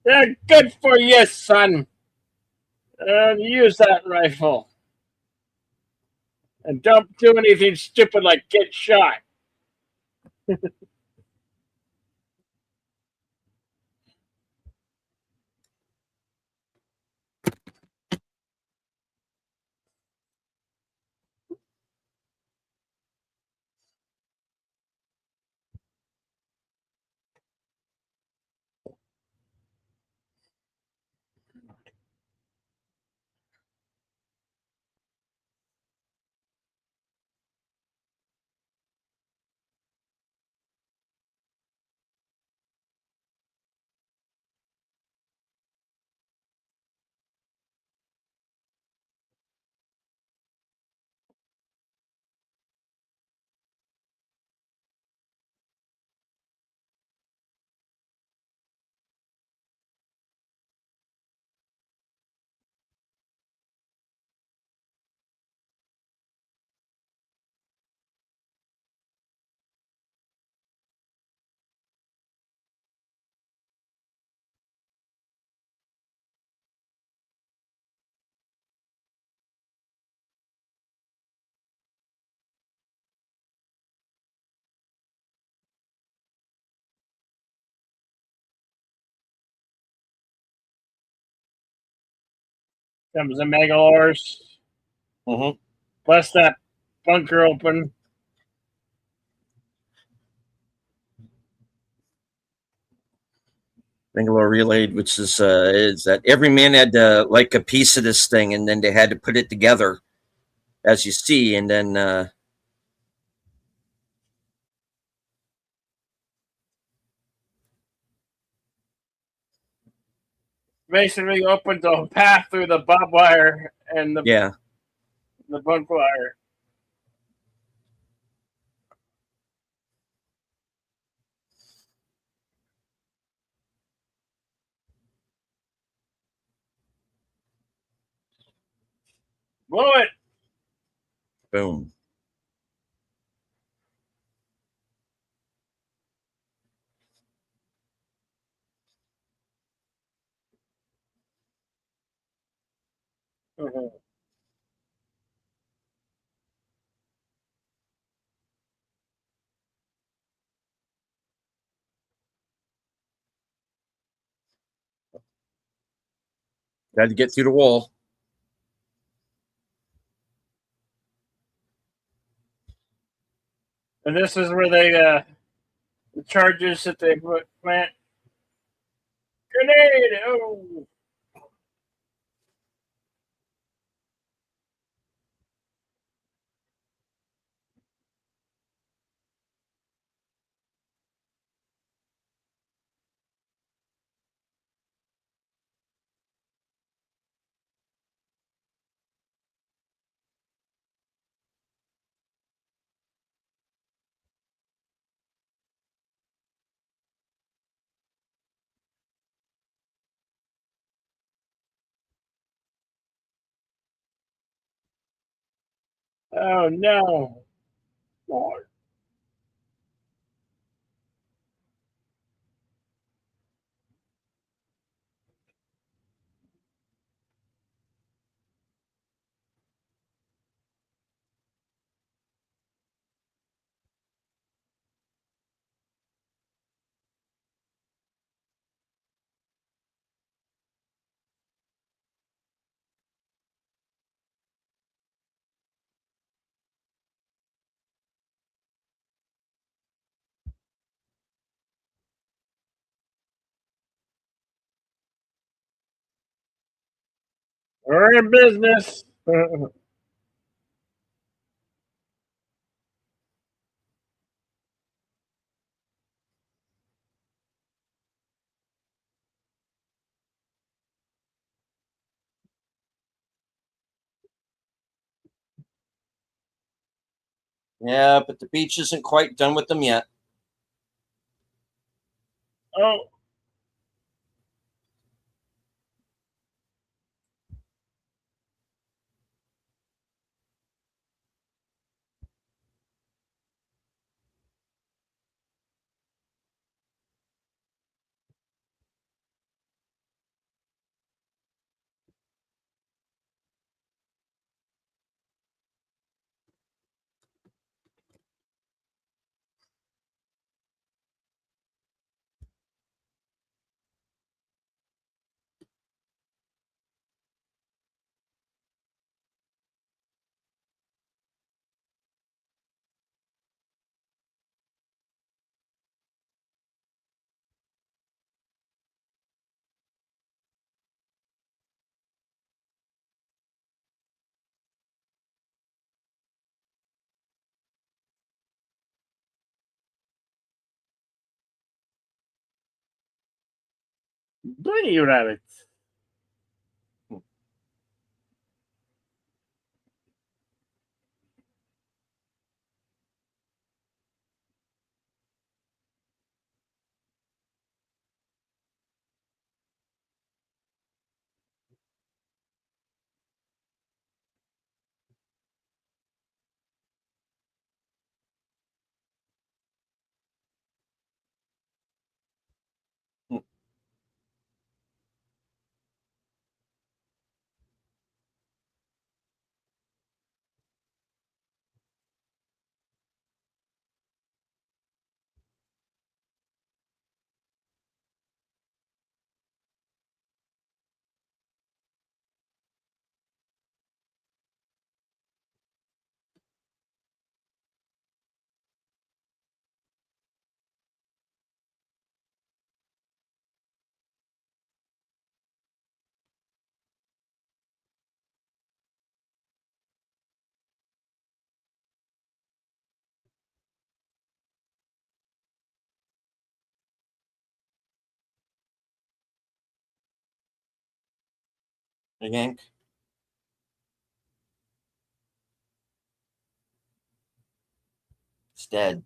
Yeah, good for you, son. Use that rifle. And don't do anything stupid like get shot. Comes the Megalors. Mm-hmm. Bust that bunker open. Bangalore relayed, which is that every man had like a piece of this thing, and then they had to put it together, as you see, and then Basically opened the path through the barbed wire and yeah, the bunk wire. Blow it. boom. Mhm. Had to get through the wall. And this is where they the charges that they plant. Grenade! Oh, Oh no. Lord. We're in business. Yeah, but the beach isn't quite done with them yet. Oh, bunny rabbits. The yank. It's dead.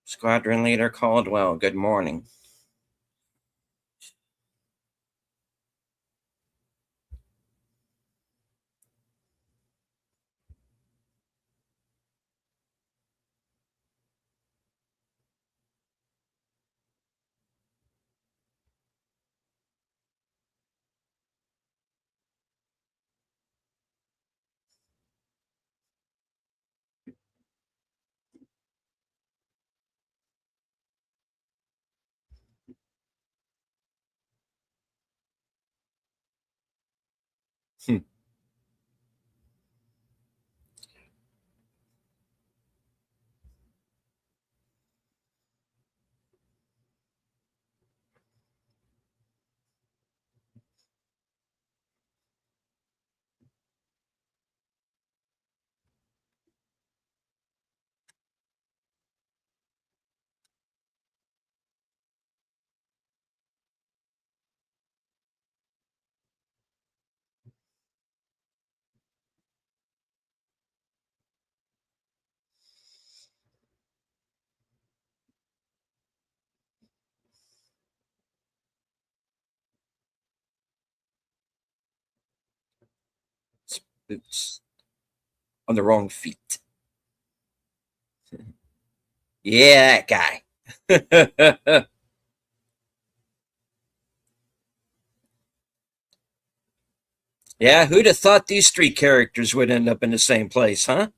Squadron Leader Caldwell, good morning. boots on the wrong feet. Yeah, that guy. Yeah, who'd have thought these three characters would end up in the same place, huh?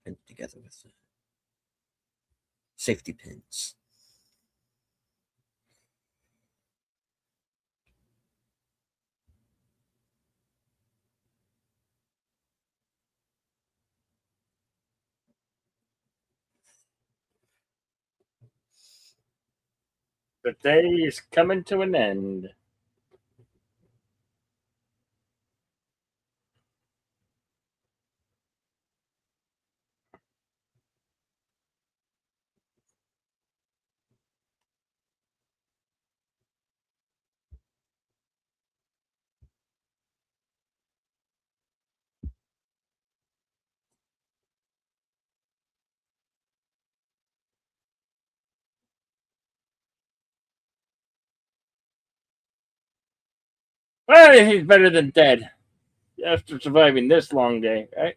Pinned together with safety pins. The day is coming to an end. Well, he's better than dead after surviving this long day, right?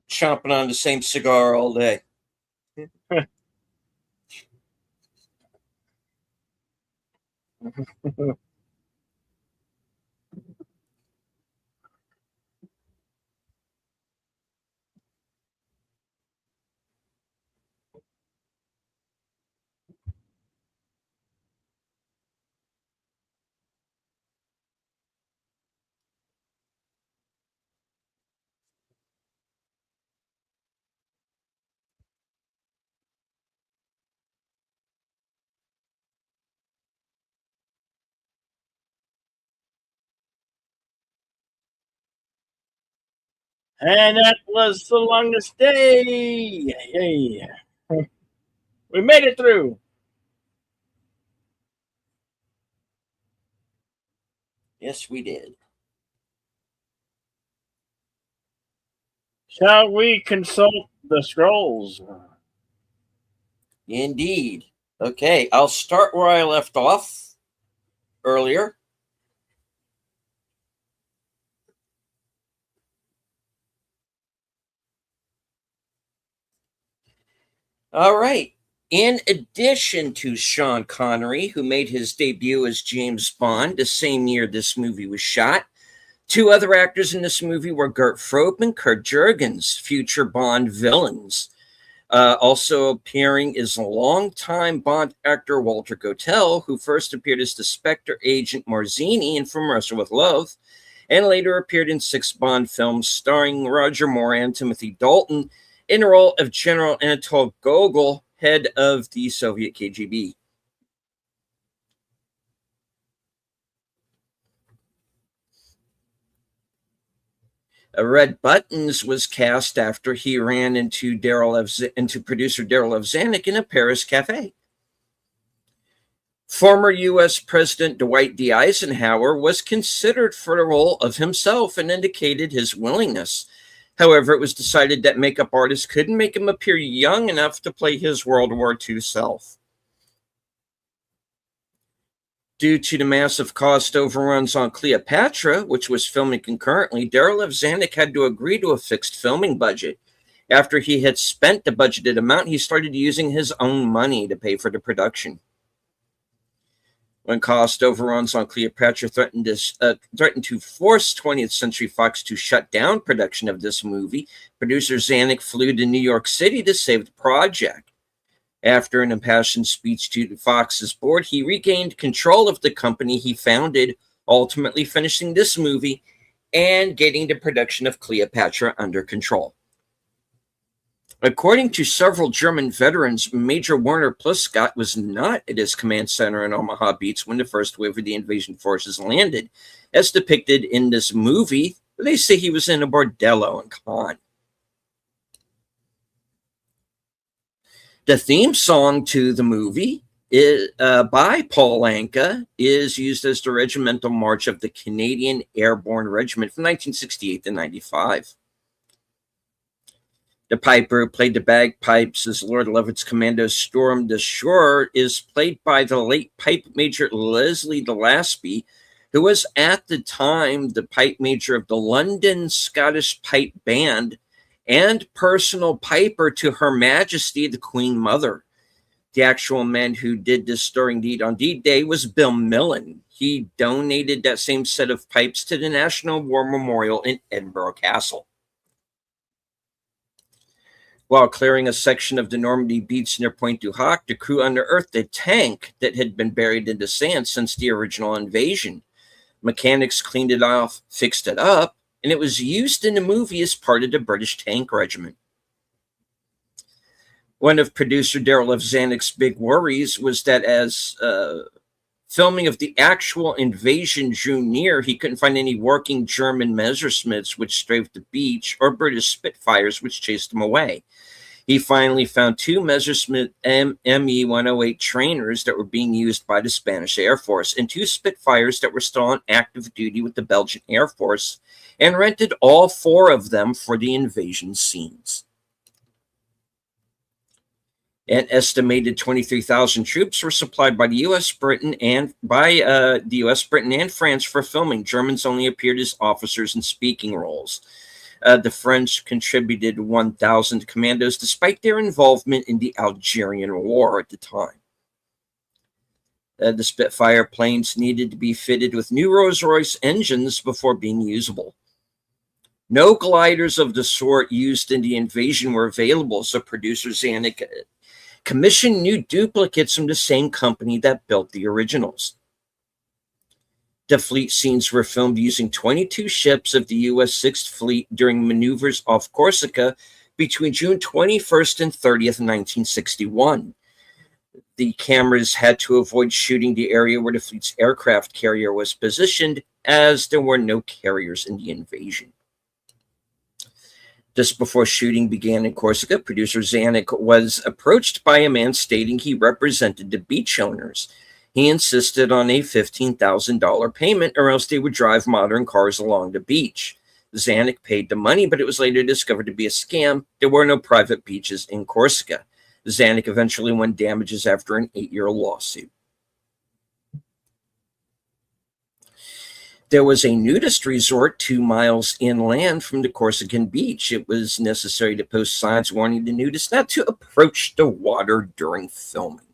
Chomping on the same cigar all day. And that was the longest day. Yay. We made it through. Yes, we did. Shall we consult the scrolls? Indeed. Okay, I'll start where I left off earlier. All right. In addition to Sean Connery, who made his debut as James Bond the same year this movie was shot, two other actors in this movie were Gert Frobe and Kurt Jurgens, future Bond villains. Also appearing is longtime Bond actor Walter Gotell, who first appeared as the Spectre agent Marzini in From Russia with Love, and later appeared in 6 Bond films starring Roger Moore and Timothy Dalton in the role of General Anatol Gogol, head of the Soviet KGB. Red Buttons was cast after he ran into producer Darryl F. Zanuck in a Paris cafe. Former U.S. President Dwight D. Eisenhower was considered for the role of himself and indicated his willingness. However, it was decided that makeup artists couldn't make him appear young enough to play his World War II self. Due to the massive cost overruns on Cleopatra, which was filming concurrently, Darryl F. Zanuck had to agree to a fixed filming budget. After he had spent the budgeted amount, he started using his own money to pay for the production. When cost overruns on Cleopatra threatened to force 20th Century Fox to shut down production of this movie, producer Zanuck flew to New York City to save the project. After an impassioned speech to Fox's board, he regained control of the company he founded, ultimately finishing this movie and getting the production of Cleopatra under control. According to several German veterans, Major Werner Pluscott was not at his command center in Omaha Beach when the first wave of the invasion forces landed. As depicted in this movie, they say he was in a bordello in Cannes. The theme song to the movie by Paul Anka is used as the regimental march of the Canadian Airborne Regiment from 1968 to 95. The piper who played the bagpipes as Lord Levitt's commando stormed the shore is played by the late Pipe Major Leslie Gillespie, who was at the time the pipe major of the London Scottish Pipe Band and personal piper to Her Majesty the Queen Mother. The actual man who did this stirring deed on D-Day was Bill Millen. He donated that same set of pipes to the National War Memorial in Edinburgh Castle. While clearing a section of the Normandy beach near Pointe du Hoc, the crew unearthed a tank that had been buried in the sand since the original invasion. Mechanics cleaned it off, fixed it up, and it was used in the movie as part of the British Tank Regiment. One of producer Darryl F. Zanuck's big worries was that as filming of the actual invasion drew near, he couldn't find any working German Messerschmitts which strafed the beach or British Spitfires which chased them away. He finally found two Messerschmitt ME-108 trainers that were being used by the Spanish Air Force and two Spitfires that were still on active duty with the Belgian Air Force, and rented all four of them for the invasion scenes. An estimated 23,000 troops were supplied by the U.S., Britain, and France for filming. Germans only appeared as officers in speaking roles. The French contributed 1,000 commandos, despite their involvement in the Algerian War at the time. The Spitfire planes needed to be fitted with new Rolls-Royce engines before being usable. No gliders of the sort used in the invasion were available, so producer Zanuck commissioned new duplicates from the same company that built the originals. The fleet scenes were filmed using 22 ships of the U.S. 6th Fleet during maneuvers off Corsica between June 21st and 30th, 1961. The cameras had to avoid shooting the area where the fleet's aircraft carrier was positioned, as there were no carriers in the invasion. Just before shooting began in Corsica, producer Zanuck was approached by a man stating he represented the beach owners. He insisted on a $15,000 payment or else they would drive modern cars along the beach. Zanuck paid the money, but it was later discovered to be a scam. There were no private beaches in Corsica. Zanuck eventually won damages after an 8-year lawsuit. There was a nudist resort 2 miles inland from the Corsican beach. It was necessary to post signs warning the nudists not to approach the water during filming.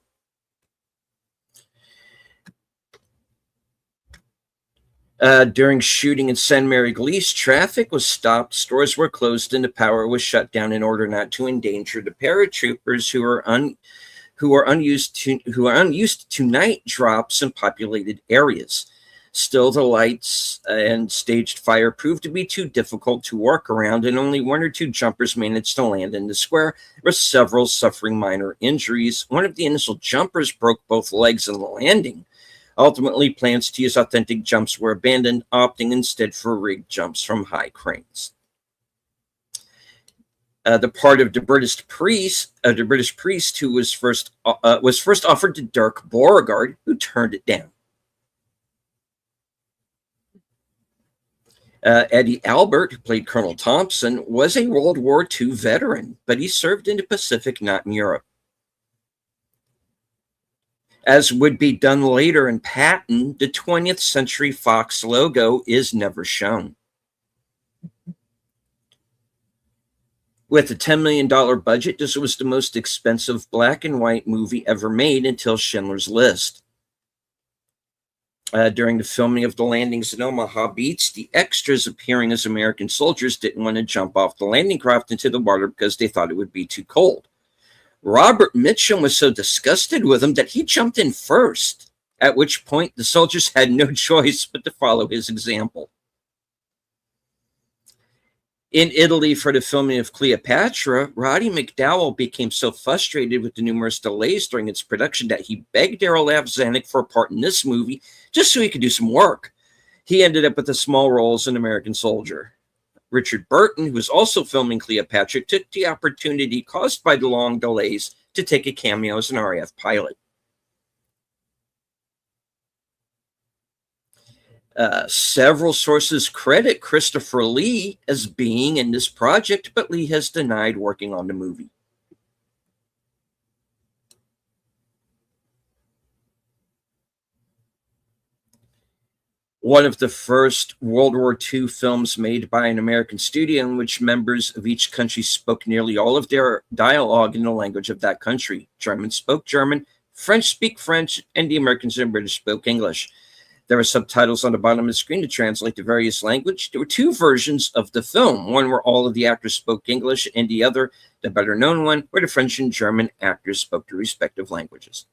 During shooting in Sainte Mary Glisse, traffic was stopped, stores were closed, and the power was shut down in order not to endanger the paratroopers who are unused to night drops in populated areas. Still, the lights and staged fire proved to be too difficult to work around, and only 1 or 2 jumpers managed to land in the square, with several suffering minor injuries. One of the initial jumpers broke both legs in the landing. Ultimately, plans to use authentic jumps were abandoned, opting instead for rigged jumps from high cranes. The part of the British priest who was first offered to Dirk Beauregard, who turned it down. Eddie Albert, who played Colonel Thompson, was a World War II veteran, but he served in the Pacific, not in Europe. As would be done later in Patton, the 20th Century Fox logo is never shown. With a $10 million budget, this was the most expensive black and white movie ever made until Schindler's List. During the filming of the landings in Omaha Beach, the extras appearing as American soldiers didn't want to jump off the landing craft into the water because they thought it would be too cold. Robert Mitchum was so disgusted with him that he jumped in first, at which point the soldiers had no choice but to follow his example. In Italy, for the filming of Cleopatra, Roddy McDowall became so frustrated with the numerous delays during its production that he begged Darryl F. Zanuck for a part in this movie just so he could do some work. He ended up with a small role as an American soldier. Richard Burton, who was also filming Cleopatra, took the opportunity caused by the long delays to take a cameo as an RAF pilot. Several sources credit Christopher Lee as being in this project, but Lee has denied working on the movie. One of the first World War II films made by an American studio in which members of each country spoke nearly all of their dialogue in the language of that country. Germans spoke German, French speak French, and the Americans and British spoke English. There were subtitles on the bottom of the screen to translate the various language. There were two versions of the film, one where all of the actors spoke English, and the other, the better-known one, where the French and German actors spoke their respective languages.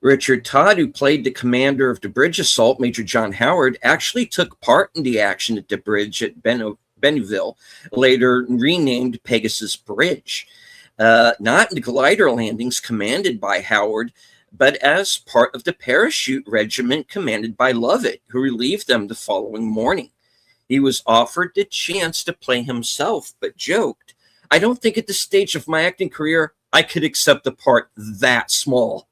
Richard Todd, who played the commander of the bridge assault, Major John Howard, actually took part in the action at the bridge at Bennouville, later renamed Pegasus Bridge. Not in the glider landings commanded by Howard, but as part of the parachute regiment commanded by Lovett, who relieved them the following morning. He was offered the chance to play himself, but joked, "I don't think at this stage of my acting career I could accept a part that small."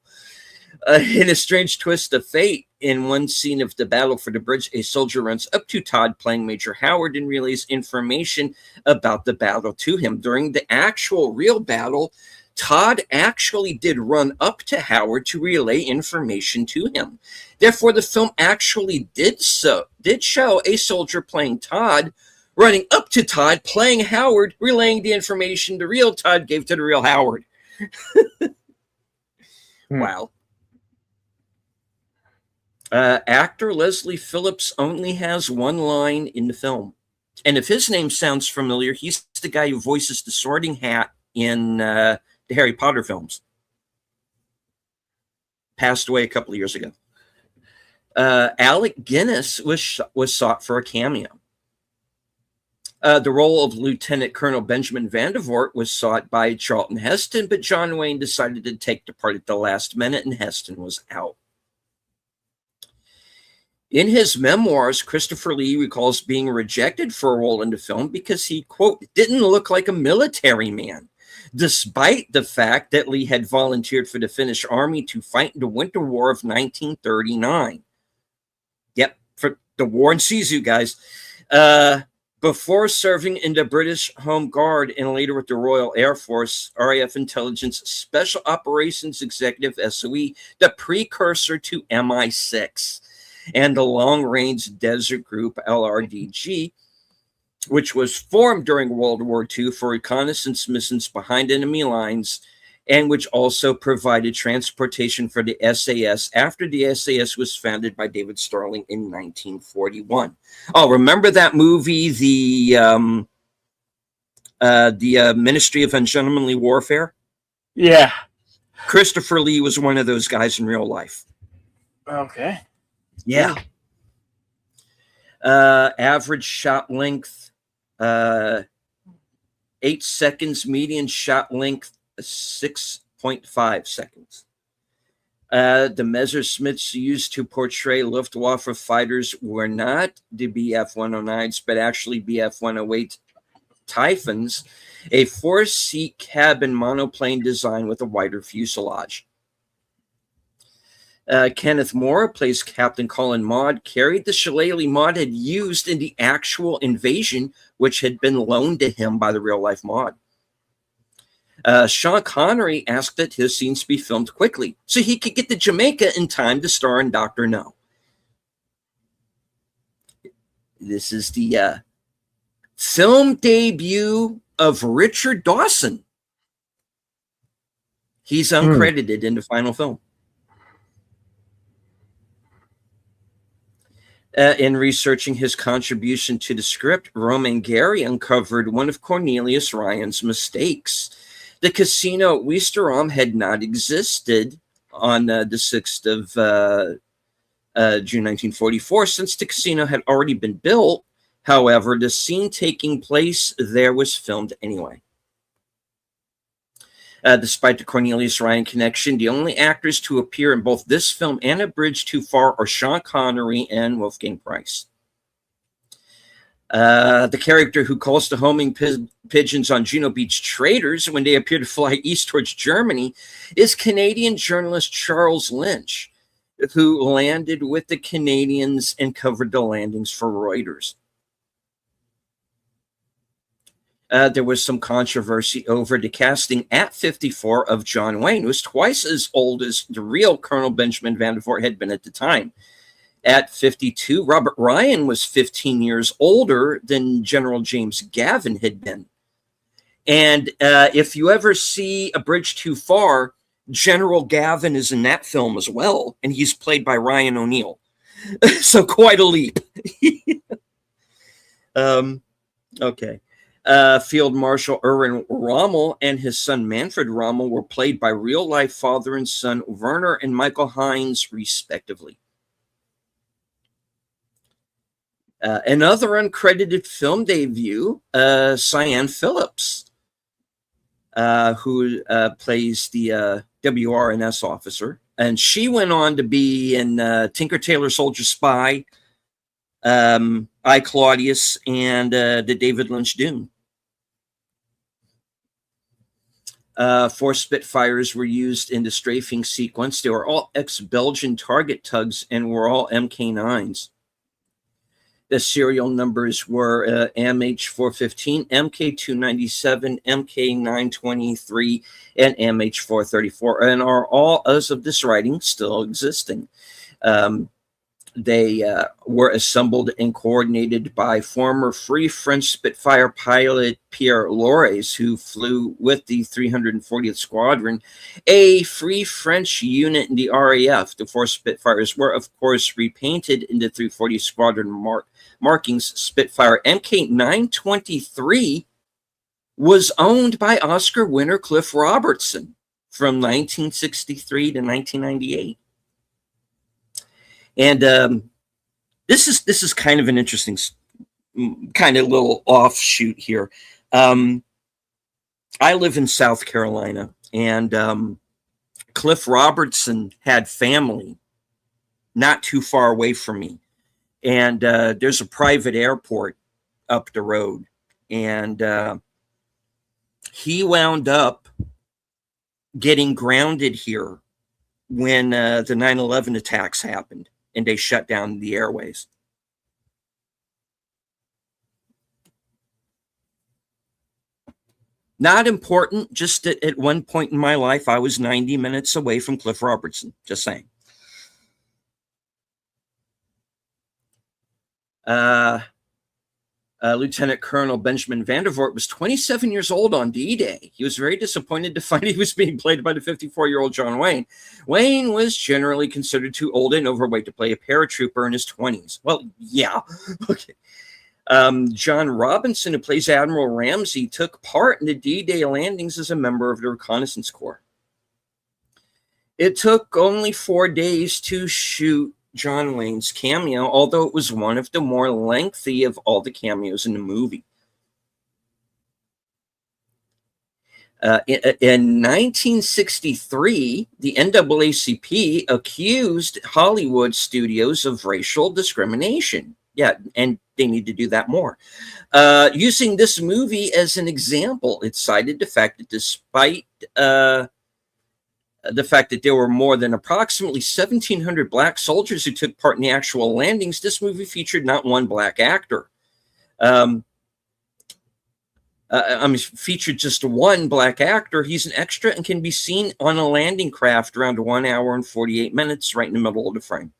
In a strange twist of fate, in one scene of the battle for the bridge, a soldier runs up to Todd, playing Major Howard, and relays information about the battle to him. During the actual real battle, Todd actually did run up to Howard to relay information to him. Therefore, the film actually did show a soldier playing Todd, running up to Todd, playing Howard, relaying the information the real Todd gave to the real Howard. Wow. Actor Leslie Phillips only has one line in the film. And if his name sounds familiar, he's the guy who voices the Sorting Hat in the Harry Potter films. Passed away a couple of years ago. Alec Guinness was sought for a cameo. The role of Lieutenant Colonel Benjamin Vandervoort was sought by Charlton Heston, but John Wayne decided to take the part at the last minute, and Heston was out. In his memoirs, Christopher Lee recalls being rejected for a role in the film because he, quote, didn't look like a military man, despite the fact that Lee had volunteered for the Finnish army to fight in the Winter War of 1939. Yep, for the war in Sisu, guys. Before serving in the British Home Guard and later with the Royal Air Force, RAF Intelligence Special Operations Executive, SOE, the precursor to MI6. And the Long Range Desert Group, LRDG, which was formed during World War II for reconnaissance missions behind enemy lines, and which also provided transportation for the SAS after the SAS was founded by David Sterling in 1941. Oh, remember that movie, the Ministry of Ungentlemanly Warfare? Yeah. Christopher Lee was one of those guys in real life. Okay. Yeah. Average shot length, 8 seconds. Median shot length, 6.5 seconds. The Messerschmitts used to portray Luftwaffe fighters were not the Bf-109s, but actually Bf-108 Typhoons, a 4-seat cabin monoplane design with a wider fuselage. Kenneth Moore plays Captain Colin Maud, carried the shillelagh Maud had used in the actual invasion, which had been loaned to him by the real-life Maud. Sean Connery asked that his scenes be filmed quickly so he could get to Jamaica in time to star in Dr. No. This is the film debut of Richard Dawson. He's uncredited in the final film. In researching his contribution to the script, Roman Gary uncovered one of Cornelius Ryan's mistakes. The casino at Ouistreham had not existed on the 6th of June 1944, since the casino had already been built. However, the scene taking place there was filmed anyway. Despite the Cornelius Ryan connection, the only actors to appear in both this film and A Bridge Too Far are Sean Connery and Wolfgang Price. The character who calls the homing pigeons on Juno Beach traders when they appear to fly east towards Germany is Canadian journalist Charles Lynch, who landed with the Canadians and covered the landings for Reuters. There was some controversy over the casting at 54 of John Wayne, who was twice as old as the real Colonel Benjamin Van der Voort had been at the time. At 52, Robert Ryan was 15 years older than General James Gavin had been. And if you ever see A Bridge Too Far, General Gavin is in that film as well, and he's played by Ryan O'Neal. So quite a leap. Okay. Field Marshal Erwin Rommel and his son Manfred Rommel were played by real-life father and son Werner and Michael Hines, respectively. Another uncredited film debut, Cyan Phillips, who plays the WRNS officer. And she went on to be in Tinker Tailor Soldier Spy, I, Claudius, and the David Lynch Dune. 4 Spitfires were used in the strafing sequence. They were all ex-Belgian target tugs and were all MK9s. The serial numbers were MH415, MK297, MK923, and MH434, and are all, as of this writing, still existing. They were assembled and coordinated by former Free French Spitfire pilot Pierre Lorez, who flew with the 340th Squadron, a Free French unit in the RAF. The 4 Spitfires were, of course, repainted in the 340th Squadron markings. Spitfire MK923 was owned by Oscar winner Cliff Robertson from 1963 to 1998. And this is kind of an interesting kind of little offshoot here. I live in South Carolina, and Cliff Robertson had family not too far away from me. And there's a private airport up the road. And he wound up getting grounded here when the 9/11 attacks happened and they shut down the airways. Not important, just that at one point in my life, I was 90 minutes away from Cliff Robertson. Just saying. Lieutenant Colonel Benjamin Van der Voort was 27 years old on D-Day. He was very disappointed to find he was being played by the 54-year-old John Wayne. Wayne was generally considered too old and overweight to play a paratrooper in his 20s. Well, yeah. Okay. John Robinson, who plays Admiral Ramsey, took part in the D-Day landings as a member of the Reconnaissance Corps. It took only 4 days to shoot John Wayne's cameo, although it was one of the more lengthy of all the cameos in the movie. In 1963, the NAACP accused Hollywood studios of racial discrimination. Yeah, and they need to do that more. Using this movie as an example, it cited the fact that despite the fact that there were more than approximately 1,700 black soldiers who took part in the actual landings, this movie featured not one black actor. featured just one black actor. He's an extra and can be seen on a landing craft around 1 hour and 48 minutes, right in the middle of the frame.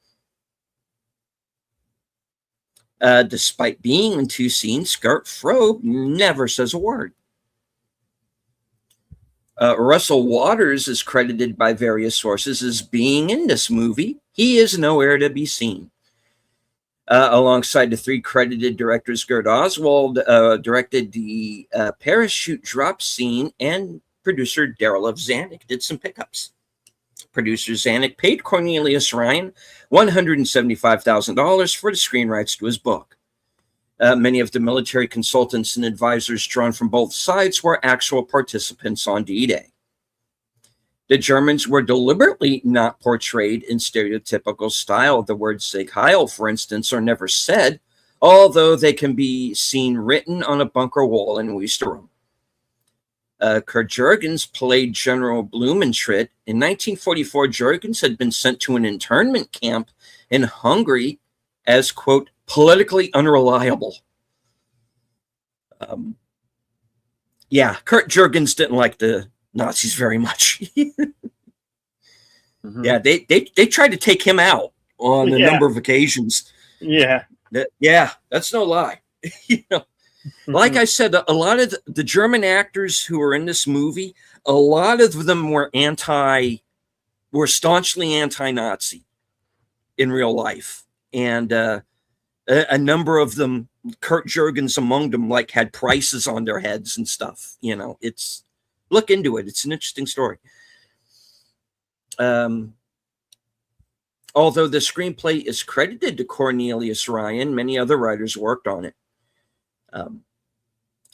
Despite being in 2 scenes, Gert Frobe never says a word. Russell Waters is credited by various sources as being in this movie. He is nowhere to be seen. Alongside the 3 credited directors, Gert Oswald directed the parachute drop scene, and producer Darryl F. Zanuck did some pickups. Producer Zanuck paid Cornelius Ryan $175,000 for the screen rights to his book. Many of the military consultants and advisors drawn from both sides were actual participants on D-Day. The Germans were deliberately not portrayed in stereotypical style. The words Sieg Heil, for instance, are never said, although they can be seen written on a bunker wall in Westerum. Kurt Jürgens played General Blumentritt. In 1944, Jürgens had been sent to an internment camp in Hungary as, quote, politically unreliable. Yeah, Kurt Jürgens didn't like the Nazis very much. Mm-hmm. Yeah, they tried to take him out on a number of occasions. Yeah. Yeah, that's no lie. You know, like I said, a lot of the German actors who were in this movie, a lot of them were staunchly anti-Nazi in real life. And a number of them, Kurt Jürgens among them, like had prices on their heads and stuff. You know, look into it. It's an interesting story. Although the screenplay is credited to Cornelius Ryan, many other writers worked on it.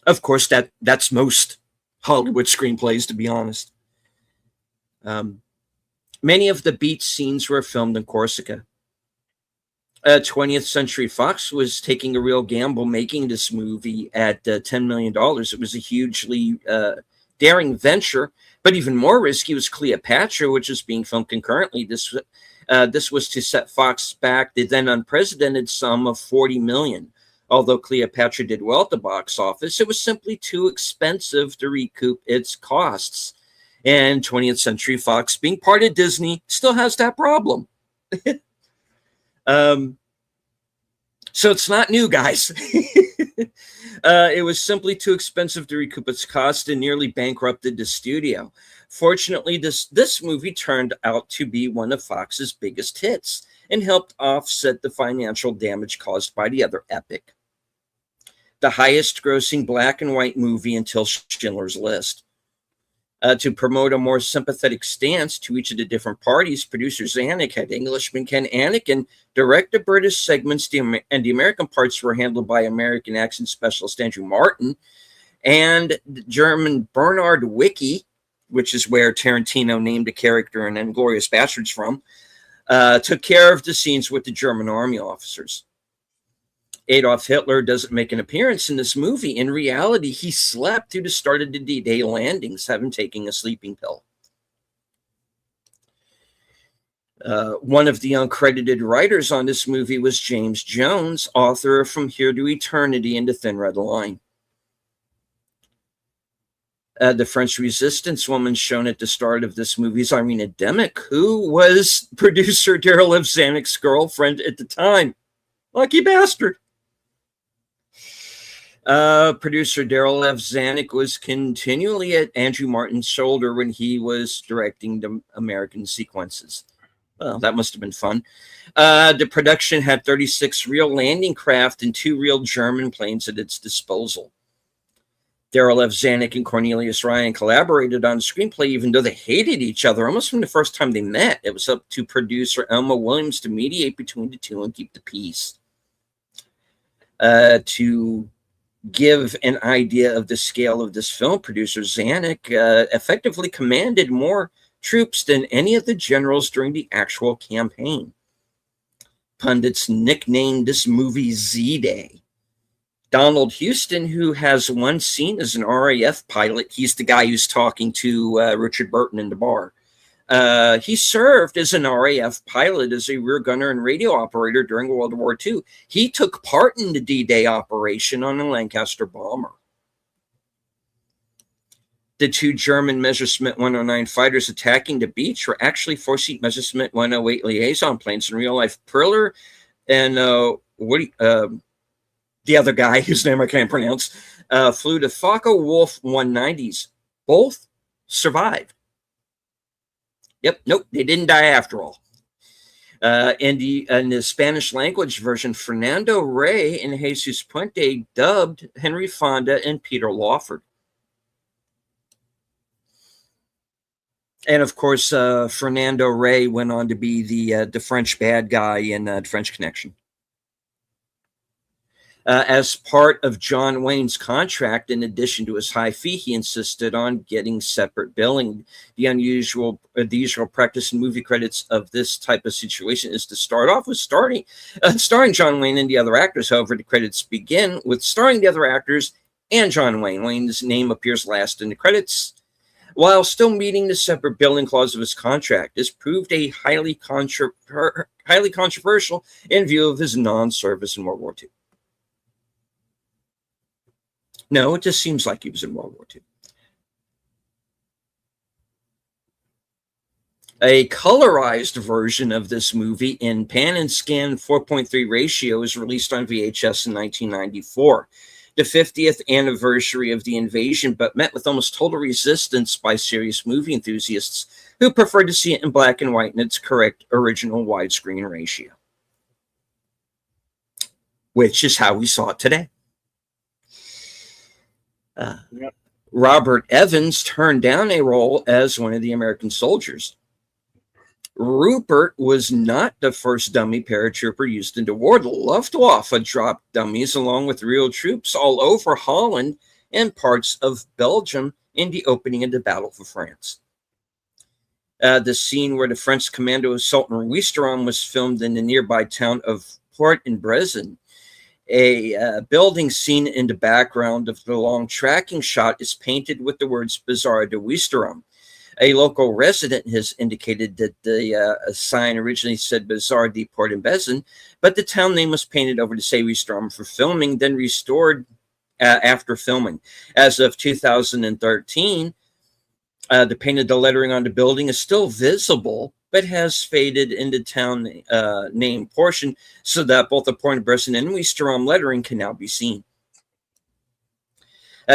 Of course, that's most Hollywood screenplays, to be honest. Many of the beach scenes were filmed in Corsica. 20th Century Fox was taking a real gamble making this movie at $10 million. It was a hugely daring venture, but even more risky was Cleopatra, which was being filmed concurrently. This was to set Fox back the then unprecedented sum of $40 million. Although Cleopatra did well at the box office, it was simply too expensive to recoup its costs. And 20th Century Fox, being part of Disney, still has that problem. So it's not new, guys. It was simply too expensive to recoup its cost and nearly bankrupted the studio. Fortunately, this movie turned out to be one of Fox's biggest hits and helped offset the financial damage caused by the other epic. The highest grossing black and white movie until Schindler's List. To promote a more sympathetic stance to each of the different parties, producer Zanuck had Englishman Ken Anakin direct the British segments, and the American parts were handled by American accent specialist Andrew Martin, and the German Bernard Wicki, which is where Tarantino named a character in Inglourious Basterds from, took care of the scenes with the German army officers. Adolf Hitler doesn't make an appearance in this movie. In reality, he slept through the start of the D-Day landings, having taken a sleeping pill. One of the uncredited writers on this movie was James Jones, author of From Here to Eternity and The Thin Red Line. The French resistance woman shown at the start of this movie is Irina Demick, who was producer Darryl F. Zanuck's girlfriend at the time. Lucky bastard. Producer Darryl F. Zanuck was continually at Andrew Martin's shoulder when he was directing the American sequences. Well, that must have been fun. The production had 36 real landing craft and 2 real German planes at its disposal. Darryl F. Zanuck and Cornelius Ryan collaborated on the screenplay, even though they hated each other almost from the first time they met. It was up to producer Elma Williams to mediate between the two and keep the peace. To give an idea of the scale of this film, producer Zanuck effectively commanded more troops than any of the generals during the actual campaign. Pundits nicknamed this movie Z-Day. Donald Houston, who has one scene as an RAF pilot, he's the guy who's talking to Richard Burton in the bar. He served as an RAF pilot, as a rear gunner and radio operator during World War II. He took part in the D-Day operation on a Lancaster bomber. The two German Messerschmitt 109 fighters attacking the beach were actually four-seat Messerschmitt 108 liaison planes in real life. Perler and the other guy whose name I can't pronounce flew the Focke-Wulf 190s. Both survived. Yep, nope, they didn't die after all. In the Spanish language version, Fernando Rey and Jesus Puente dubbed Henry Fonda and Peter Lawford. And of course, Fernando Rey went on to be the French bad guy in the French Connection. As part of John Wayne's contract, in addition to his high fee, he insisted on getting separate billing. The usual practice in movie credits of this type of situation is to start off with starring John Wayne and the other actors. However, the credits begin with starring the other actors and John Wayne. Wayne's name appears last in the credits, while still meeting the separate billing clause of his contract. This proved a highly controversial in view of his non-service in World War II. No, it just seems like he was in World War II. A colorized version of this movie in pan and scan 4:3 ratio is released on VHS in 1994. The 50th anniversary of the invasion, but met with almost total resistance by serious movie enthusiasts who preferred to see it in black and white in its correct original widescreen ratio, which is how we saw it today. Yep. Robert Evans turned down a role as one of the American soldiers. Rupert was not the first dummy paratrooper used in the war. The Luftwaffe dropped dummies along with real troops all over Holland and parts of Belgium in the opening of the Battle for France. The scene where the French commando Sultan Ouistreham was filmed in the nearby town of Port-en-Bresson. A building seen in the background of the long tracking shot is painted with the words Bazaar de Ouistreham. A local resident has indicated that the sign originally said Bazaar de Port-en-Bresson, but the town name was painted over to say Ouistreham for filming, then restored after filming. As of 2013, the painted lettering on the building is still visible, but has faded in the town name portion so that both the Port-en-Bresson and Ouistreham lettering can now be seen.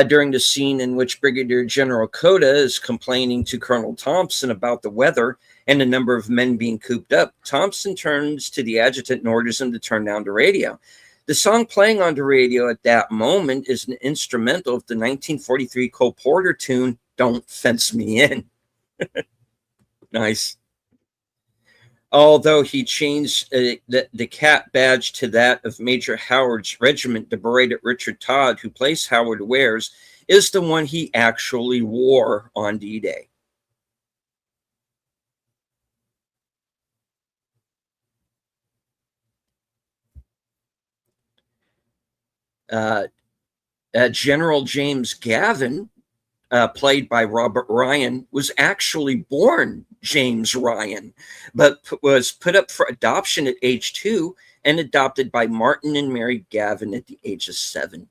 During the scene in which Brigadier General Coda is complaining to Colonel Thompson about the weather and the number of men being cooped up, Thompson turns to the adjutant and orders him to turn down the radio. The song playing on the radio at that moment is an instrumental of the 1943 Cole Porter tune, Don't Fence Me In. Nice. Although he changed the cap badge to that of Major Howard's regiment, the beret that Richard Todd, who plays Howard, wears, is the one he actually wore on D-Day. General James Gavin, played by Robert Ryan, was actually born James Ryan, but was put up for adoption at age 2 and adopted by Martin and Mary Gavin at the age of 7.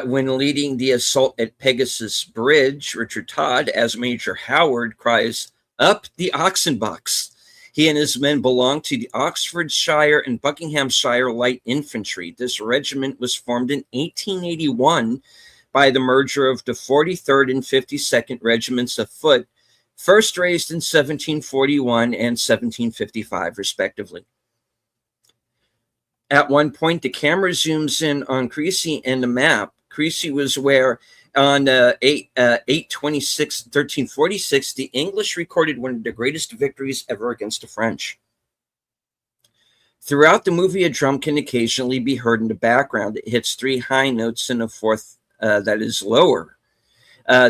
When leading the assault at Pegasus Bridge, Richard Todd, as Major Howard, cries, "Up the Oxenbucks." He and his men belonged to the Oxfordshire and Buckinghamshire Light Infantry. This regiment was formed in 1881 by the merger of the 43rd and 52nd Regiments of Foot, first raised in 1741 and 1755, respectively. At one point, the camera zooms in on Creasy and the map. Creasy was where on 8/26/1346, the English recorded one of the greatest victories ever against the French. Throughout the movie, a drum can occasionally be heard in the background. It hits 3 high notes and a fourth that is lower.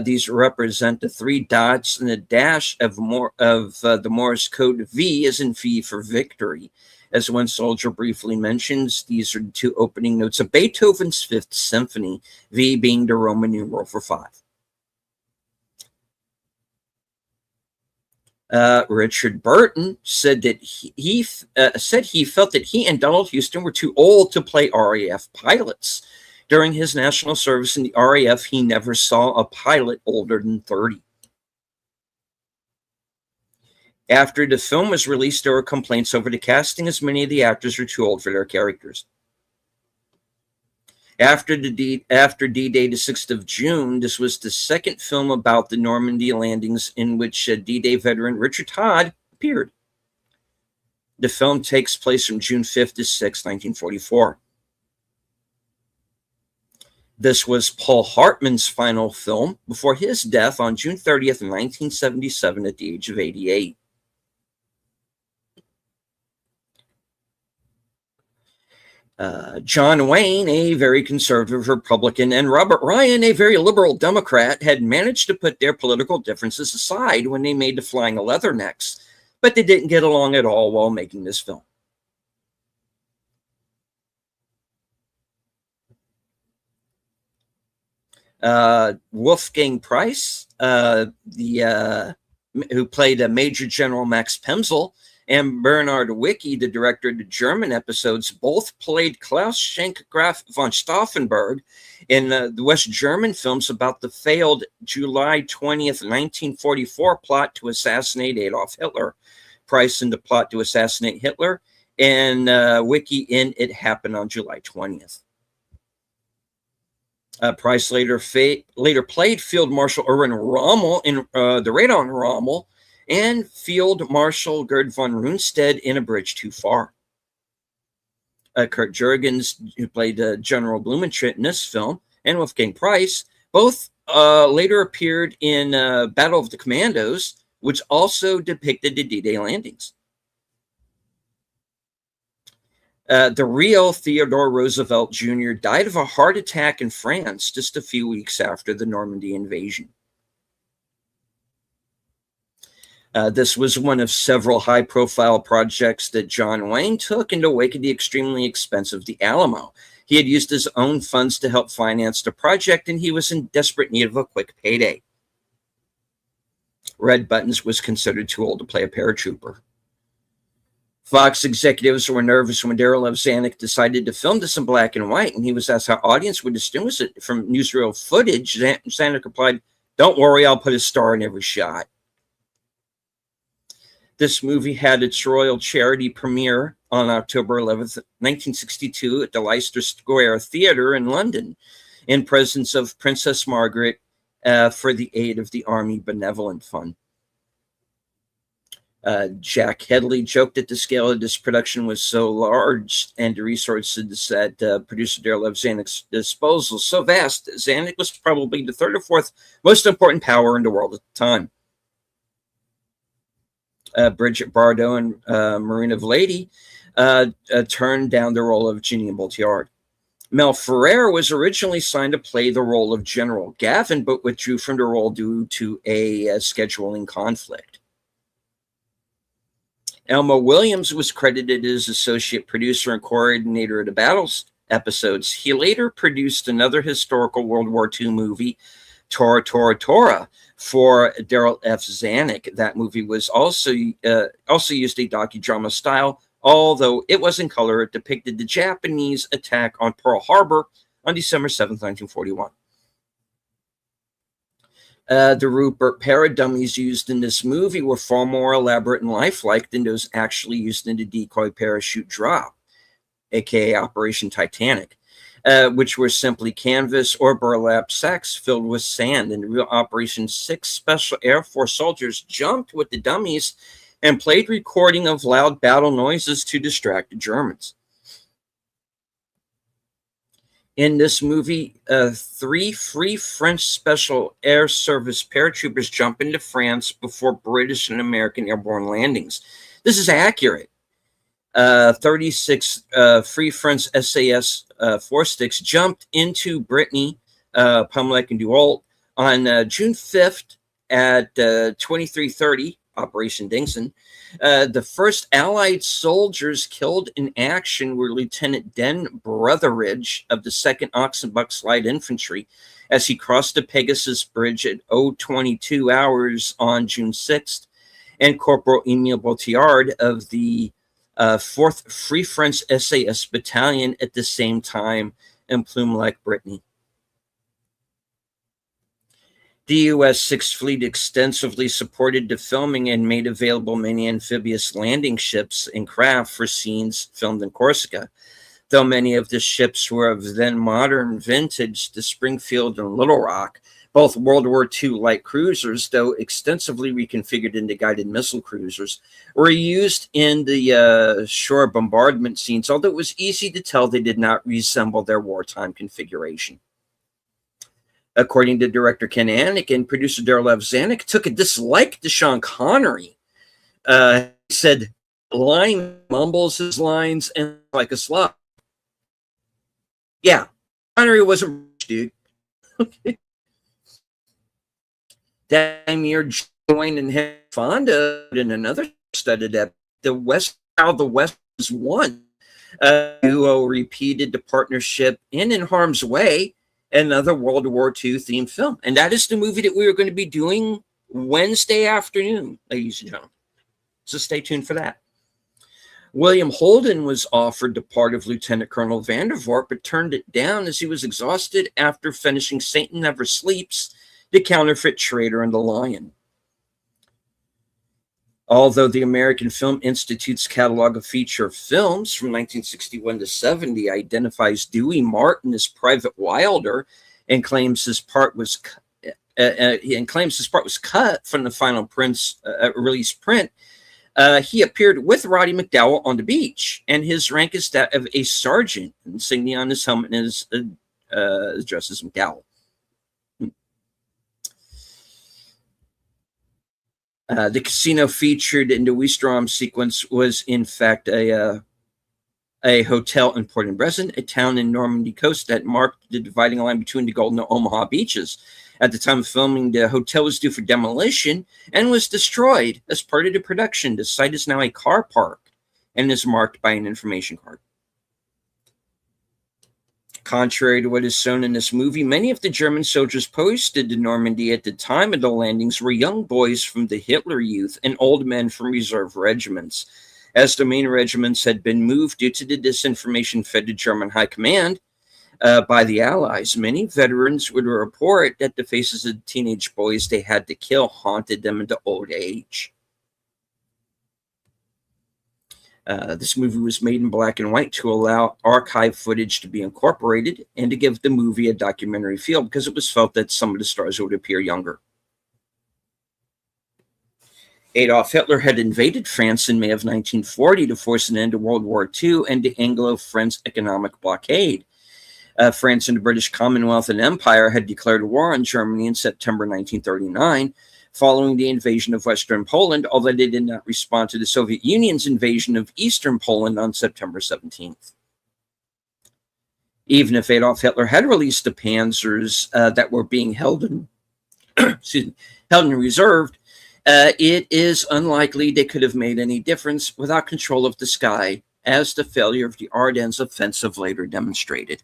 These represent the 3 dots and a dash of the Morse code. V as in V for victory. As one soldier briefly mentions, these are the 2 opening notes of Beethoven's 5th Symphony, V being the Roman numeral for 5. Richard Burton said that he felt that he and Donald Houston were too old to play RAF pilots. During his national service in the RAF, he never saw a pilot older than 30. After the film was released, there were complaints over the casting, as many of the actors were too old for their characters. After D-Day, the 6th of June, this was the second film about the Normandy landings in which D-Day veteran Richard Todd appeared. The film takes place from June 5th to 6th, 1944. This was Paul Hartman's final film before his death on June 30th, 1977, at the age of 88. John Wayne, a very conservative Republican, and Robert Ryan, a very liberal Democrat, had managed to put their political differences aside when they made The Flying Leathernecks, but they didn't get along at all while making this film. Wolfgang Price, who played Major General Max Pemsel, and Bernhard Wicki, the director of the German episodes, both played Klaus Schenk Graf von Stauffenberg in the West German films about the failed July 20th, 1944 plot to assassinate Adolf Hitler. Price in the plot to assassinate Hitler, and Wicki in It Happened on July 20th. Price later played Field Marshal Erwin Rommel in The Raid on Rommel, and Field Marshal Gerd von Rundstedt in A Bridge Too Far. Kurt Jurgens, who played General Blumentritt in this film, and Wolfgang Price, both later appeared in Battle of the Commandos, which also depicted the D-Day landings. The real Theodore Roosevelt Jr. died of a heart attack in France just a few weeks after the Normandy invasion. This was one of several high-profile projects that John Wayne took in the wake of the extremely expensive The Alamo. He had used his own funds to help finance the project, and he was in desperate need of a quick payday. Red Buttons was considered too old to play a paratrooper. Fox executives were nervous when Darryl F. Zanuck decided to film this in black and white, and he was asked how audience would distinguish it from newsreel footage. Zanuck replied, "Don't worry, I'll put a star in every shot." This movie had its royal charity premiere on October 11th, 1962 at the Leicester Square Theatre in London, in presence of Princess Margaret for the aid of the Army Benevolent Fund. Jack Headley joked that the scale of this production was so large and the resources at producer Darryl F. Zanuck's disposal so vast, Zanuck was probably the third or fourth most important power in the world at the time. Bridget Bardot and Marina Vladi turned down the role of Jeannie Boltiard. Mel Ferrer was originally signed to play the role of General Gavin, but withdrew from the role due to a scheduling conflict. Elmo Williams was credited as associate producer and coordinator of the battles episodes. He later produced another historical World War II movie, Tora, Tora, Tora, for Darryl F. Zanuck. That movie was also used a docudrama style, although it was in color. It depicted the Japanese attack on Pearl Harbor on December 7th, 1941. The Rupert Parra dummies used in this movie were far more elaborate and lifelike than those actually used in the decoy parachute drop, aka Operation Titanic, which were simply canvas or burlap sacks filled with sand. In real Operation 6, Special Air Force soldiers jumped with the dummies and played recording of loud battle noises to distract the Germans. In this movie, 3 Free French Special Air Service paratroopers jump into France before British and American airborne landings. This is accurate. 36 Free French SAS 4-sticks jumped into Brittany, Pumlek, and Duault on June 5th at 23:30, Operation Dingson. The first Allied soldiers killed in action were Lieutenant Den Brotheridge of the 2nd Oxenbuck Light Infantry as he crossed the Pegasus Bridge at 0:22 hours on June 6th, and Corporal Emile Boltiard of the 4th Free French SAS Battalion at the same time and plume like Brittany. The U.S. Sixth Fleet extensively supported the filming and made available many amphibious landing ships and craft for scenes filmed in Corsica. Though many of the ships were of then modern vintage, the Springfield and Little Rock, both World War II light cruisers, though extensively reconfigured into guided missile cruisers, were used in the shore bombardment scenes, although it was easy to tell they did not resemble their wartime configuration. According to director Ken Anik and producer Darryl F. Zanuck, took a dislike to Sean Connery. He said, "Line mumbles his lines and like a slob." Yeah, Connery wasn't rich, dude. Okay. That same year, Join and Henry Fonda in another studded at the West. How the West was won. Duo repeated the partnership in Harm's Way, another World War II themed film. And that is the movie that we are going to be doing Wednesday afternoon, ladies and gentlemen. So stay tuned for that. William Holden was offered the part of Lieutenant Colonel Vandervoort, but turned it down as he was exhausted after finishing Satan Never Sleeps, the counterfeit traitor and the lion. Although the American Film Institute's catalog of feature films from 1961 to 70 identifies Dewey Martin as Private Wilder and claims his part was cut from the final release print, he appeared with Roddy McDowall on the beach, and his rank is that of a sergeant. Insignia on his helmet is dressed as McDowall. The casino featured in the Weistrom sequence was, in fact, a hotel in Port-en-Brezin, a town in Normandy coast that marked the dividing line between the Golden and Omaha beaches. At the time of filming, the hotel was due for demolition and was destroyed as part of the production. The site is now a car park and is marked by an information card. Contrary to what is shown in this movie, many of the German soldiers posted to Normandy at the time of the landings were young boys from the Hitler Youth and old men from reserve regiments. As the main regiments had been moved due to the disinformation fed to German high command by the Allies, many veterans would report that the faces of the teenage boys they had to kill haunted them into old age. This movie was made in black and white to allow archive footage to be incorporated and to give the movie a documentary feel, because it was felt that some of the stars would appear younger. Adolf Hitler had invaded France in May of 1940 to force an end to World War II and the Anglo-French economic blockade. France and the British Commonwealth and Empire had declared war on Germany in September 1939, following the invasion of Western Poland, although they did not respond to the Soviet Union's invasion of Eastern Poland on September 17th. Even if Adolf Hitler had released the panzers that were being held in, held in reserve, it is unlikely they could have made any difference without control of the sky, as the failure of the Ardennes offensive later demonstrated.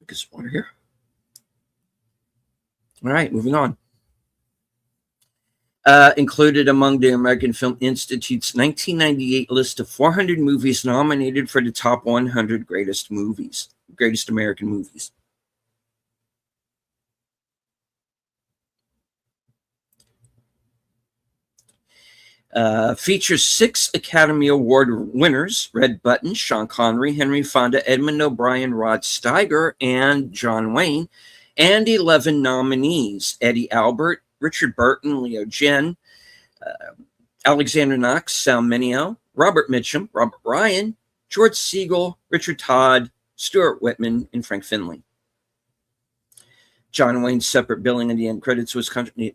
Get some water here. All right, moving on. Included among the American Film Institute's 1998 list of 400 movies nominated for the top 100 greatest American movies. Features 6 Academy Award winners: Red Button, Sean Connery, Henry Fonda, Edmund O'Brien, Rod Steiger, and John Wayne, and 11 nominees: Eddie Albert, Richard Burton, Leo Jen, Alexander Knox, Sal Mineo, Robert Mitchum, Robert Ryan, George Siegel, Richard Todd, Stuart Whitman, and Frank Finley. John Wayne's separate billing in the end credits was we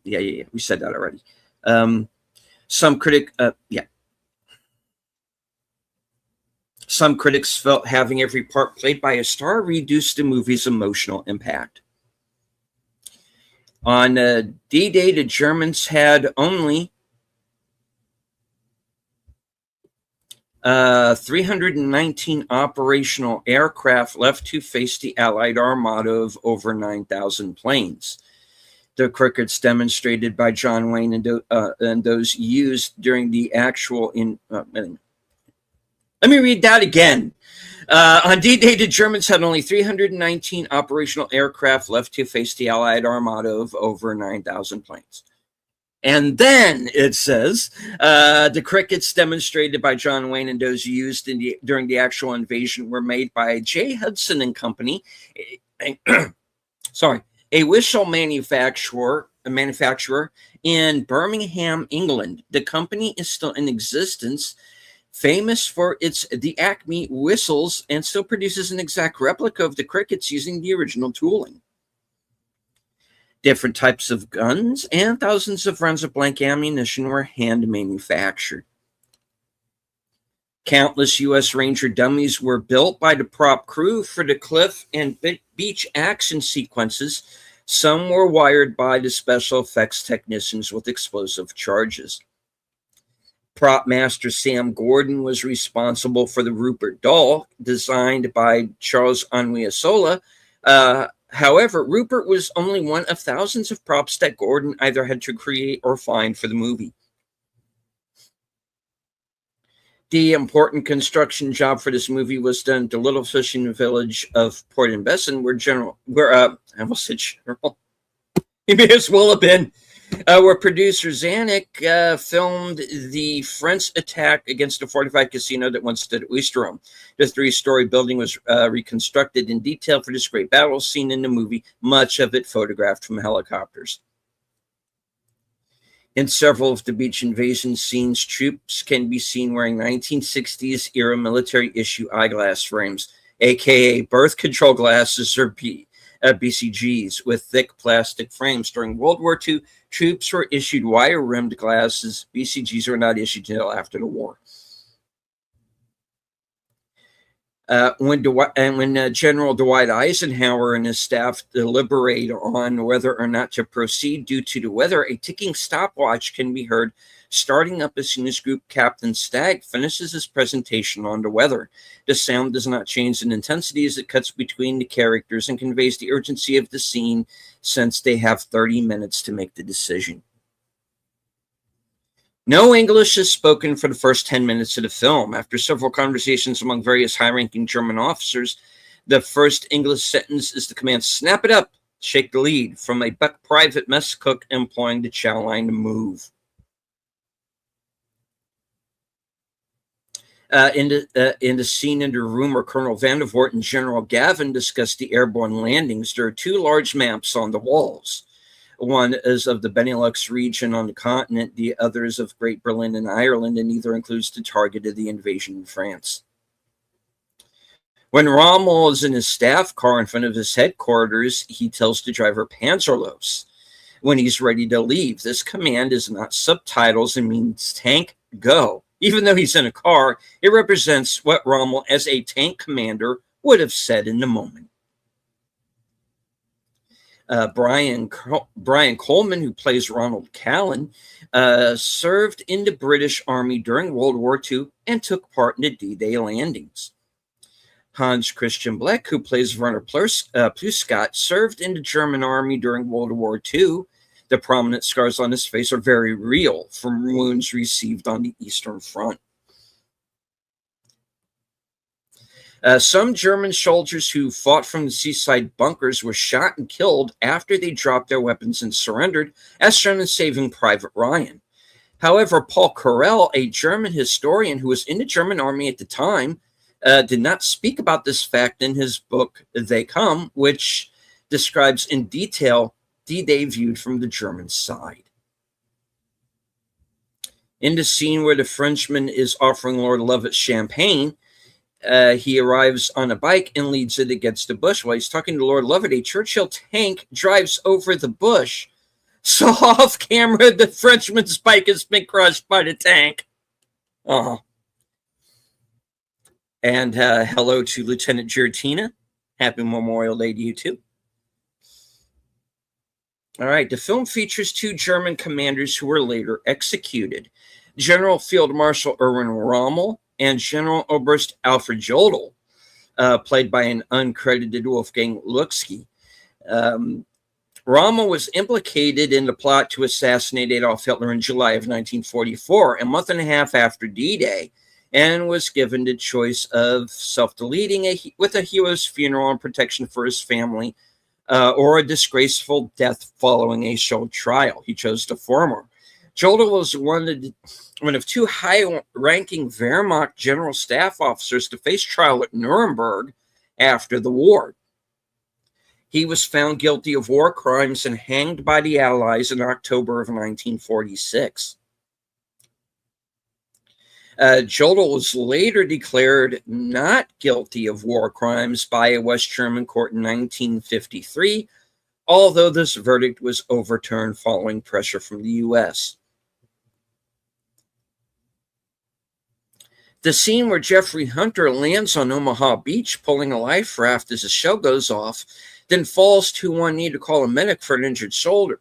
said that already. Some critics felt having every part played by a star reduced the movie's emotional impact. On D-Day, the Germans had only 319 operational aircraft left to face the Allied armada of over 9,000 planes. The crickets demonstrated by John Wayne and those used during the actual Let me read that again. On D-Day, the Germans had only 319 operational aircraft left to face the Allied armada of over 9,000 planes. And then it says the crickets demonstrated by John Wayne and those used during the actual invasion were made by J. Hudson and Company, a whistle manufacturer in Birmingham, England. The company is still in existence, famous for the Acme whistles, and still produces an exact replica of the crickets using the original tooling. Different types of guns and thousands of rounds of blank ammunition were hand manufactured. Countless U.S. Ranger dummies were built by the prop crew for the cliff and beach action sequences. Some were wired by the special effects technicians with explosive charges. Prop master Sam Gordon was responsible for the Rupert doll, designed by Charles Onwuasola. However, Rupert was only one of thousands of props that Gordon either had to create or find for the movie. The important construction job for this movie was done at the little fishing village of Port-in-Besson, he may as well have been, where producer Zanuck filmed the French attack against a fortified casino that once stood at Ouistreham. The 3-story building was reconstructed in detail for this great battle scene in the movie, much of it photographed from helicopters. In several of the beach invasion scenes, troops can be seen wearing 1960s era military issue eyeglass frames, aka birth control glasses or BCGs, with thick plastic frames. During World War II, troops were issued wire-rimmed glasses. BCGs were not issued until after the war. When General Dwight Eisenhower and his staff deliberate on whether or not to proceed due to the weather, a ticking stopwatch can be heard starting up as soon as Group Captain Stagg finishes his presentation on the weather. The sound does not change in intensity as it cuts between the characters and conveys the urgency of the scene, since they have 30 minutes to make the decision. No English is spoken for the first 10 minutes of the film. After several conversations among various high-ranking German officers, the first English sentence is the command, "Snap it up, shake the lead," from a buck private mess cook employing the chow line to move. In the scene in the room where Colonel Vandervoort and General Gavin discuss the airborne landings, there are 2 large maps on the walls. One is of the Benelux region on the continent, the other is of Great Britain and Ireland, and neither includes the target of the invasion in France. When Rommel is in his staff car in front of his headquarters, he tells the driver Panzerlos when he's ready to leave. This command is not subtitles and means tank, go. Even though he's in a car, it represents what Rommel, as a tank commander, would have said in the moment. Brian Coleman, who plays Ronald Callan, served in the British Army during World War II and took part in the D-Day landings. Hans Christian Bleck, who plays Werner Pluskat, served in the German Army during World War II. The prominent scars on his face are very real from wounds received on the Eastern Front. Some German soldiers who fought from the seaside bunkers were shot and killed after they dropped their weapons and surrendered, as shown in Saving Private Ryan. However, Paul Carell, a German historian who was in the German army at the time, did not speak about this fact in his book, They Come, which describes in detail D-Day viewed from the German side. In the scene where the Frenchman is offering Lord Lovett champagne, he arrives on a bike and leads it against the bush. While he's talking to Lord Lovett, a Churchill tank drives over the bush. So off camera, the Frenchman's bike has been crushed by the tank. And hello to Lieutenant Giratina. Happy Memorial Day to you too. All right, the film features 2 German commanders who were later executed. General Field Marshal Erwin Rommel and General Oberst Alfred Jodl, played by an uncredited Wolfgang Luxke. Rommel was implicated in the plot to assassinate Adolf Hitler in July of 1944, a month and a half after D-Day. and was given the choice of self-deleting with a hero's funeral and protection for his family, or a disgraceful death following a show trial. He chose the former. Jodl was one of two high-ranking Wehrmacht general staff officers to face trial at Nuremberg after the war. He was found guilty of war crimes and hanged by the Allies in October of 1946. Jodl was later declared not guilty of war crimes by a West German court in 1953, although this verdict was overturned following pressure from the U.S. The scene where Jeffrey Hunter lands on Omaha Beach pulling a life raft as the show goes off, then falls to one knee to call a medic for an injured soldier,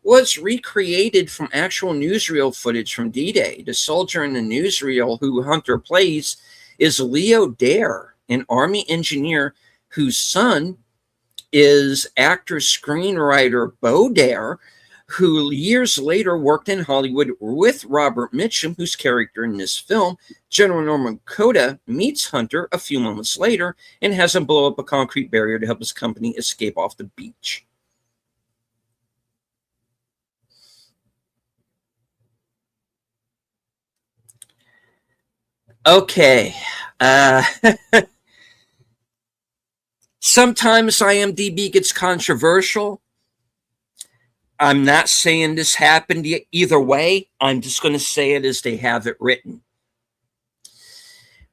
was recreated from actual newsreel footage from D-Day. The soldier in the newsreel who Hunter plays is Leo Dare, an Army engineer whose son is actor-screenwriter Bo Dare, who years later worked in Hollywood with Robert Mitchum, whose character in this film, General Norman Cota, meets Hunter a few moments later and has him blow up a concrete barrier to help his company escape off the beach. Okay. Sometimes IMDb gets controversial. I'm not saying this happened either way. I'm just going to say it as they have it written.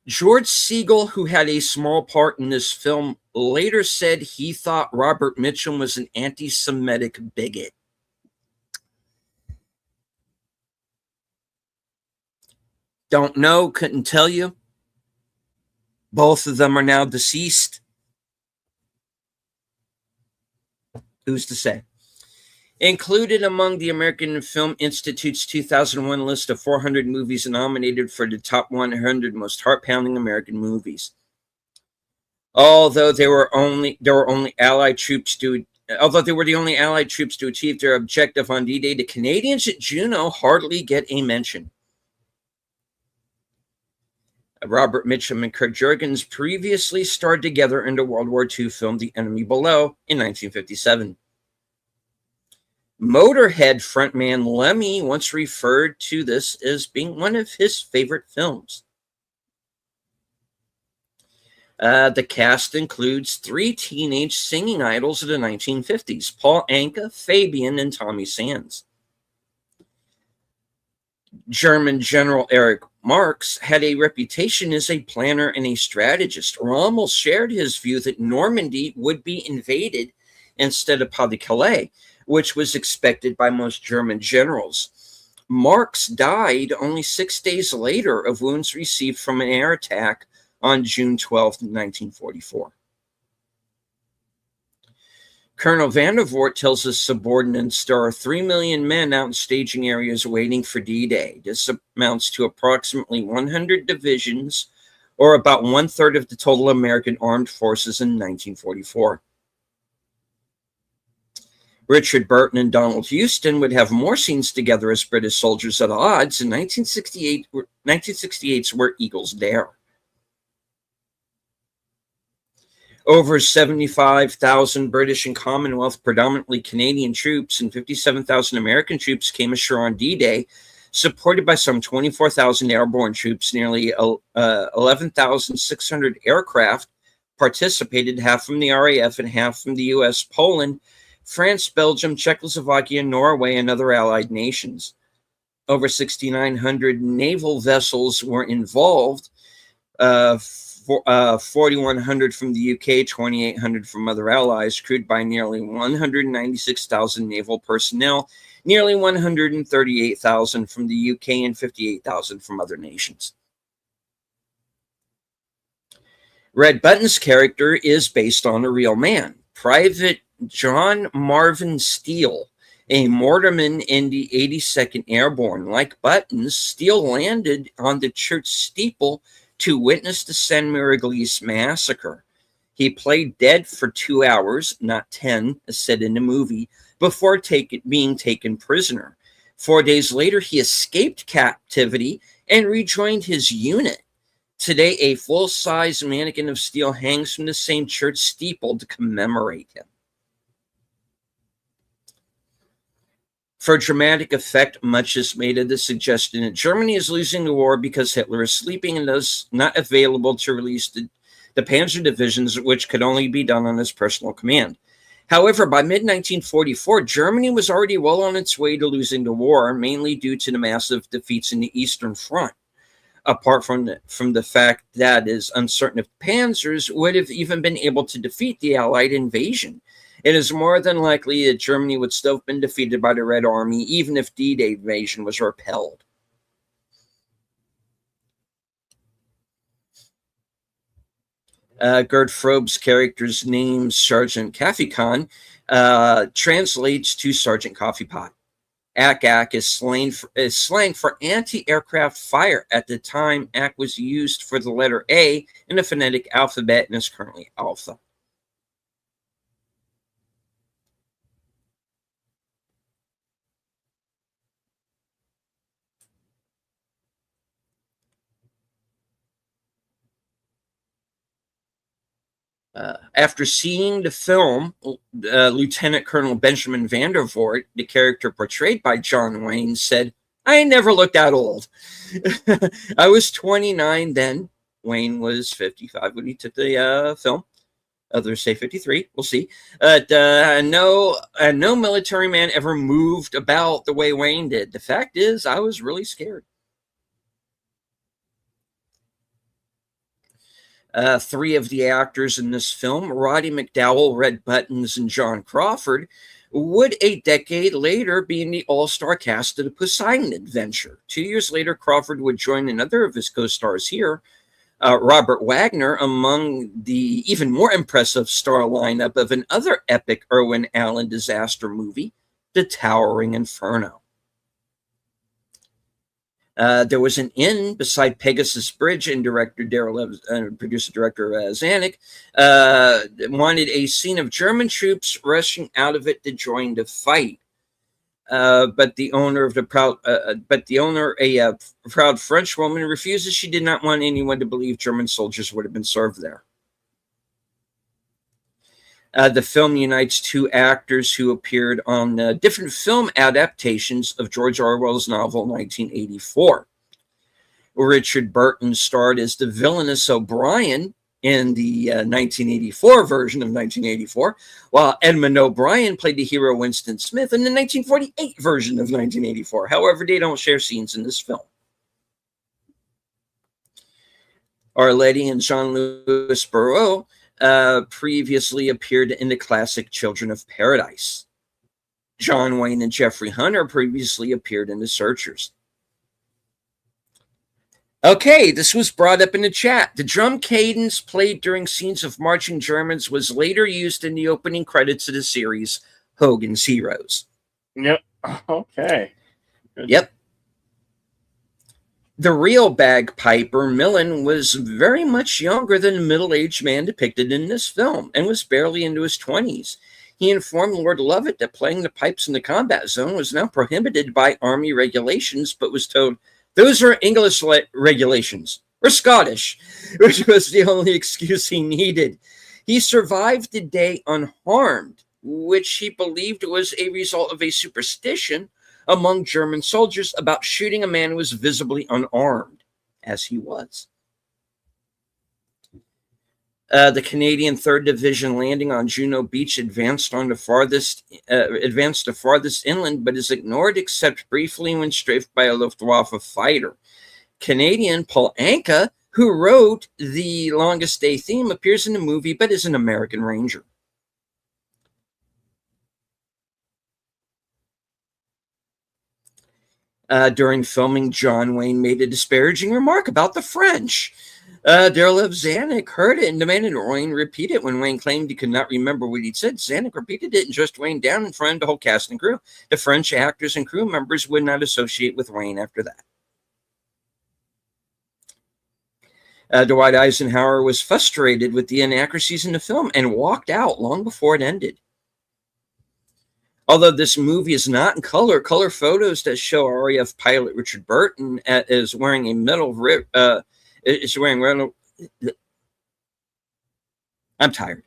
George Segal, who had a small part in this film, later said he thought Robert Mitchum was an anti-Semitic bigot. Don't know, couldn't tell you. Both of them are now deceased. Who's to say? Included among the American Film Institute's 2001 list of 400 movies nominated for the top 100 most heart-pounding American movies. Although they were the only Allied troops to achieve their objective on D-Day, the Canadians at Juno hardly get a mention. Robert Mitchum and Kurt Jurgens previously starred together in the World War II film The Enemy Below in 1957. Motorhead frontman Lemmy once referred to this as being one of his favorite films. The cast includes three teenage singing idols of the 1950s, Paul Anka, Fabian, and Tommy Sands. German General Erich Marx had a reputation as a planner and a strategist. Rommel shared his view that Normandy would be invaded instead of Pas-de-Calais, which was expected by most German generals. Marx died only 6 days later of wounds received from an air attack on June 12, 1944. Colonel Vandervoort tells his subordinates there are 3 million men out in staging areas waiting for D-Day. This amounts to approximately 100 divisions, or about one-third of the total American armed forces in 1944. Richard Burton and Donald Houston would have more scenes together as British soldiers at odds in 1968's Where Eagles Dare. Over 75,000 British and Commonwealth, predominantly Canadian troops, and 57,000 American troops came ashore on D-Day, supported by some 24,000 airborne troops. Nearly 11,600 aircraft participated, half from the RAF and half from the U.S., Poland, France, Belgium, Czechoslovakia, Norway, and other allied nations. Over 6,900 naval vessels were involved, 4,100 from the UK, 2,800 from other allies, crewed by nearly 196,000 naval personnel, nearly 138,000 from the UK, and 58,000 from other nations. Red Button's character is based on a real man, Private John Marvin Steele, a mortarman in the 82nd Airborne. Like Buttons, Steele landed on the church steeple to witness the San Miguelis massacre. He played dead for 2 hours, not 10, as said in the movie, before being taken prisoner. 4 days later, he escaped captivity and rejoined his unit. Today, a full-size mannequin of steel hangs from the same church steeple to commemorate him. For dramatic effect, much is made of the suggestion that Germany is losing the war because Hitler is sleeping and thus not available to release the panzer divisions, which could only be done on his personal command. However, by mid-1944, Germany was already well on its way to losing the war, mainly due to the massive defeats in the Eastern Front. Apart from the fact that it is uncertain if panzers would have even been able to defeat the Allied invasion. It is more than likely that Germany would still have been defeated by the Red Army, even if D-Day invasion was repelled. Gerd Frobe's character's name, Sergeant Kaffeekahn, translates to Sergeant Coffee Pot. Ak is slang for anti-aircraft fire. At the time, Ak was used for the letter A in the phonetic alphabet and is currently Alpha. After seeing the film, Lieutenant Colonel Benjamin Vandervoort, the character portrayed by John Wayne, said, "I never looked that old." I was 29 then. Wayne was 55 when he took the film. Others say 53. We'll see. No military man ever moved about the way Wayne did. The fact is, I was really scared. Three of the actors in this film, Roddy McDowall, Red Buttons, and John Crawford, would a decade later be in the all-star cast of the Poseidon Adventure. 2 years later, Crawford would join another of his co-stars here, Robert Wagner, among the even more impressive star lineup of another epic Irwin Allen disaster movie, The Towering Inferno. There was an inn beside Pegasus Bridge, and producer-director Zanuck wanted a scene of German troops rushing out of it to join the fight. But the owner, a proud French woman, refuses. She did not want anyone to believe German soldiers would have been served there. The film unites two actors who appeared on different film adaptations of George Orwell's novel 1984. Richard Burton starred as the villainous O'Brien in the 1984 version of 1984, while Edmund O'Brien played the hero Winston Smith in the 1948 version of 1984. However, they don't share scenes in this film. Arletty and Jean-Louis Barrault previously appeared in the classic Children of Paradise. John Wayne and Jeffrey Hunter previously appeared in The Searchers. Okay, this was brought up in the chat. The drum cadence played during scenes of marching Germans was later used in the opening credits of the series Hogan's Heroes. Yep. Okay. Good. Yep. The real bagpiper, Millen, was very much younger than the middle-aged man depicted in this film and was barely into his 20s. He informed Lord Lovett that playing the pipes in the combat zone was now prohibited by Army regulations, but was told, "Those are English regulations, or Scottish," which was the only excuse he needed. He survived the day unharmed, which he believed was a result of a superstition among German soldiers about shooting a man who was visibly unarmed, as he was. The Canadian 3rd Division landing on Juno Beach advanced the farthest inland, but is ignored except briefly when strafed by a Luftwaffe fighter. Canadian Paul Anka, who wrote the Longest Day theme, appears in the movie but is an American Ranger. During filming, John Wayne made a disparaging remark about the French. Daryl F. Zanuck heard it and demanded Wayne repeat it. When Wayne claimed he could not remember what he'd said, Zanuck repeated it and dressed Wayne down in front of the whole cast and crew. The French actors and crew members would not associate with Wayne after that. Dwight Eisenhower was frustrated with the inaccuracies in the film and walked out long before it ended. Although this movie is not in color photos that show RAF pilot Richard Burton is wearing a metal rib. Is wearing. I'm tired.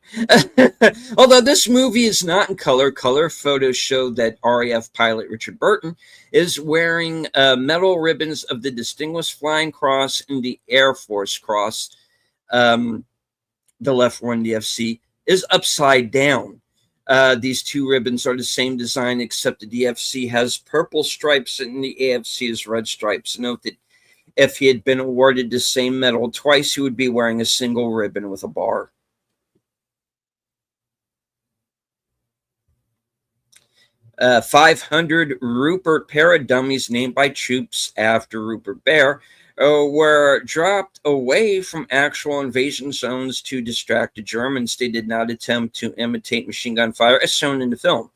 Although this movie is not in color photos show that RAF pilot Richard Burton is wearing metal ribbons of the Distinguished Flying Cross and the Air Force Cross. The left one, the FC, is upside down. These two ribbons are the same design, except the DFC has purple stripes and the AFC has red stripes. Note that if he had been awarded the same medal twice, he would be wearing a single ribbon with a bar. 500 Rupert Parrott dummies named by troops after Rupert Bear were dropped away from actual invasion zones to distract the Germans. They did not attempt to imitate machine gun fire as shown in the film.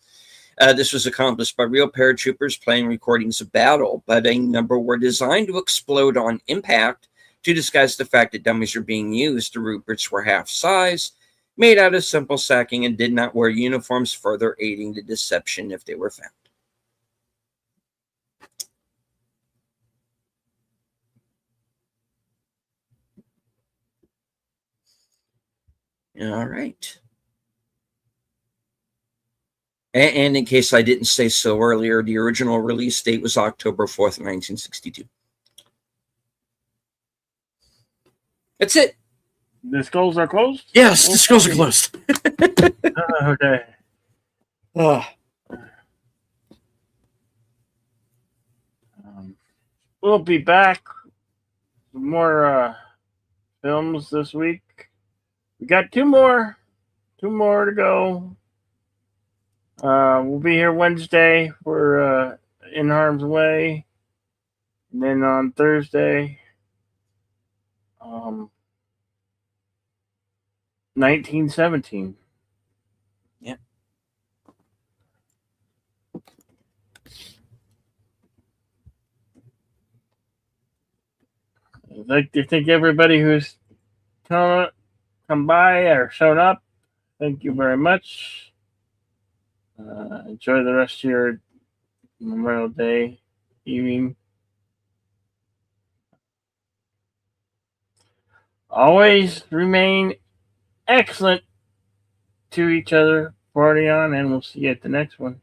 This was accomplished by real paratroopers playing recordings of battle, but a number were designed to explode on impact to disguise the fact that dummies were being used. The Ruperts were half size, made out of simple sacking, and did not wear uniforms, further aiding the deception if they were found. All right. And in case I didn't say so earlier, the original release date was October 4th, 1962. That's it. The skulls are closed? Yes, the skulls are closed. Okay. We'll be back with more films this week. We got two more to go. We'll be here Wednesday for In Harm's Way, and then on Thursday, 1917. Yeah. I'd like to thank everybody who's come by or shown up. Thank you very much. Enjoy the rest of your Memorial Day evening. Always remain excellent to each other. Party on, and we'll see you at the next one.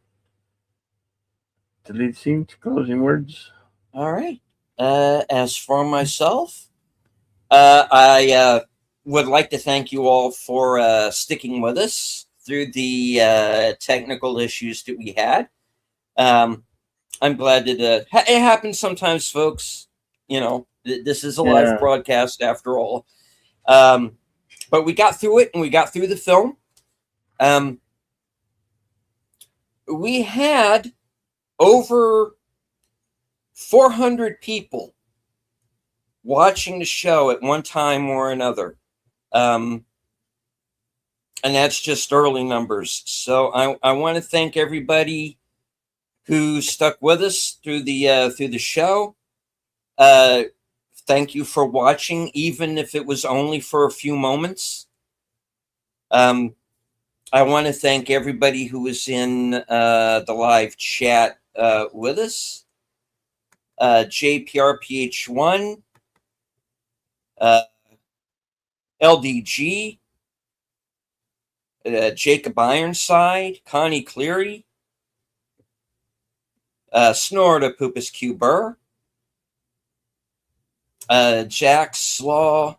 Delete scene, closing words. All right. As for myself, I would like to thank you all for sticking with us through the technical issues that we had. I'm glad that it happens sometimes, folks. You know, this is a live broadcast after all. But we got through it, and we got through the film. We had over 400 people watching the show at one time or another. And that's just early numbers. So I want to thank everybody who stuck with us through the show. Thank you for watching, even if it was only for a few moments. I want to thank everybody who was in the live chat with us. JPRPH1, LDG, Jacob Ironside, Connie Cleary, Snorda Pupus Q Burr, Jack Slaw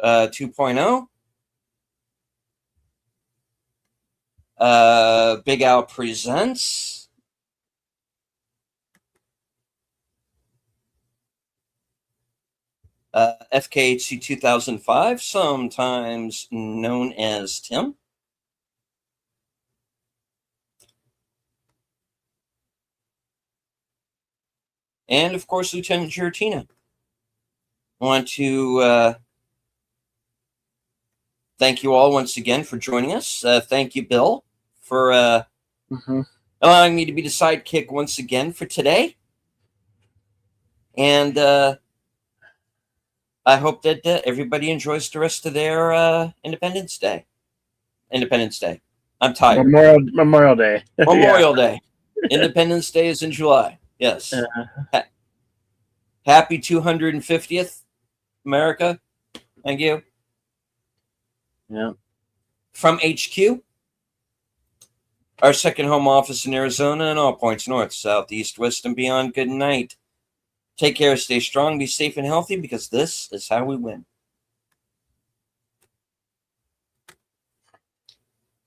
2.0, Big Al Presents, FKHC 2005, sometimes known as Tim, and of course Lieutenant Giratina. I want to thank you all once again for joining us. Thank you, Bill, for allowing me to be the sidekick once again for today. And I hope that everybody enjoys the rest of their Independence Day. I'm tired. Memorial Day. Memorial Day. Independence Day is in July. Yes. Yeah. Happy 250th, America. Thank you. Yeah. From HQ, our second home office in Arizona and all points north, south, east, west, and beyond. Good night. Take care, stay strong, be safe and healthy, because this is how we win.